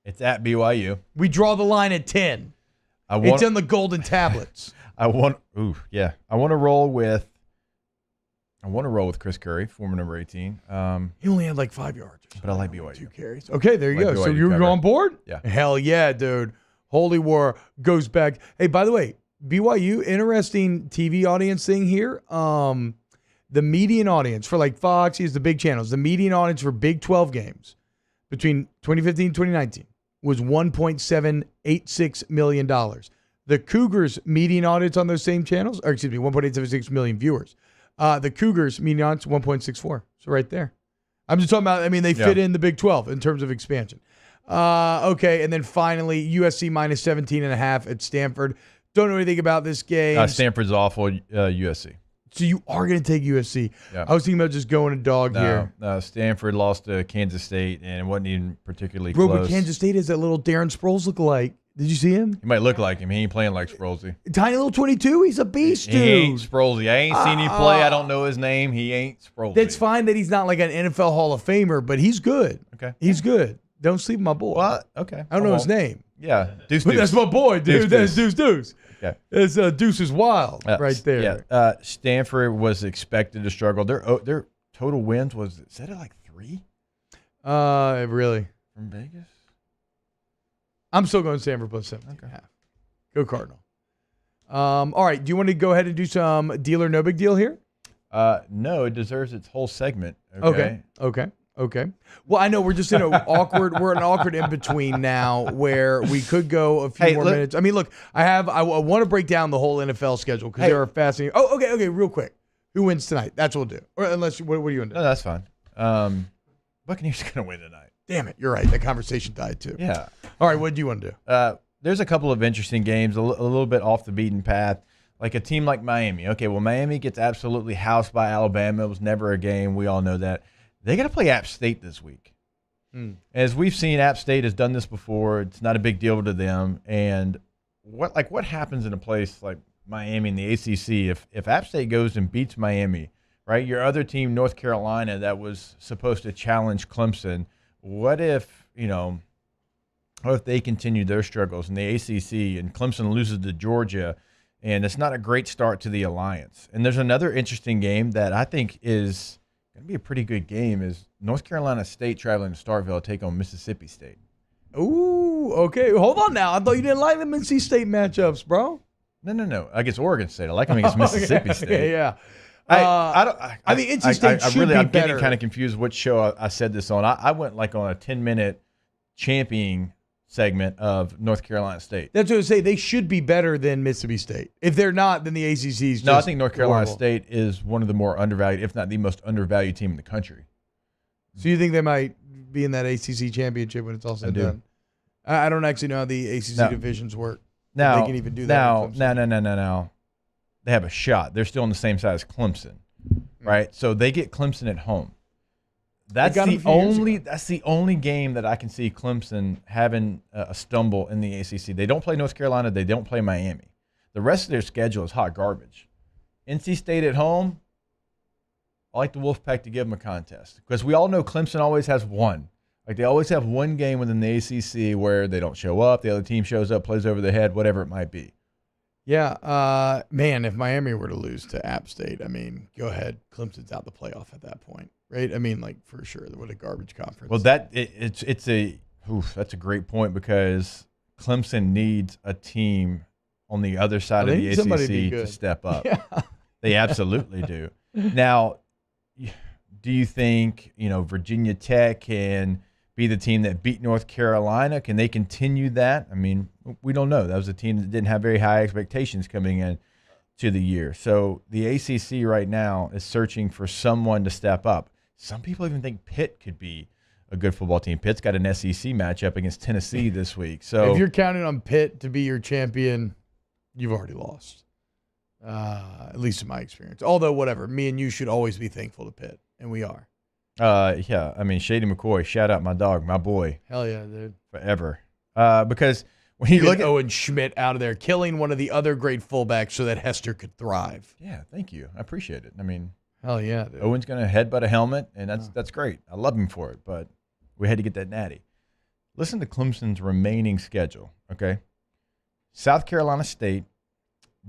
It's at BYU. We draw the line at 10. It's on the golden tablets. I want to roll with Chris Curry, former number 18. He only had like 5 yards. But I like BYU. 2 carries. Okay, there you go. BYU So you're on board? Yeah. Hell yeah, dude. Holy War goes back. Hey, by the way, BYU, interesting TV audience thing here. The median audience for like Fox, the big channels, the median audience for Big 12 games between 2015 and 2019 was $1.786 million. The Cougars' median audience on those same channels, 1.876 million viewers. The Cougars' median audience, 1.64. So right there. I'm just talking about, they fit in the Big 12 in terms of expansion. Okay, and then finally, USC -17.5 at Stanford. Don't know anything about this game. Stanford's awful, USC. So you are going to take USC. Yeah. I was thinking about just going a dog here. No, Stanford lost to Kansas State, and it wasn't even particularly Bro, close. but Kansas State has that little Darren Sproles look-alike. Did you see him? He might look like him. He ain't playing like Sprolesy. Tiny little 22. He's a beast, dude. He ain't Sprolesy. I ain't seen him play. I don't know his name. He ain't Sprolesy. That's fine that he's not like an NFL Hall of Famer, but he's good. Okay. He's good. Don't sleep my boy. What? Okay. I don't know his name. Yeah. Deuce. But that's my boy, dude. That's Deuce. Okay. It's Deuce is wild right there. Yeah. Stanford was expected to struggle. Their total wins was it like 3? Really? From Vegas? I'm still going Stanford +7.5. Okay. Go Cardinal. All right. Do you want to go ahead and do some deal or no big deal here? No, it deserves its whole segment. Okay. Well, I know we're just in an awkward in between now where we could go a few more minutes. I mean, look, I want to break down the whole NFL schedule because there are fascinating. Oh, okay, real quick. Who wins tonight? That's what we'll do. Or unless what are you going to do? No, that's fine. Buccaneers are going to win tonight. Damn it, you're right. That conversation died too. Yeah. All right, what do you want to do? There's a couple of interesting games, a little bit off the beaten path. Like a team like Miami. Okay, well, Miami gets absolutely housed by Alabama. It was never a game. We all know that. They got to play App State this week. As we've seen, App State has done this before. It's not a big deal to them. And what happens in a place like Miami in the ACC if App State goes and beats Miami, right? Your other team, North Carolina, that was supposed to challenge Clemson. What if they continue their struggles in the ACC and Clemson loses to Georgia, and it's not a great start to the Alliance? And there's another interesting game that I think is going to be a pretty good game is North Carolina State traveling to Starkville to take on Mississippi State. Ooh, okay. Hold on now. I thought you didn't like them NC State matchups, bro. No. Against Oregon State. I like them against Mississippi State. Yeah. I mean, NC State should be better. I'm getting kind of confused which show I said this on. I went like on a 10-minute championing segment of North Carolina State. That's what I would say. They should be better than Mississippi State. If they're not, then the ACC is just No, I think North Carolina horrible. State is one of the more undervalued, if not the most undervalued team in the country. So you think they might be in that ACC championship when it's all said and done? I don't actually know how the ACC divisions work. Now, they can even do that. No. They have a shot. They're still on the same side as Clemson, right? So they get Clemson at home. That's the only game that I can see Clemson having a stumble in the ACC. They don't play North Carolina. They don't play Miami. The rest of their schedule is hot garbage. NC State at home, I like the Wolfpack to give them a contest because we all know Clemson always has one. Like they always have one game within the ACC where they don't show up, the other team shows up, plays over the head, whatever it might be. Yeah, man, if Miami were to lose to App State, I mean, go ahead. Clemson's out the playoff at that point, right? I mean, like for sure. What a garbage conference. Well, it's a Oof, that's a great point because Clemson needs a team on the other side of the ACC to step up. Yeah. They absolutely do. Now, do you think, Virginia Tech can be the team that beat North Carolina? Can they continue that? I mean, we don't know. That was a team that didn't have very high expectations coming in to the year. So the ACC right now is searching for someone to step up. Some people even think Pitt could be a good football team. Pitt's got an SEC matchup against Tennessee this week. So if you're counting on Pitt to be your champion, you've already lost. At least in my experience. Although, whatever, me and you should always be thankful to Pitt, and we are. Yeah, I mean, Shady McCoy, shout out my dog, my boy. Hell yeah, dude. Forever. Because when you look at Owen Schmidt out of there, killing one of the other great fullbacks so that Hester could thrive. Yeah, thank you. I appreciate it. I mean, hell yeah, dude. Owen's going to headbutt a helmet, and that's great. I love him for it, but we had to get that natty. Listen to Clemson's remaining schedule, okay? South Carolina State,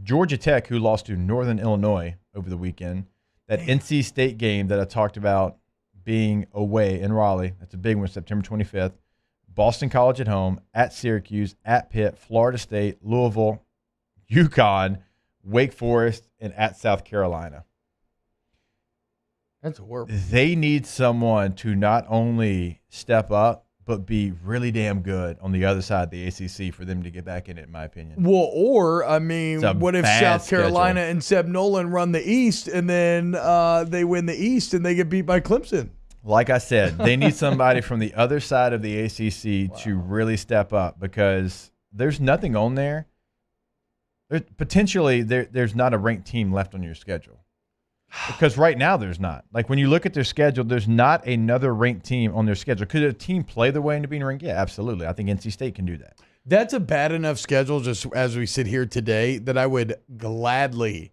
Georgia Tech, who lost to Northern Illinois over the weekend, that NC State game that I talked about being away in Raleigh. That's a big one, September 25th. Boston College at home, at Syracuse, at Pitt, Florida State, Louisville, UConn, Wake Forest, and at South Carolina. That's horrible. They need someone to not only step up, but be really damn good on the other side of the ACC for them to get back in it, in my opinion. Well, or, I mean, what if South Carolina and Seb Nolan run the East and then they win the East and they get beat by Clemson? Like I said, they need somebody from the other side of the ACC to really step up because there's nothing on there. Potentially, there's not a ranked team left on your schedule. Because right now there's not. Like when you look at their schedule, there's not another ranked team on their schedule. Could a team play their way into being ranked? Yeah, absolutely. I think NC State can do that. That's a bad enough schedule just as we sit here today that I would gladly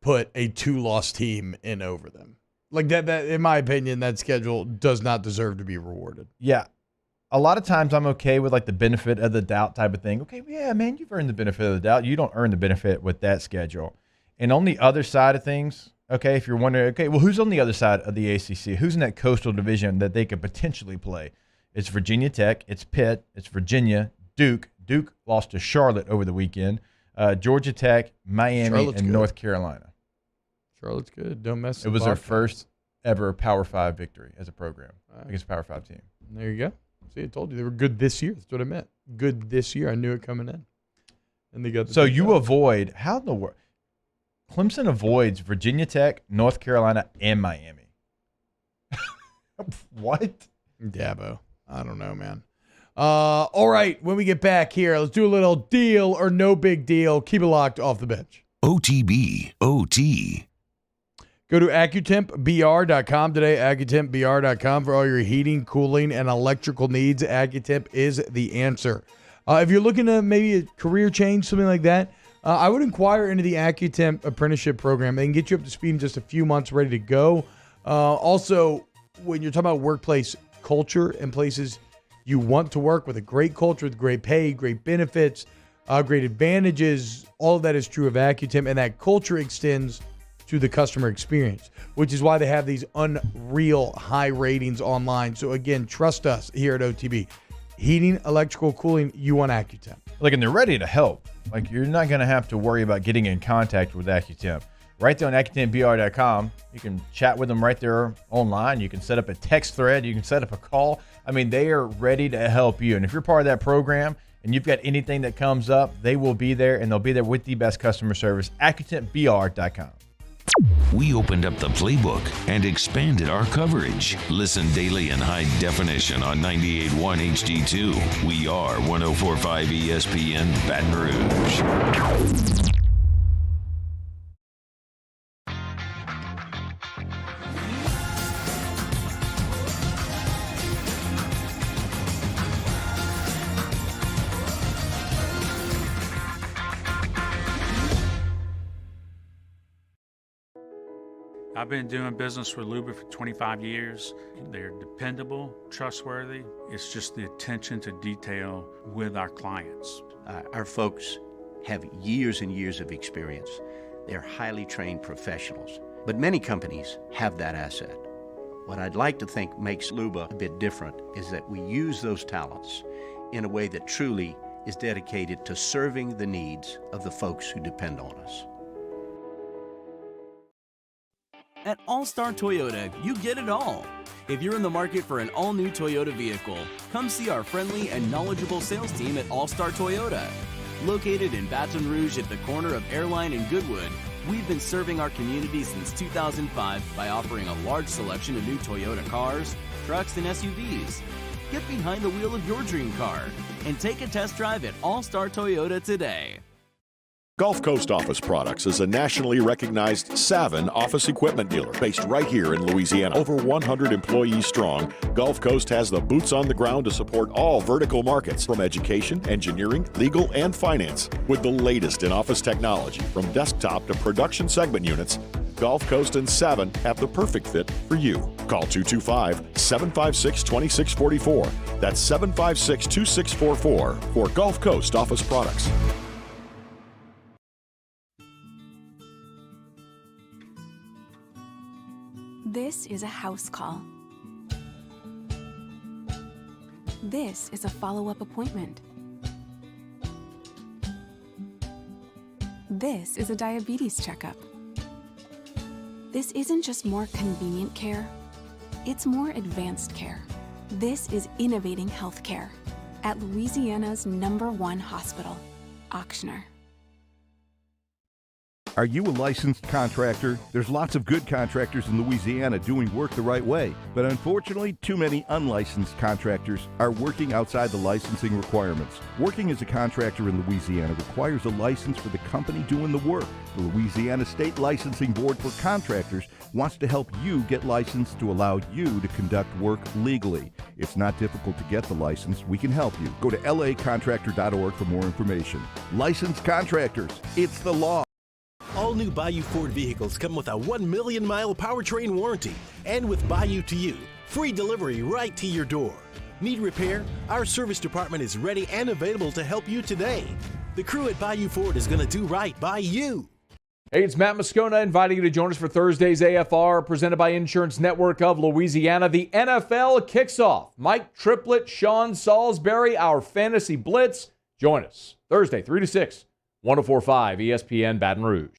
put a 2-loss team in over them. Like that in my opinion, that schedule does not deserve to be rewarded. Yeah. A lot of times I'm okay with like the benefit of the doubt type of thing. Okay, yeah, man, you've earned the benefit of the doubt. You don't earn the benefit with that schedule. And on the other side of things, okay, if you're wondering, okay, well, who's on the other side of the ACC? Who's in that coastal division that they could potentially play? It's Virginia Tech, it's Pitt, it's Virginia, Duke. Duke lost to Charlotte over the weekend. Georgia Tech, Miami, Charlotte's and good. North Carolina. Charlotte's good. Don't mess with It was their Bobcats. first ever Power 5 victory as a program against a Power 5 team. There you go. See, I told you they were good this year. That's what I meant. Good this year. I knew it coming in. And they got the So big you job. avoid, how in the world? Clemson avoids Virginia Tech, North Carolina, and Miami. What? Dabo. I don't know, man. All right, when we get back here, let's do a little deal or no big deal. Keep it locked off the bench. OTB, OT. Go to AccuTempBR.com today, AccuTempBR.com for all your heating, cooling, and electrical needs. AccuTemp is the answer. If you're looking to maybe a career change, something like that, I would inquire into the AccuTemp apprenticeship program. They can get you up to speed in just a few months, ready to go. Also, when you're talking about workplace culture and places you want to work with a great culture, with great pay, great benefits, great advantages, all of that is true of AccuTemp, and that culture extends to the customer experience, which is why they have these unreal high ratings online. So again, trust us here at OTB. Heating, electrical, cooling, you want AccuTemp. Like, and they're ready to help. Like, you're not going to have to worry about getting in contact with AccuTemp. Right there on AccuTempBR.com, you can chat with them right there online. You can set up a text thread. You can set up a call. I mean, they are ready to help you. And if you're part of that program and you've got anything that comes up, they will be there, and they'll be there with the best customer service. AccuTempBR.com. We opened up the playbook and expanded our coverage. Listen daily in high definition on 98.1 HD2. We are 104.5 ESPN Baton Rouge. I've been doing business with Luber for 25 years. They're dependable, trustworthy. It's just the attention to detail with our clients. Our folks have years and years of experience. They're highly trained professionals. But many companies have that asset. What I'd like to think makes Luba a bit different is that we use those talents in a way that truly is dedicated to serving the needs of the folks who depend on us. At All-Star Toyota, you get it all. If you're in the market for an all-new Toyota vehicle, come see our friendly and knowledgeable sales team at All-Star Toyota. Located in Baton Rouge at the corner of Airline and Goodwood, we've been serving our community since 2005 by offering a large selection of new Toyota cars, trucks, and SUVs. Get behind the wheel of your dream car and take a test drive at All-Star Toyota today. Gulf Coast Office Products is a nationally recognized Saban office equipment dealer based right here in Louisiana. Over 100 employees strong, Gulf Coast has the boots on the ground to support all vertical markets, from education, engineering, legal, and finance. With the latest in office technology, from desktop to production segment units, Gulf Coast and Saban have the perfect fit for you. Call 225-756-2644. That's 756-2644 for Gulf Coast Office Products. This is a house call. This is a follow-up appointment. This is a diabetes checkup. This isn't just more convenient care, it's more advanced care. This is innovating healthcare at Louisiana's #1 hospital, Ochsner. Are you a licensed contractor? There's lots of good contractors in Louisiana doing work the right way, but unfortunately, too many unlicensed contractors are working outside the licensing requirements. Working as a contractor in Louisiana requires a license for the company doing the work. The Louisiana State Licensing Board for Contractors wants to help you get licensed to allow you to conduct work legally. It's not difficult to get the license. We can help you. Go to lacontractor.org for more information. Licensed contractors, it's the law. All new Bayou Ford vehicles come with a 1 million mile powertrain warranty. And with Bayou to You, free delivery right to your door. Need repair? Our service department is ready and available to help you today. The crew at Bayou Ford is going to do right by you. Hey, it's Matt Moscona inviting you to join us for Thursday's AFR, presented by Insurance Network of Louisiana. The NFL kicks off. Mike Triplett, Sean Salisbury, our Fantasy Blitz. Join us Thursday, 3 to 6. 104.5 ESPN Baton Rouge.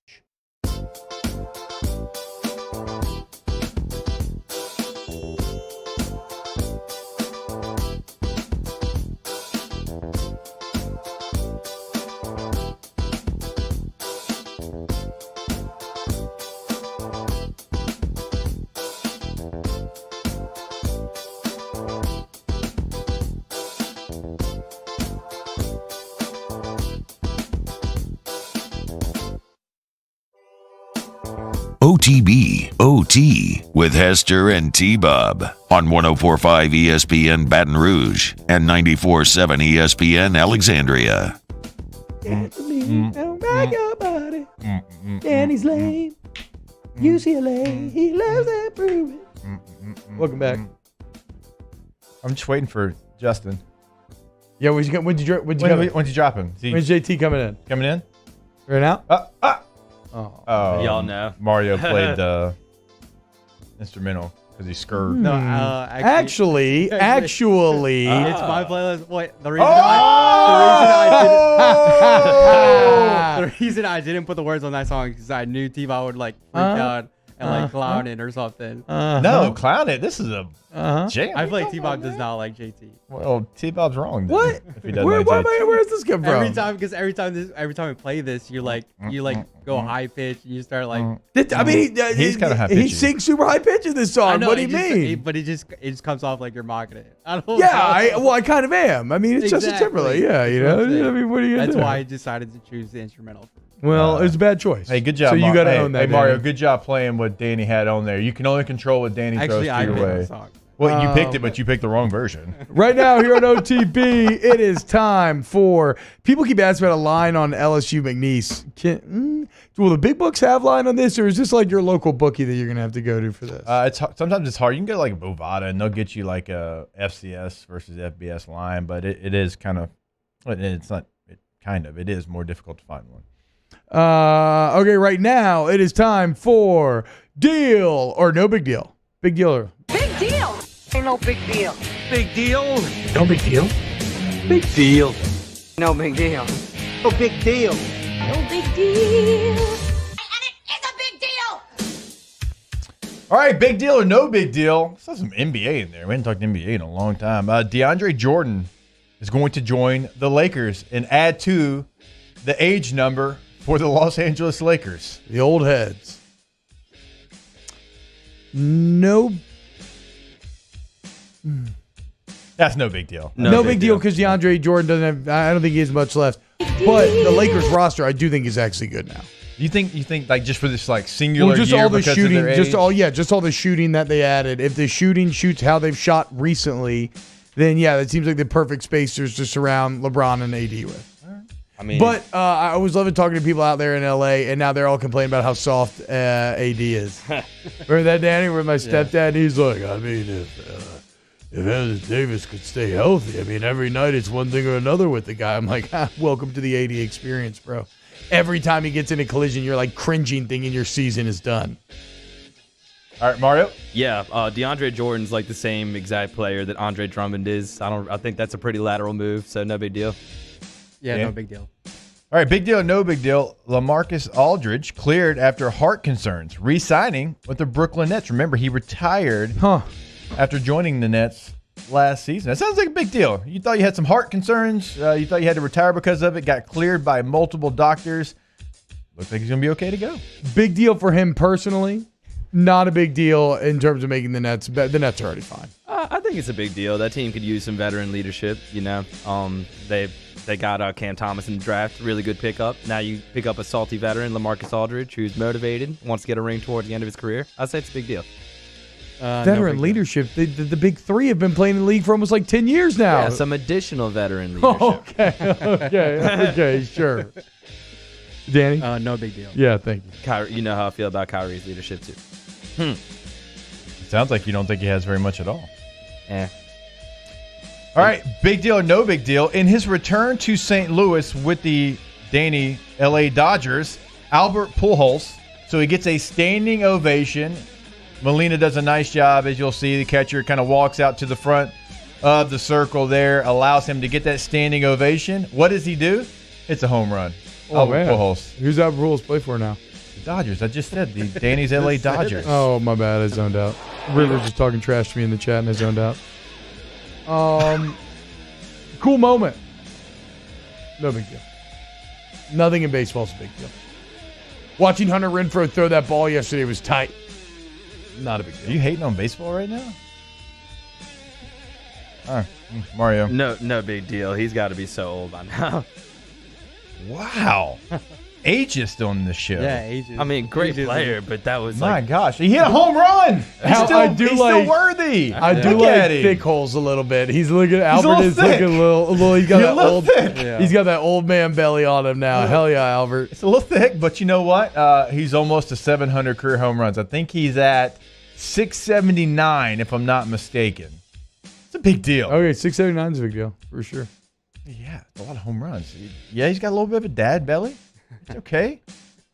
OTB OT with Hester and T-Bob on 104.5 ESPN Baton Rouge and 94.7 ESPN Alexandria. Don't rock your body. Danny's lame. UCLA, he loves that prove it. Welcome back. I'm just waiting for Justin. Yeah, when'd you drop him? When's JT coming in? Coming in? Right now? Oh, y'all know. Mario played instrumental because he scurred. No, actually, it's my playlist. Wait, the reason I didn't put the words on that song is because I knew T-Bob would like freak out and clown it or something. No, clown it. This is a jam. I feel like T-Bob does not like JT. Well, T-Bob's wrong. Then, what? If he doesn't like JT. Where's this come from? Every time we play this, you go high pitch and you start like. I mean, he's kind of high pitchy. He sings super high pitch in this song. What do you mean? But it just comes off like you're mocking it. I don't know. Yeah, I kind of am. I mean, it's Justin Timberlake. Yeah, you know. I mean, what are you gonna do? That's why I decided to choose the instrumental. Well, it was a bad choice. Hey, good job. So you got to own that. Hey, Mario, Danny. good job playing what Danny had on there. You can only control what Danny throws to your way. Well, you picked it, but you picked the wrong version. Right now, here on OTB, it is time for. People keep asking about a line on LSU McNeese. Will the big books have line on this, or is this like your local bookie that you're gonna have to go to for this? Sometimes it's hard. You can get like a Bovada, and they'll get you like a FCS versus FBS line, but it is kind of. It's not. It is more difficult to find one. Okay, right now it is time for Deal or No Big Deal. Big Deal or Big deal. Ain't no big deal. Big deal. No big deal. Big deal. No big deal. No big deal. No big deal. All right, big deal or no big deal? Saw some NBA in there. We haven't talked NBA in a long time. DeAndre Jordan is going to join the Lakers and add to the age number for the Los Angeles Lakers. The old heads. No. That's no big deal. No big deal because DeAndre Jordan doesn't have. I don't think he has much left. But the Lakers roster, I do think is actually good now. You think like just for this like singular just year all the because shooting, of their age? just all the shooting that they added. If the shooting shoots how they've shot recently, then yeah, that seems like the perfect spacers to surround LeBron and AD with. I mean, But I was loving talking to people out there in LA, and now they're all complaining about how soft AD is. Remember that, Danny? Where my stepdad, he's like, I mean, if Anthony Davis could stay healthy, I mean, every night it's one thing or another with the guy. I'm like, welcome to the AD experience, bro. Every time he gets in a collision, you're like cringing, thinking your season is done. All right, Mario. Yeah, DeAndre Jordan's like the same exact player that Andre Drummond is. I think that's a pretty lateral move, so no big deal. Yeah, no big deal. All right, big deal or no big deal. LaMarcus Aldridge cleared after heart concerns, re-signing with the Brooklyn Nets. Remember, he retired after joining the Nets last season. That sounds like a big deal. You thought you had some heart concerns. You thought you had to retire because of it. Got cleared by multiple doctors. Looks like he's going to be okay to go. Big deal for him personally. Not a big deal in terms of making the Nets. The Nets are already fine. I think it's a big deal. That team could use some veteran leadership. You know, they got Cam Thomas in the draft, really good pickup. Now you pick up a salty veteran, LaMarcus Aldridge, who's motivated, wants to get a ring towards the end of his career. I'd say it's a big deal. Veteran leadership. The big three have been playing in the league for almost like 10 years now. Yeah, some additional veteran leadership. Okay, sure. Danny? No big deal. Yeah, thank you. Kyrie, you know how I feel about Kyrie's leadership, too. It sounds like you don't think he has very much at all. Eh. All right, big deal or no big deal. In his return to St. Louis with the Danny LA Dodgers, Albert Pujols, so he gets a standing ovation. Molina does a nice job, as you'll see. The catcher kind of walks out to the front of the circle there, allows him to get that standing ovation. What does he do? It's a home run. Man. Pujols. Who's Albert Pujols play for now? The Dodgers. I just said the Danny's LA Dodgers. Oh, my bad. I zoned out. Rivers just talking trash to me in the chat, and I zoned out. Cool moment. No big deal. Nothing in baseball is a big deal. Watching Hunter Renfroe throw that ball yesterday was tight. Not a big deal. Are you hating on baseball right now? All right, Mario. No big deal. He's got to be so old by now. Wow. Ageist on the show. Yeah, ageist. I mean, great player, but that was my gosh. He hit a home run. He's still worthy. I do like thick holes a little bit. He's looking. Albert is looking a little. He's got that old. Thick. He's got that old man belly on him now. Hell yeah, Albert. It's a little thick, but you know what? He's almost to 700 career home runs. I think he's at 679, if I'm not mistaken. It's a big deal. Okay, 679 is a big deal for sure. Yeah, it's a lot of home runs. Yeah, he's got a little bit of a dad belly. It's okay.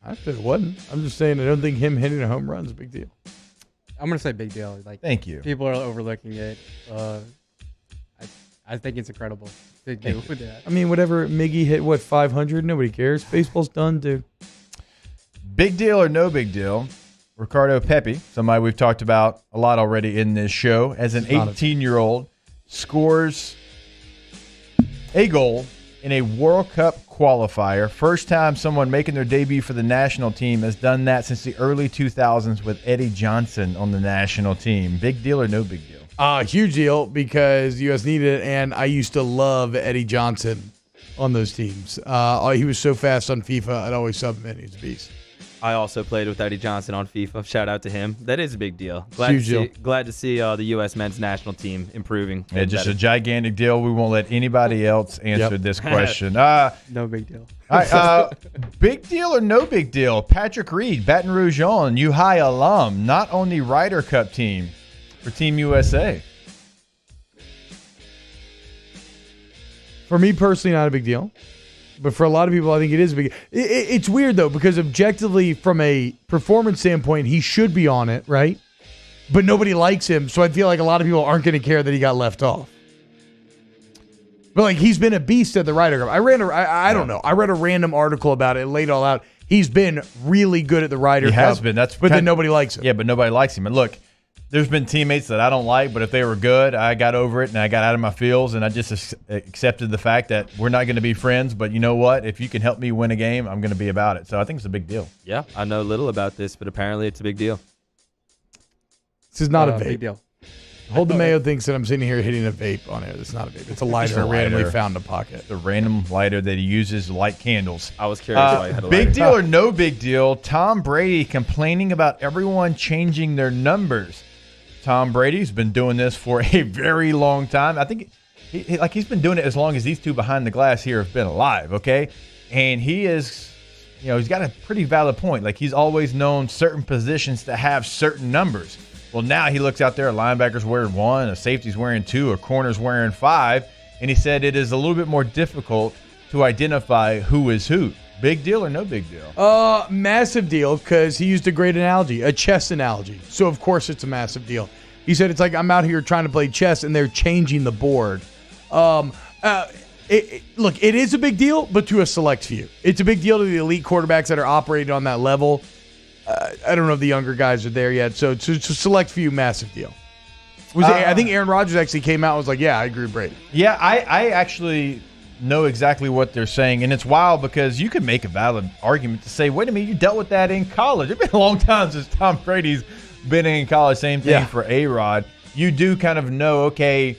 I said it wasn't. I'm just saying I don't think him hitting a home run is a big deal. I'm gonna say big deal. Like, thank you. People are overlooking it. I think it's incredible to do with that. I mean, whatever Miggy hit, 500? Nobody cares. Baseball's done, dude. Big deal or no big deal? Ricardo Pepi, somebody we've talked about a lot already in this show, as an 18-year-old, scores a goal in a World Cup qualifier. First time someone making their debut for the national team has done that since the early 2000s with Eddie Johnson on the national team. Big deal or no big deal? Huge deal because the U.S. needed it, and I used to love Eddie Johnson on those teams. He was so fast on FIFA, I'd always sub him in. He's a beast. I also played with Eddie Johnson on FIFA. Shout out to him. That is a big deal. Glad to see the U.S. men's national team improving. Yeah, just a gigantic deal. We won't let anybody else answer this question. No big deal. All right, big deal or no big deal? Patrick Reed, Baton Rouge on, U-High alum, not on the Ryder Cup team for Team USA. For me personally, not a big deal. But for a lot of people, I think it is big. It's weird, though, because objectively, from a performance standpoint, he should be on it, right? but nobody likes him. So I feel like a lot of people aren't going to care that he got left off. But like he's been a beast at the Ryder Cup. I don't know. I read a random article about it, laid it all out. He's been really good at the Ryder Cup. He has been. But then nobody likes him. Yeah, but nobody likes him. And look, there's been teammates that I don't like, but if they were good, I got over it and I got out of my feels and I just accepted the fact that we're not going to be friends. But you know what? If you can help me win a game, I'm going to be about it. So I think it's a big deal. Yeah, I know little about this, but apparently it's a big deal. This is not a vape. Big deal. Hold the Mayo thinks that I'm sitting here hitting a vape on it. It's not a vape. It's a lighter randomly found in a pocket. The random lighter that he uses to light candles. I was curious why he had a lighter. Big deal or no big deal? Tom Brady complaining about everyone changing their numbers. Tom Brady's been doing this for a very long time. I think he's been doing it as long as these two behind the glass here have been alive, okay? And he is, he's got a pretty valid point. Like he's always known certain positions to have certain numbers. Well, now he looks out there, a linebacker's wearing 1, a safety's wearing 2, a corner's wearing 5, and he said it is a little bit more difficult to identify who is who. Big deal or no big deal? Massive deal because he used a great analogy, a chess analogy. So, of course, it's a massive deal. He said it's like I'm out here trying to play chess and they're changing the board. Look, it is a big deal, but to a select few. It's a big deal to the elite quarterbacks that are operating on that level. I don't know if the younger guys are there yet. So to select few, massive deal. I think Aaron Rodgers actually came out and was like, yeah, I agree with Brady. Yeah, I actually know exactly what they're saying. And it's wild because you could make a valid argument to say, wait a minute, you dealt with that in college. It's been a long time since Tom Brady's been in college. Same thing for A-Rod. You do kind of know, okay,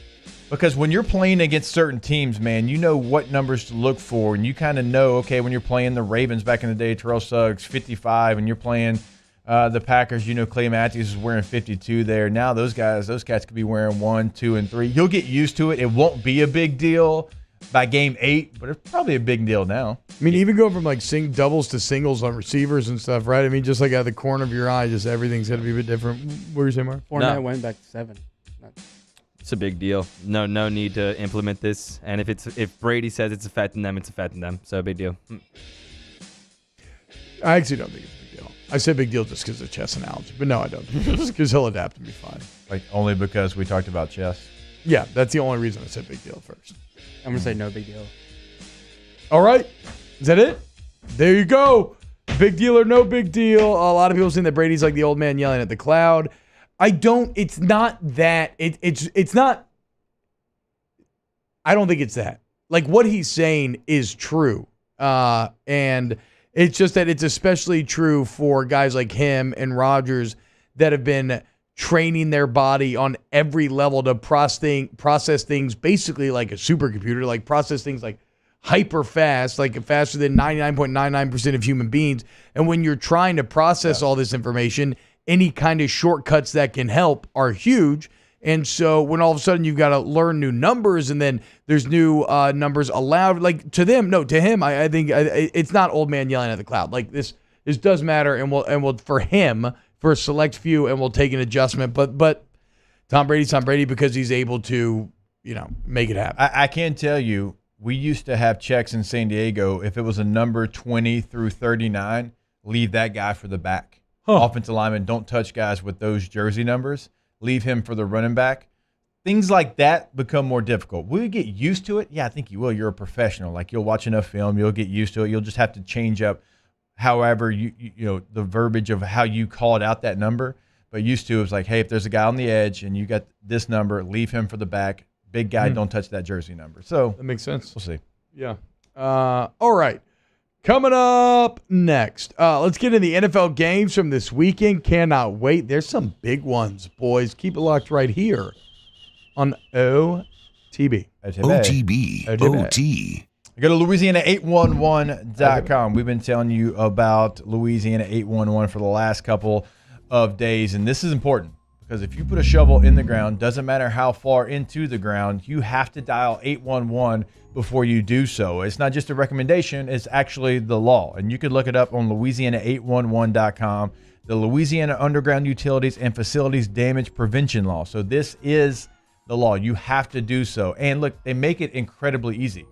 because when you're playing against certain teams, man, you know what numbers to look for. And you kind of know, okay, when you're playing the Ravens back in the day, Terrell Suggs, 55, and you're playing the Packers, Clay Matthews is wearing 52 there. Now those cats could be wearing 1, 2, and 3. You'll get used to it. It won't be a big deal by game 8, but it's probably a big deal now. I mean, even going from like doubles to singles on receivers and stuff, right? I mean, just like out of the corner of your eye, just everything's going to be a bit different. What were you saying, Mark? Fournette went back to 7. It's a big deal. No need to implement this. And if Brady says it's affecting them, it's affecting them. So big deal. I actually don't think it's a big deal. I say big deal just because of the chess analogy, but no, I don't. Just because he'll adapt and be fine. Like only because we talked about chess. Yeah, that's the only reason I said big deal first. I'm gonna say no big deal. All right, is that it? There you go. Big deal or no big deal. A lot of people saying that Brady's like the old man yelling at the cloud. It's not that. It's not. I don't think it's that. Like what he's saying is true. And it's just that it's especially true for guys like him and Rodgers that have been training their body on every level to process things basically like a supercomputer, like process things like hyper fast, like faster than 99.99% of human beings. And when you're trying to process all this information, any kind of shortcuts that can help are huge. And so when all of a sudden you've got to learn new numbers and then there's new numbers allowed, like to him, I think it's not old man yelling at the cloud. Like this does matter and will for him, for a select few, and we'll take an adjustment. But Tom Brady because he's able to, make it happen. I can tell you, we used to have checks in San Diego. If it was a number 20 through 39, leave that guy for the back. Offensive lineman, don't touch guys with those jersey numbers. Leave him for the running back. Things like that become more difficult. Will you get used to it? Yeah, I think you will. You're a professional. Like you'll watch enough film, you'll get used to it. You'll just have to change up however you the verbiage of how you called out that number. But used to, it was like, hey, if there's a guy on the edge and you got this number, leave him for the back. Big guy, don't touch that jersey number. So that makes sense. We'll see. Yeah. All right. Coming up next, let's get into the NFL games from this weekend. Cannot wait. There's some big ones, boys. Keep it locked right here on OTB. OTB. Go to Louisiana811.com. We've been telling you about Louisiana 811 for the last couple of days, and this is important because if you put a shovel in the ground, doesn't matter how far into the ground, you have to dial 811 before you do so. It's not just a recommendation, it's actually the law. And you can look it up on Louisiana811.com, the Louisiana Underground Utilities and Facilities Damage Prevention Law. So this is the law. You have to do so. And look, they make it incredibly easy.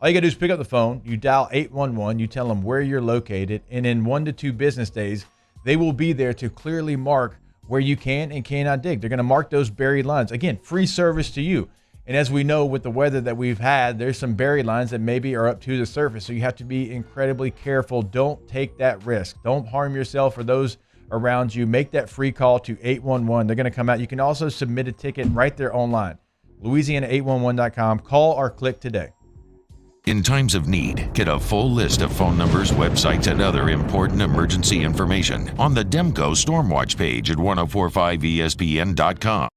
All you got to do is pick up the phone, you dial 811, you tell them where you're located, and in 1 to 2 business days, they will be there to clearly mark where you can and cannot dig. They're going to mark those buried lines. Again, free service to you. And as we know with the weather that we've had, there's some buried lines that maybe are up to the surface. So you have to be incredibly careful. Don't take that risk. Don't harm yourself or those around you. Make that free call to 811. They're going to come out. You can also submit a ticket right there online. Louisiana811.com. Call or click today. In times of need, get a full list of phone numbers, websites, and other important emergency information on the Demco Stormwatch page at 1045ESPN.com.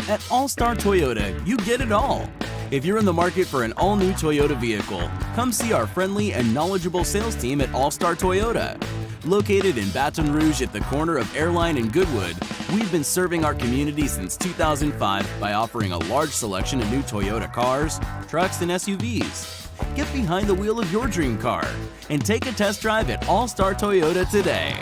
At All Star Toyota, you get it all. If you're in the market for an all-new Toyota vehicle, come see our friendly and knowledgeable sales team at All Star Toyota. Located in Baton Rouge at the corner of Airline and Goodwood, we've been serving our community since 2005 by offering a large selection of new Toyota cars, trucks, and SUVs. Get behind the wheel of your dream car and take a test drive at All Star Toyota today.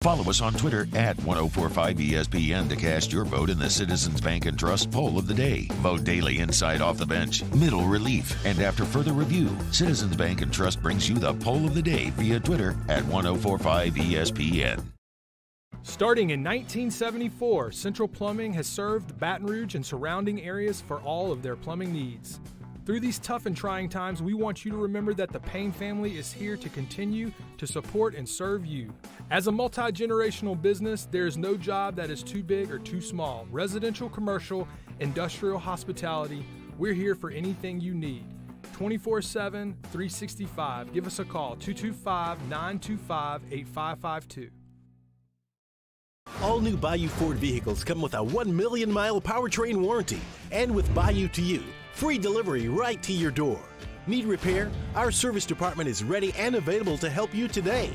Follow us on Twitter at 1045ESPN to cast your vote in the Citizens Bank and Trust poll of the day. Vote daily inside Off the Bench, Middle Relief, and after further review, Citizens Bank and Trust brings you the poll of the day via Twitter at 1045ESPN. Starting in 1974, Central Plumbing has served Baton Rouge and surrounding areas for all of their plumbing needs. Through these tough and trying times, we want you to remember that the Payne family is here to continue to support and serve you. As a multi-generational business, there is no job that is too big or too small. Residential, commercial, industrial, hospitality, we're here for anything you need. 24/7, 365. Give us a call, 225-925-8552. All new Bayou Ford vehicles come with a 1 million mile powertrain warranty. And with Bayou to You, free delivery right to your door. Need repair? Our service department is ready and available to help you today.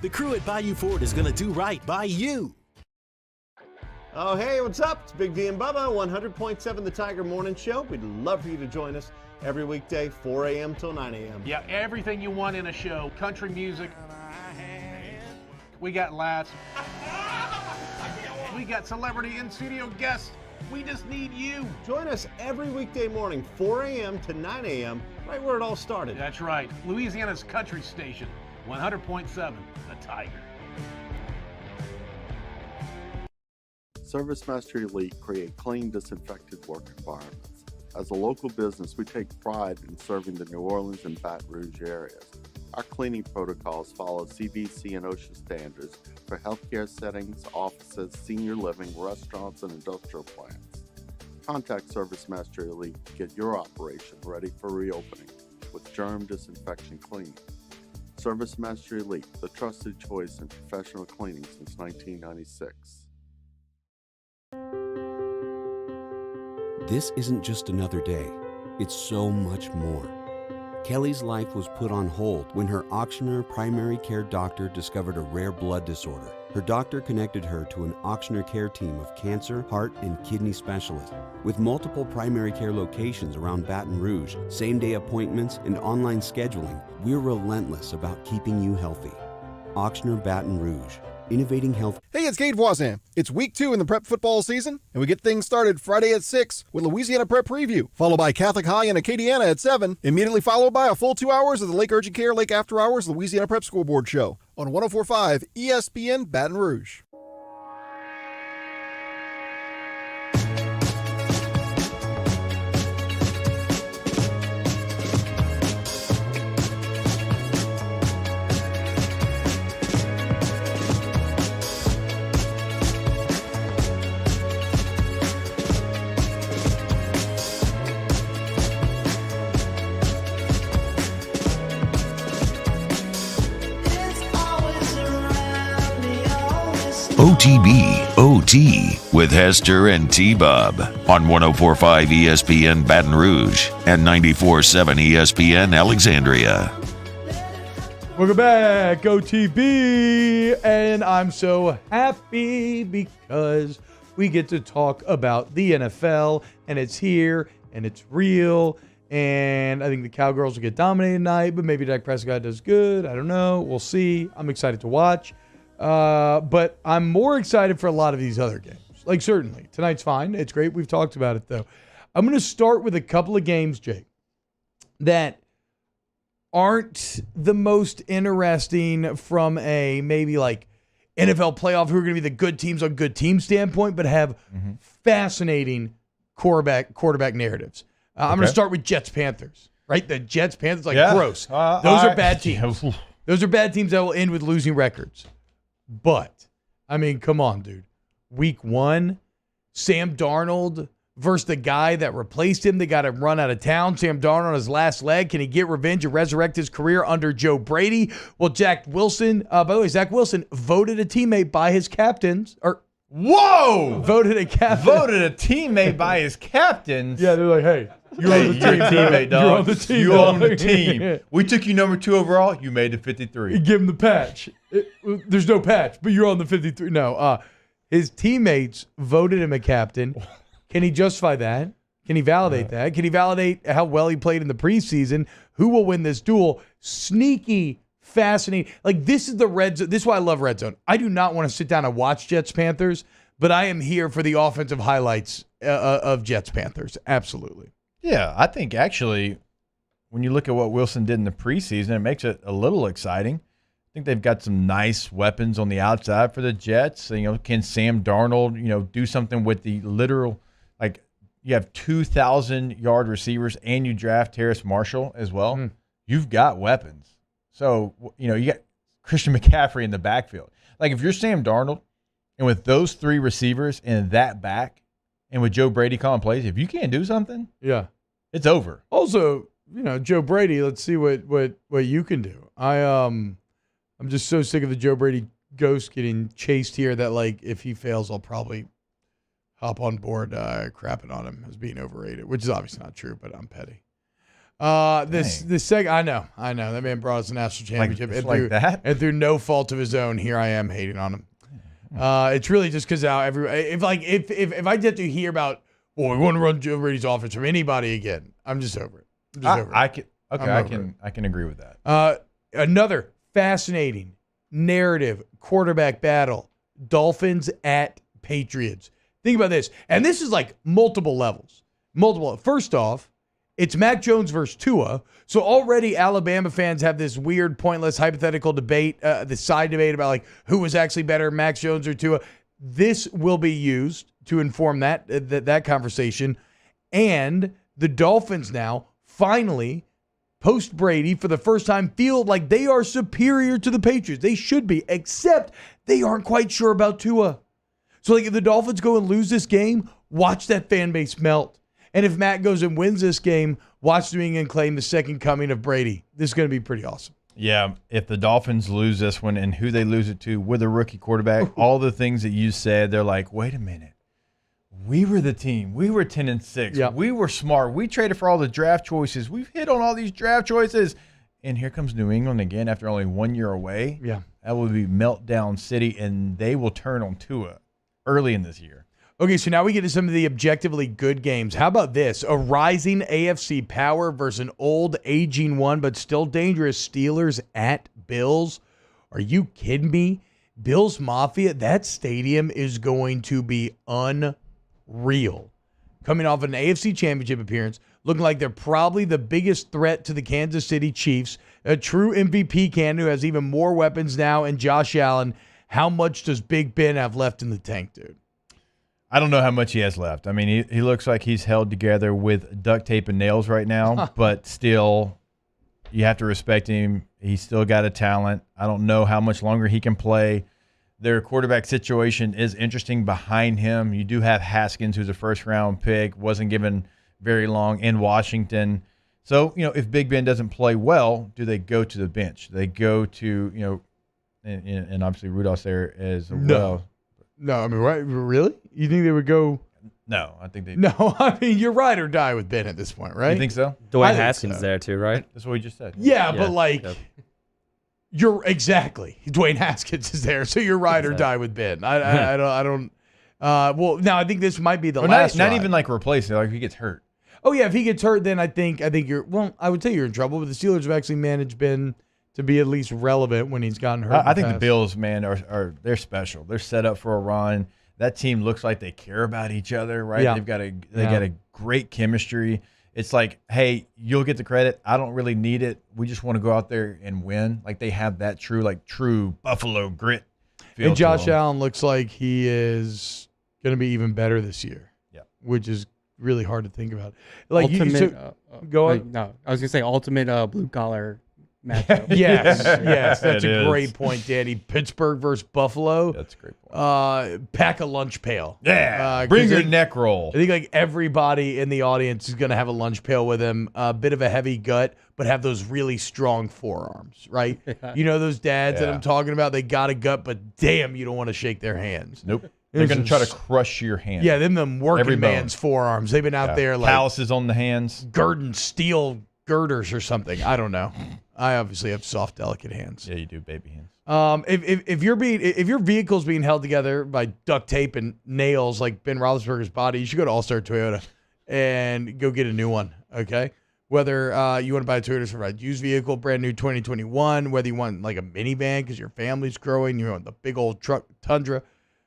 The crew at Bayou Ford is going to do right by you. Oh, hey, what's up? It's Big D and Bubba, 100.7 The Tiger Morning Show. We'd love for you to join us every weekday, 4 a.m. till 9 a.m. Yeah, everything you want in a show. Country music. We got laughs. We got celebrity in-studio guests. We just need you. Join us every weekday morning, 4 a.m. to 9 a.m., right where it all started. That's right. Louisiana's country station, 100.7 The Tiger. Service Mastery Elite create clean, disinfected work environments. As a local business, we take pride in serving the New Orleans and Baton Rouge areas. Our cleaning protocols follow CDC and OSHA standards for healthcare settings, offices, senior living, restaurants, and industrial plants. Contact Service Mastery Elite to get your operation ready for reopening with germ disinfection cleaning. Service Mastery Elite, the trusted choice in professional cleaning since 1996. This isn't just another day. It's so much more. Kelly's life was put on hold when her auctioneer primary care doctor discovered a rare blood disorder. Her doctor connected her to an auctioneer care team of cancer, heart, and kidney specialists. With multiple primary care locations around Baton Rouge, same-day appointments, and online scheduling, we're relentless about keeping you healthy. Auctioneer Baton Rouge. Innovating health. Hey, it's Cade Voisin. It's week 2 in the prep football season, and we get things started Friday at 6 with Louisiana Prep Preview, followed by Catholic High and Acadiana at 7, immediately followed by a full 2 hours of the Lake Urgent Care Lake After Hours Louisiana Prep School Board Show on 104.5 ESPN Baton Rouge. OTB OT with Hester and T-Bob on 104.5 ESPN Baton Rouge and 94.7 ESPN Alexandria. Welcome back, OTB, and I'm so happy because we get to talk about the NFL, and it's here, and it's real, and I think the Cowgirls will get dominated tonight, but maybe Dak Prescott does good. I don't know. We'll see. I'm excited to watch. But I'm more excited for a lot of these other games. Like, certainly. Tonight's fine. It's great. We've talked about it, though. I'm going to start with a couple of games, Jake, that aren't the most interesting from a maybe like NFL playoff, who are going to be the good teams on good team standpoint, but have fascinating quarterback narratives. I'm going to start with Jets-Panthers, right? The Jets-Panthers, gross. Those are bad teams. Those are bad teams that will end with losing records. But, I mean, come on, dude. Week 1, Sam Darnold versus the guy that replaced him. They got him run out of town. Sam Darnold on his last leg. Can he get revenge and resurrect his career under Joe Brady? Well, Zach Wilson, by the way, Zach Wilson voted a teammate by his captains. Voted a captain. Voted a teammate by his captains. Yeah, they're like, hey, you're on the team. Teammate, dog. You're on the team. You dog. own the team. We took you number 2 overall. You made the 53. Give him the patch. There's no patch, but you're on the 53. No, his teammates voted him a captain. Can he justify that? Can he validate that? Can he validate how well he played in the preseason? Who will win this duel? Sneaky, fascinating. Like, this is the red zone. This is why I love red zone. I do not want to sit down and watch Jets-Panthers, but I am here for the offensive highlights of Jets-Panthers. Absolutely. Yeah, I think actually when you look at what Wilson did in the preseason, it makes it a little exciting. I think they've got some nice weapons on the outside for the Jets. Can Sam Darnold, do something with the literal, like, you have 2,000-yard receivers and you draft Terrace Marshall as well. You've got weapons. So, you got Christian McCaffrey in the backfield. Like, if you're Sam Darnold and with those 3 receivers and that back and with Joe Brady calling plays, if you can't do something, it's over. Also, Joe Brady, let's see what you can do. I'm just so sick of the Joe Brady ghost getting chased here that, like, if he fails, I'll probably hop on board crapping on him as being overrated, which is obviously not true, but I'm petty. This segment, I know. That man brought us a national championship. And through no fault of his own, here I am hating on him. It's really just because now if I get to hear about, we want to run Joe Brady's offense from anybody again, I'm just over it. I can agree with that. Another fascinating narrative quarterback battle: Dolphins at Patriots. Think about this, and this is like multiple levels. First off, it's Mac Jones versus Tua. So already Alabama fans have this weird, pointless, hypothetical debate, the side debate about like who was actually better, Mac Jones or Tua. This will be used to inform that conversation. And the Dolphins now finally, post Brady, for the first time, feel like they are superior to the Patriots. They should be, except they aren't quite sure about Tua. So like if the Dolphins go and lose this game, watch that fan base melt. And if Matt goes and wins this game, watch New England claim the second coming of Brady. This is going to be pretty awesome. Yeah, if the Dolphins lose this one and who they lose it to with a rookie quarterback, all the things that you said, they're like, wait a minute. We were the team. We were 10-6. Yep. We were smart. We traded for all the draft choices. We've hit on all these draft choices. And here comes New England again after only 1 year away. Yeah. That will be meltdown city, and they will turn on Tua early in this year. Okay, so now we get to some of the objectively good games. How about this? A rising AFC power versus an old, aging one, but still dangerous Steelers at Bills. Are you kidding me? Bills Mafia, that stadium is going to be unreal. Coming off an AFC Championship appearance, looking like they're probably the biggest threat to the Kansas City Chiefs. A true MVP candidate who has even more weapons now, and Josh Allen. How much does Big Ben have left in the tank, dude? I don't know how much he has left. I mean, he looks like he's held together with duct tape and nails right now, but still, you have to respect him. He's still got a talent. I don't know how much longer he can play. Their quarterback situation is interesting behind him. You do have Haskins, who's a first-round pick, wasn't given very long in Washington. So, if Big Ben doesn't play well, do they go to the bench? They go to, and obviously Rudolph's there as well. No, I mean, really? You think they would go? No, I think they. No, I mean, you're ride or die with Ben at this point, right? You think so? Dwayne Haskins there too, right? That's what we just said. Yeah, but you're exactly. Dwayne Haskins is there, so you're ride or die with Ben. I don't. Well, now I think this might be the last. Not even like replacing. Like if he gets hurt. Oh yeah, if he gets hurt, then I think you're. Well, I would say you're in trouble. But the Steelers have actually managed Ben to be at least relevant when he's gotten hurt. I think the Bills, man, they're special. They're set up for a run. That team looks like they care about each other, right? Yeah. They got a great chemistry. it's like, hey, you'll get the credit. I don't really need it. We just want to go out there and win. Like, they have that true Buffalo grit feel And Josh to them. Allen looks like he is going to be even better this year. Yeah. Which is really hard to think about. Like ultimate, go on. No, I was gonna say ultimate blue collar matchup. Yes, that's It a is. great point, Danny. Pittsburgh versus Buffalo. That's a great point. Pack a lunch pail. Yeah, bring 'cause your they- neck roll. I think like everybody in the audience is going to have a lunch pail with them. A bit of a heavy gut, but have those really strong forearms, right? You know those dads that Yeah. I'm talking about? They got a gut, but damn, you don't want to shake their hands. Nope. They're going to try to crush your hand. Yeah, them working Every bone. man's forearms. They've been out Yeah. there like calluses on the hands. girding steel girders or something. I don't know. I obviously have soft, delicate hands. Yeah, you do, baby hands. If your vehicle's being held together by duct tape and nails like Ben Roethlisberger's body, you should go to All Star Toyota and go get a new one. Okay, whether you want to buy a Toyota for a used vehicle, brand new 2021, whether you want like a minivan because your family's growing, you want the big old truck Tundra,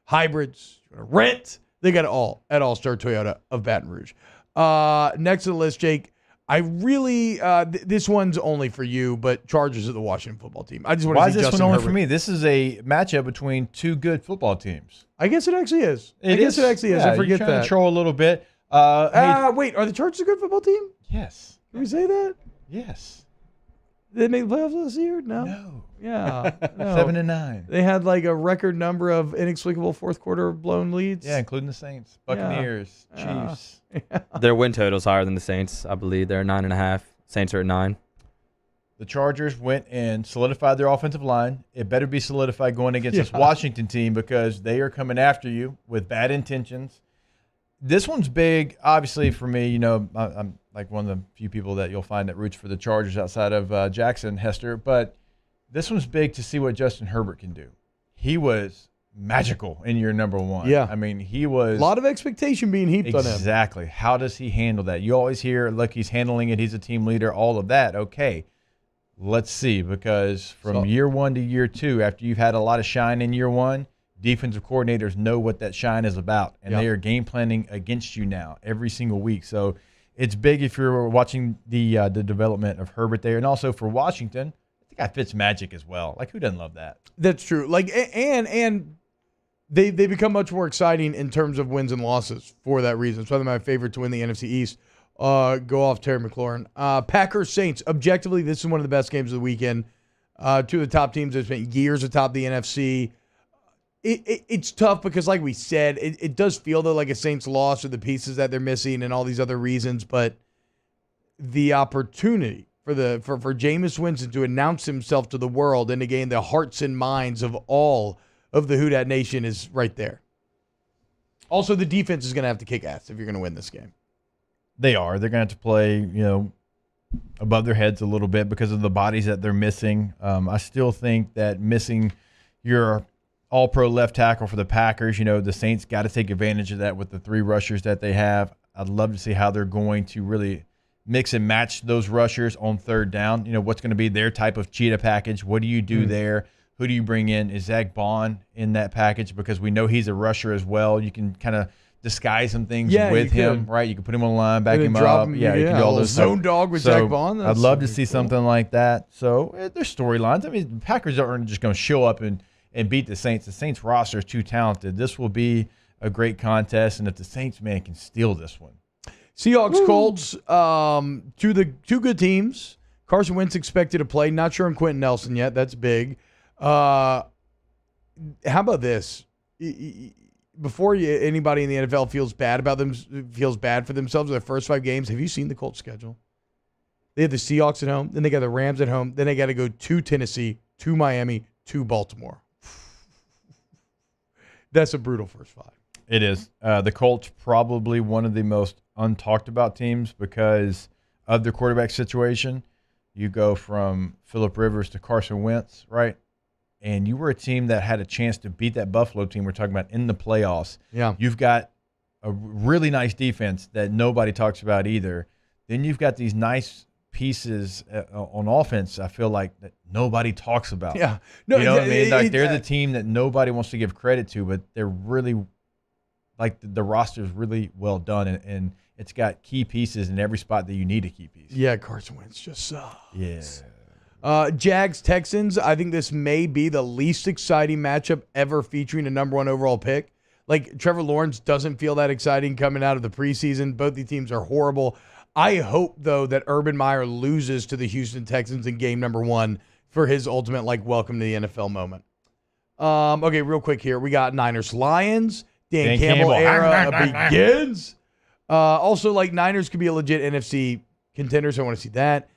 hybrids, you want to rent, they got it all at All Star Toyota of Baton Rouge. Next on the list, Jake. I really, this one's only for you, but Chargers of the Washington football team. I just want Why to is see this Justin one only Herbert. for me? This is a matchup between two good football teams. I guess it actually is. I guess it actually is. Yeah, I forget you're trying that. to troll a little bit. Hey, Wait, are the Chargers a good football team? yes. Can we say that? Yes. Did they make the playoffs last year? No. No. Yeah. No. 7-9. They had like a record number of inexplicable fourth quarter blown leads. Yeah, including the Saints, Buccaneers, Chiefs. Their win total's higher than the Saints. I believe they're 9.5. Saints are at 9. The Chargers went and solidified their offensive line. It better be solidified going against this Washington team because they are coming after you with bad intentions. This one's big, obviously, for me. You know, I'm like one of the few people that you'll find that roots for the Chargers outside of Jackson, Hester. But this one's big to see what Justin Herbert can do. He was magical in year number one. Yeah. I mean, he was. A lot of expectation being heaped on him. Exactly. How does he handle that? You always hear, look, he's handling it. He's a team leader, all of that. Okay. Let's see, because from year one to year two, after you've had a lot of shine in year one, defensive coordinators know what that shine is about, and they are game planning against you now every single week. So it's big if you're watching the development of Herbert there. And also for Washington, I think I Fitzmagic as well. Like, who doesn't love that? That's true. Like, and they become much more exciting in terms of wins and losses for that reason. It's one of my favorite to win the NFC East. Go off Terry McLaurin. Packers Saints. Objectively, this is one of the best games of the weekend. Two of the top teams that spent years atop the NFC. It's tough because, like we said, it does feel though like a Saints loss or the pieces that they're missing and all these other reasons. But the opportunity for Jameis Winston to announce himself to the world and to gain the hearts and minds of all of the Who Dat Nation is right there. Also, the defense is going to have to kick ass if you're going to win this game. They are. They're going to have to play, above their heads a little bit because of the bodies that they're missing. I still think that missing your all-pro left tackle for the Packers, the Saints got to take advantage of that with the 3 rushers that they have. I'd love to see how they're going to really mix and match those rushers on third down. What's going to be their type of cheetah package? What do you do there? Who do you bring in? Is Zach Bond in that package? Because we know he's a rusher as well. You can kind of disguise some things with him, right? You can put him on the line, back him up. You can do all those zone dog with Zach Bond. I'd love to see something like that. So there's storylines. I mean, the Packers aren't just going to show up and beat the Saints. The Saints roster is too talented. This will be a great contest, and if the Saints, can steal this one. Seahawks, Colts, two good teams. Carson Wentz expected to play. Not sure on Quentin Nelson yet. That's big. How about this? Before anybody in the NFL feels bad for themselves in their first 5 games, have you seen the Colts schedule? They have the Seahawks at home, then they got the Rams at home, then they got to go to Tennessee, to Miami, to Baltimore. That's a brutal first 5. It is. The Colts probably one of the most untalked about teams because of their quarterback situation. You go from Phillip Rivers to Carson Wentz, right? And you were a team that had a chance to beat that Buffalo team we're talking about in the playoffs. Yeah. You've got a really nice defense that nobody talks about either. Then you've got these nice pieces on offense, I feel like, that nobody talks about. Yeah. No, you know what I mean? Like, they're the team that nobody wants to give credit to, but they're really, like, the roster is really well done. And it's got key pieces in every spot that you need a key piece. Yeah, Carson Wentz just sucks. Yeah. Jags Texans. I think this may be the least exciting matchup ever featuring a number 1 overall pick. Like, Trevor Lawrence doesn't feel that exciting coming out of the preseason. Both the teams are horrible. I hope, though, that Urban Meyer loses to the Houston Texans in game number 1 for his ultimate, welcome to the NFL moment. Okay, real quick here. We got Niners-Lions. Dan Campbell era begins. Also, Niners could be a legit NFC contender, so I want to see that.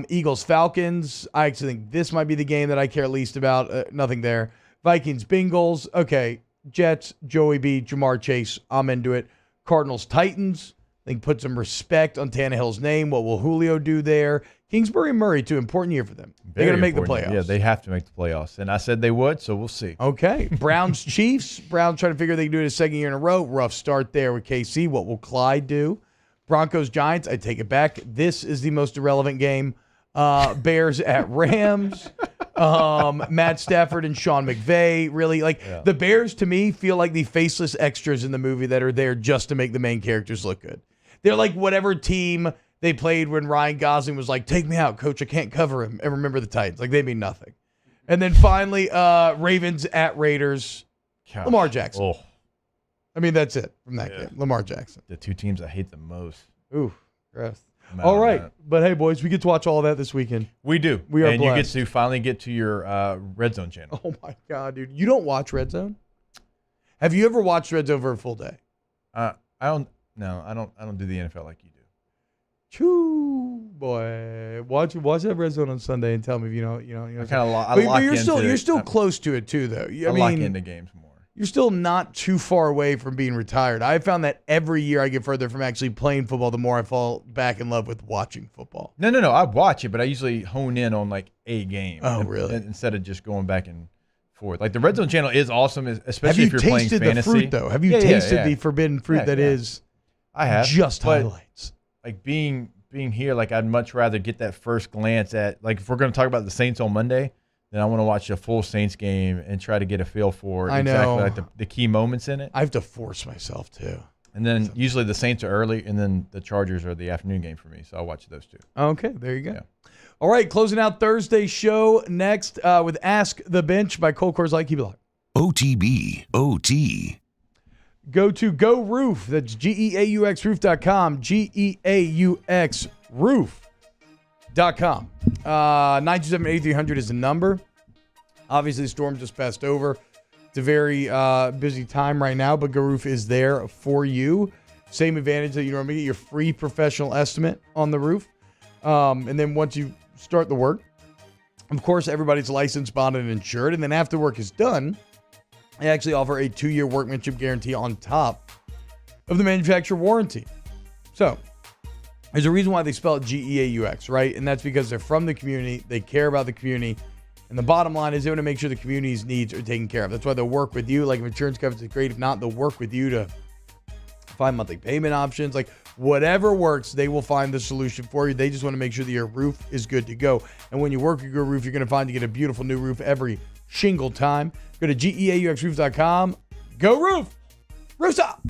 Eagles-Falcons. I actually think this might be the game that I care least about. Nothing there. Vikings-Bengals. Okay. Jets, Joey B, Jamar Chase. I'm into it. Cardinals-Titans. I think put some respect on Tannehill's name. What will Julio do there? Kingsbury-Murray, too. Important year for them. They're going to make the playoffs. Yeah, they have to make the playoffs. And I said they would, so we'll see. Okay. Browns-Chiefs. Browns trying to figure they can do it a second year in a row. Rough start there with KC. What will Clyde do? Broncos-Giants. I take it back. This is the most irrelevant game. Bears at Rams. Matt Stafford and Sean McVay. Really, the Bears, to me, feel like the faceless extras in the movie that are there just to make the main characters look good. They're like whatever team they played when Ryan Gosling was like, take me out, coach, I can't cover him. And remember the Titans. They mean nothing. And then finally, Ravens at Raiders. Gosh. Lamar Jackson. Oh. I mean, that's it from that game. Lamar Jackson. The two teams I hate the most. Ooh, gross. All right. But hey, boys, we get to watch all that this weekend. We do. We are and blessed. You get to finally get to your Red Zone channel. Oh, my God, dude. You don't watch Red Zone? Have you ever watched Red Zone for a full day? I don't do the NFL like you do. Choo, boy. Watch that Red Zone on Sunday and tell me if you know. I kind of lock you're still close to it, too, though. I mean, lock into games more. You're still not too far away from being retired. I found that every year I get further from actually playing football, the more I fall back in love with watching football. No. I watch it, but I usually hone in on a game. Oh, really? Instead of just going back and forth. The Red Zone channel is awesome, especially if you're playing fantasy. Have you tasted the fruit, though? Have you tasted the forbidden fruit that is I have. Just highlights? Being here, I'd much rather get that first glance at, if we're going to talk about the Saints on Monday, then I want to watch a full Saints game and try to get a feel for exactly the key moments in it. I have to force myself to. And then usually the Saints are early, and then the Chargers are the afternoon game for me, so I'll watch those two. Okay, there you go. Yeah. All right, closing out Thursday's show next with Ask the Bench by Cole Coors Light. Keep it locked. OTB, OT. Go to Go Roof. That's GEAUXroof.com. GEAUXroof.com. 927-8300 is the number. Obviously, the storm just passed over. It's a very busy time right now, but Go Roof is there for you. Same advantage that you normally get, your free professional estimate on the roof. And then once you start the work, of course, everybody's licensed, bonded, and insured. And then after work is done, they actually offer a 2-year workmanship guarantee on top of the manufacturer warranty. So there's a reason why they spell it GEAUX, right? And that's because they're from the community. They care about the community. And the bottom line is they want to make sure the community's needs are taken care of. That's why they'll work with you. If insurance coverage is great, if not, they'll work with you to find monthly payment options. Whatever works, they will find the solution for you. They just want to make sure that your roof is good to go. And when you work with your roof, you're going to find you get a beautiful new roof every shingle time. Go to GEAUXroof.com. Go Roof! Roof's up!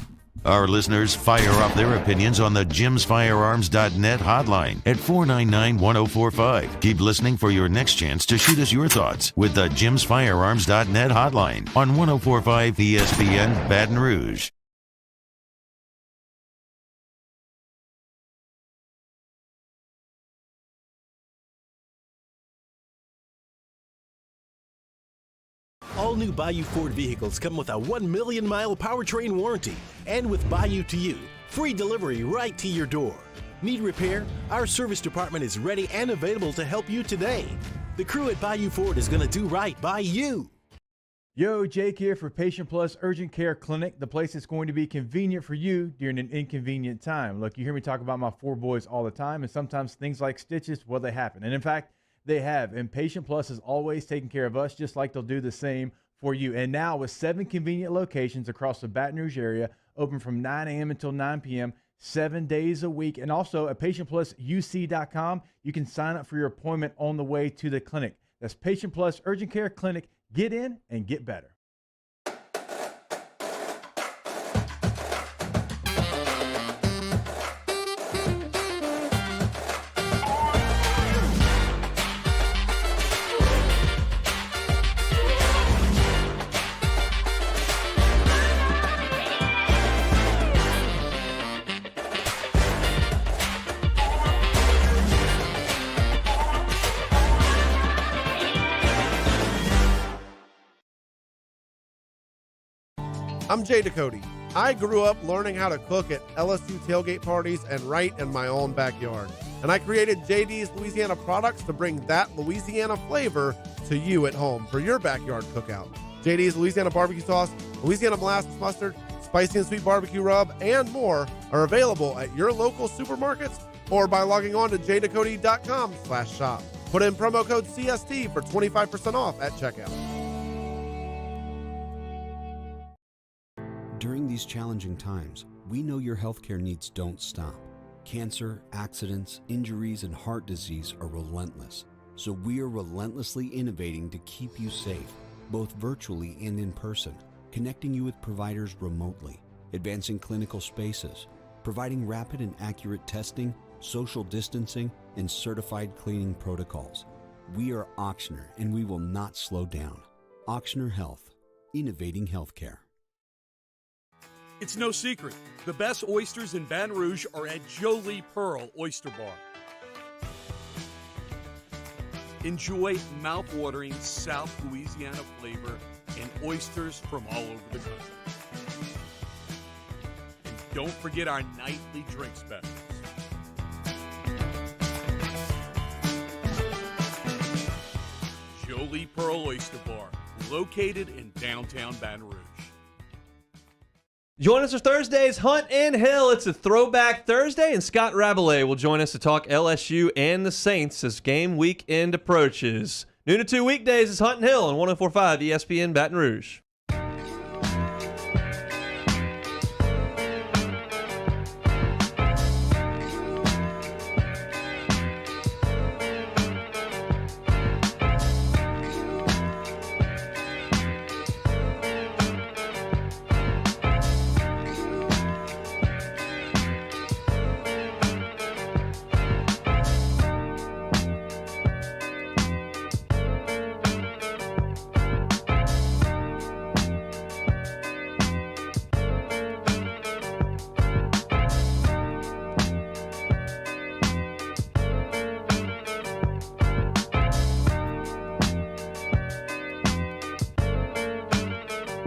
Our listeners fire up their opinions on the jimsfirearms.net hotline at 499-1045. Keep listening for your next chance to shoot us your thoughts with the jimsfirearms.net hotline on 1045 ESPN Baton Rouge. All new Bayou Ford vehicles come with a 1 million mile powertrain warranty. And with Bayou to You, free delivery right to your door. Need repair? Our service department is ready and available to help you today. The crew at Bayou Ford is going to do right by you. Yo, Jake here for Patient Plus Urgent Care Clinic, the place that's going to be convenient for you during an inconvenient time. Look, you hear me talk about my 4 boys all the time, and sometimes things like stitches, well, they happen. And in fact, they have. And Patient Plus is always taking care of us, just like they'll do the same for you. And now with 7 convenient locations across the Baton Rouge area, open from 9 a.m. until 9 p.m., 7 days a week. And also at PatientPlusUC.com, you can sign up for your appointment on the way to the clinic. That's Patient Plus Urgent Care Clinic. Get in and get better. I'm Jay Ducote. I grew up learning how to cook at LSU tailgate parties and right in my own backyard. And I created JD's Louisiana products to bring that Louisiana flavor to you at home for your backyard cookout. JD's Louisiana barbecue sauce, Louisiana molasses mustard, spicy and sweet barbecue rub, and more are available at your local supermarkets or by logging on to jducote.com/shop. Put in promo code CST for 25% off at checkout. During these challenging times, we know your healthcare needs don't stop. Cancer, accidents, injuries, and heart disease are relentless. So we are relentlessly innovating to keep you safe, both virtually and in person, connecting you with providers remotely, advancing clinical spaces, providing rapid and accurate testing, social distancing, and certified cleaning protocols. We are Auctioner, and we will not slow down. Auctioner Health, innovating healthcare. It's no secret. The best oysters in Baton Rouge are at Jolie Pearl Oyster Bar. Enjoy mouth-watering South Louisiana flavor and oysters from all over the country. And don't forget our nightly drink specials. Jolie Pearl Oyster Bar, located in downtown Baton Rouge. Join us for Thursday's Hunt and Hill. It's a throwback Thursday, and Scott Rabelais will join us to talk LSU and the Saints as game weekend approaches. Noon to 2 weekdays is Hunt and Hill on 104.5 ESPN Baton Rouge.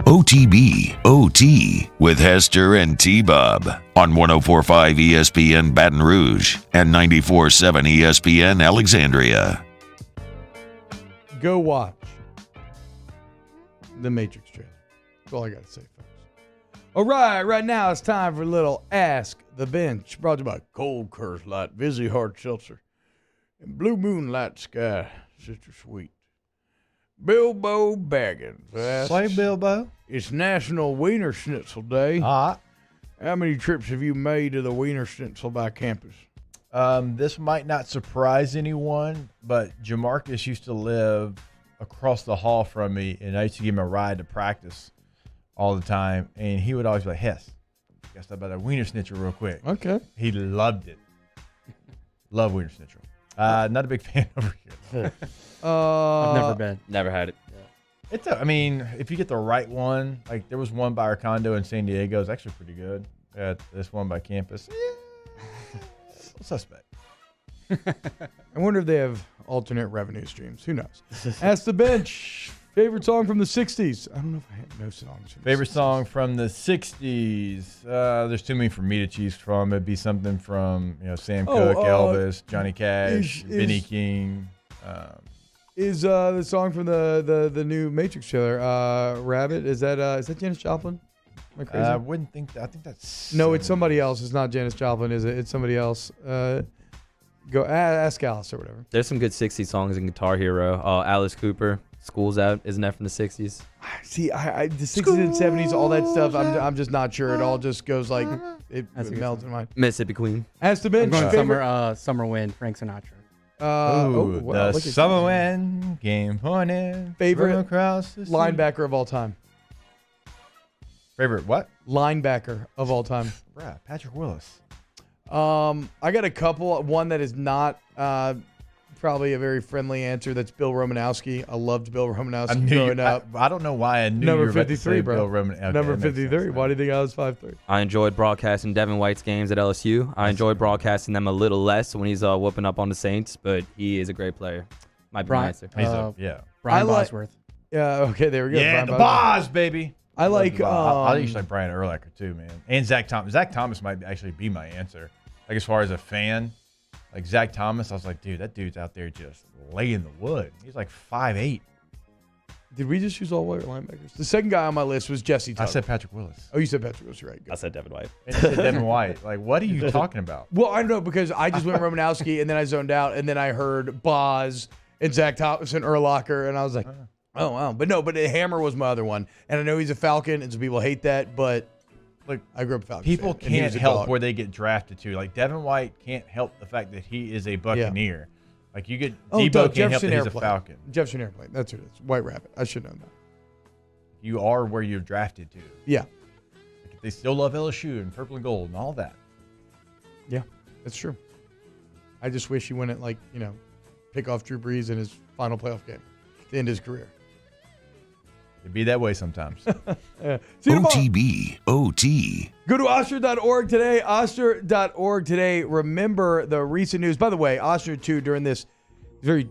OTB OT with Hester and T-Bob on 104.5 ESPN Baton Rouge and 94.7 ESPN Alexandria. Go watch The Matrix trailer. That's all I got to say, folks. All right now it's time for a little Ask the Bench, brought to you by Cold Curse Light, Vizzy Hard Seltzer, and Blue Moonlight Sky, Sister Sweet. Bilbo Baggins. Play Bilbo. It's National Wiener Schnitzel Day. How many trips have you made to the Wiener Schnitzel by campus? This might not surprise anyone, but Jamarcus used to live across the hall from me, and I used to give him a ride to practice all the time, and he would always be like, Hess, got to stop by that Wiener Schnitzel real quick. Okay. He loved it. Love Wiener Schnitzel. Not a big fan over here. I've never been. Never had it. It's I mean, if you get the right one, like there was one by our condo in San Diego. It's actually pretty good. This one by campus. Suspect. I wonder if they have alternate revenue streams. Who knows? Ask the Bench. Favorite song from the 60s? I don't know if I have no songs. Favorite song from the 60s? There's too many for me to choose from. It'd be something from Sam Cooke, Elvis, Johnny Cash, Benny King. Is the song from the new Matrix trailer, Rabbit? Is that Janis Joplin? Am I crazy? I wouldn't think that. I think that's... No, it's somebody else. It's not Janis Joplin, is it? It's somebody else. Go ask Alice or whatever. There's some good 60s songs in Guitar Hero. Alice Cooper, School's Out. Isn't that from the 60s? See, I the 60s and 70s, all that stuff, I'm just not sure. It all just goes like, it melts in mind. Mississippi Queen. Ask the Bench. I'm going Summer Wind, Frank Sinatra. Wow, the summer wind came pointing favorite across the sea. Linebacker of all time. Favorite what? Linebacker of all time. Right, Patrick Willis. I got a couple. One that is not probably a very friendly answer. That's Bill Romanowski. I loved Bill Romanowski growing up. I don't know why I knew number you were about to 53, say bro. Bill Romanowski. Okay, number 53. Why do you think I was 5'3"? I enjoyed broadcasting Devin White's games at LSU. I enjoyed broadcasting them a little less when he's whooping up on the Saints, but he is a great player. Might be my answer. Yeah. Brian Bosworth. Yeah, okay, there we go. Yeah, Brian the Bosworth. Boz, baby. I like. I usually like Brian Urlacher too, man, and Zach Thomas. Zach Thomas might actually be my answer. Like as far as a fan, like Zach Thomas, I was like, dude, that dude's out there just laying the wood. He's like 5'8". Did we just use all white linebackers? The second guy on my list was Jesse Tuggle. I said Patrick Willis. Oh, you said Patrick Willis, right? Good. I said Devin White. And you said Devin White. Like, what are you talking about? Well, I don't know because I just went Romanowski and then I zoned out and then I heard Boz and Zach Thomas and Urlacher and I was like, oh wow. But no, Hammer was my other one, and I know he's a Falcon, and some people hate that, but like I grew up a Falcon. People fan, and he can't was a help dog. where they get drafted to. Like Devin White can't help the fact that he is a Buccaneer. Like you get Debo can't help that he's a Falcon. Jefferson Airplane. That's what it is. White Rabbit. I should know that. You are where you're drafted to. Yeah. Like they still love LSU and purple and gold and all that. Yeah, that's true. I just wish he wouldn't pick off Drew Brees in his final playoff game to end his career. It'd be that way sometimes. OTB, OT. Go to Oster.org today. Oster.org today. Remember the recent news. By the way, Oster, too, during this very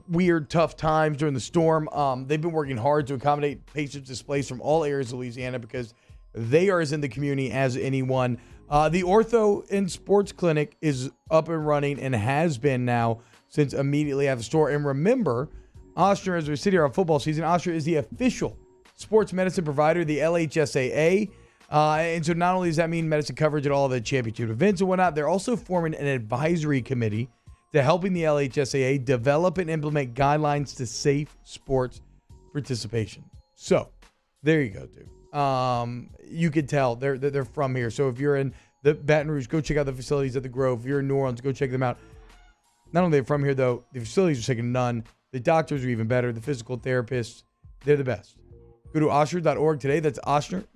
weird, tough times during the storm, they've been working hard to accommodate patients displaced from all areas of Louisiana because they are as in the community as anyone. The Ortho and Sports Clinic is up and running and has been now since immediately after the store. And remember, Oster, as we sit here on football season, Oster is the official sports medicine provider of the LHSAA. And so not only does that mean medicine coverage at all the championship events and whatnot, they're also forming an advisory committee to helping the LHSAA develop and implement guidelines to safe sports participation. So there you go, dude. You could tell they're from here. So if you're in the Baton Rouge, go check out the facilities at the Grove. If you're in New Orleans, go check them out. Not only are they from here, though, the facilities are second to none. The doctors are even better. The physical therapists, they're the best. Go to Oster.org today. That's Oster.org.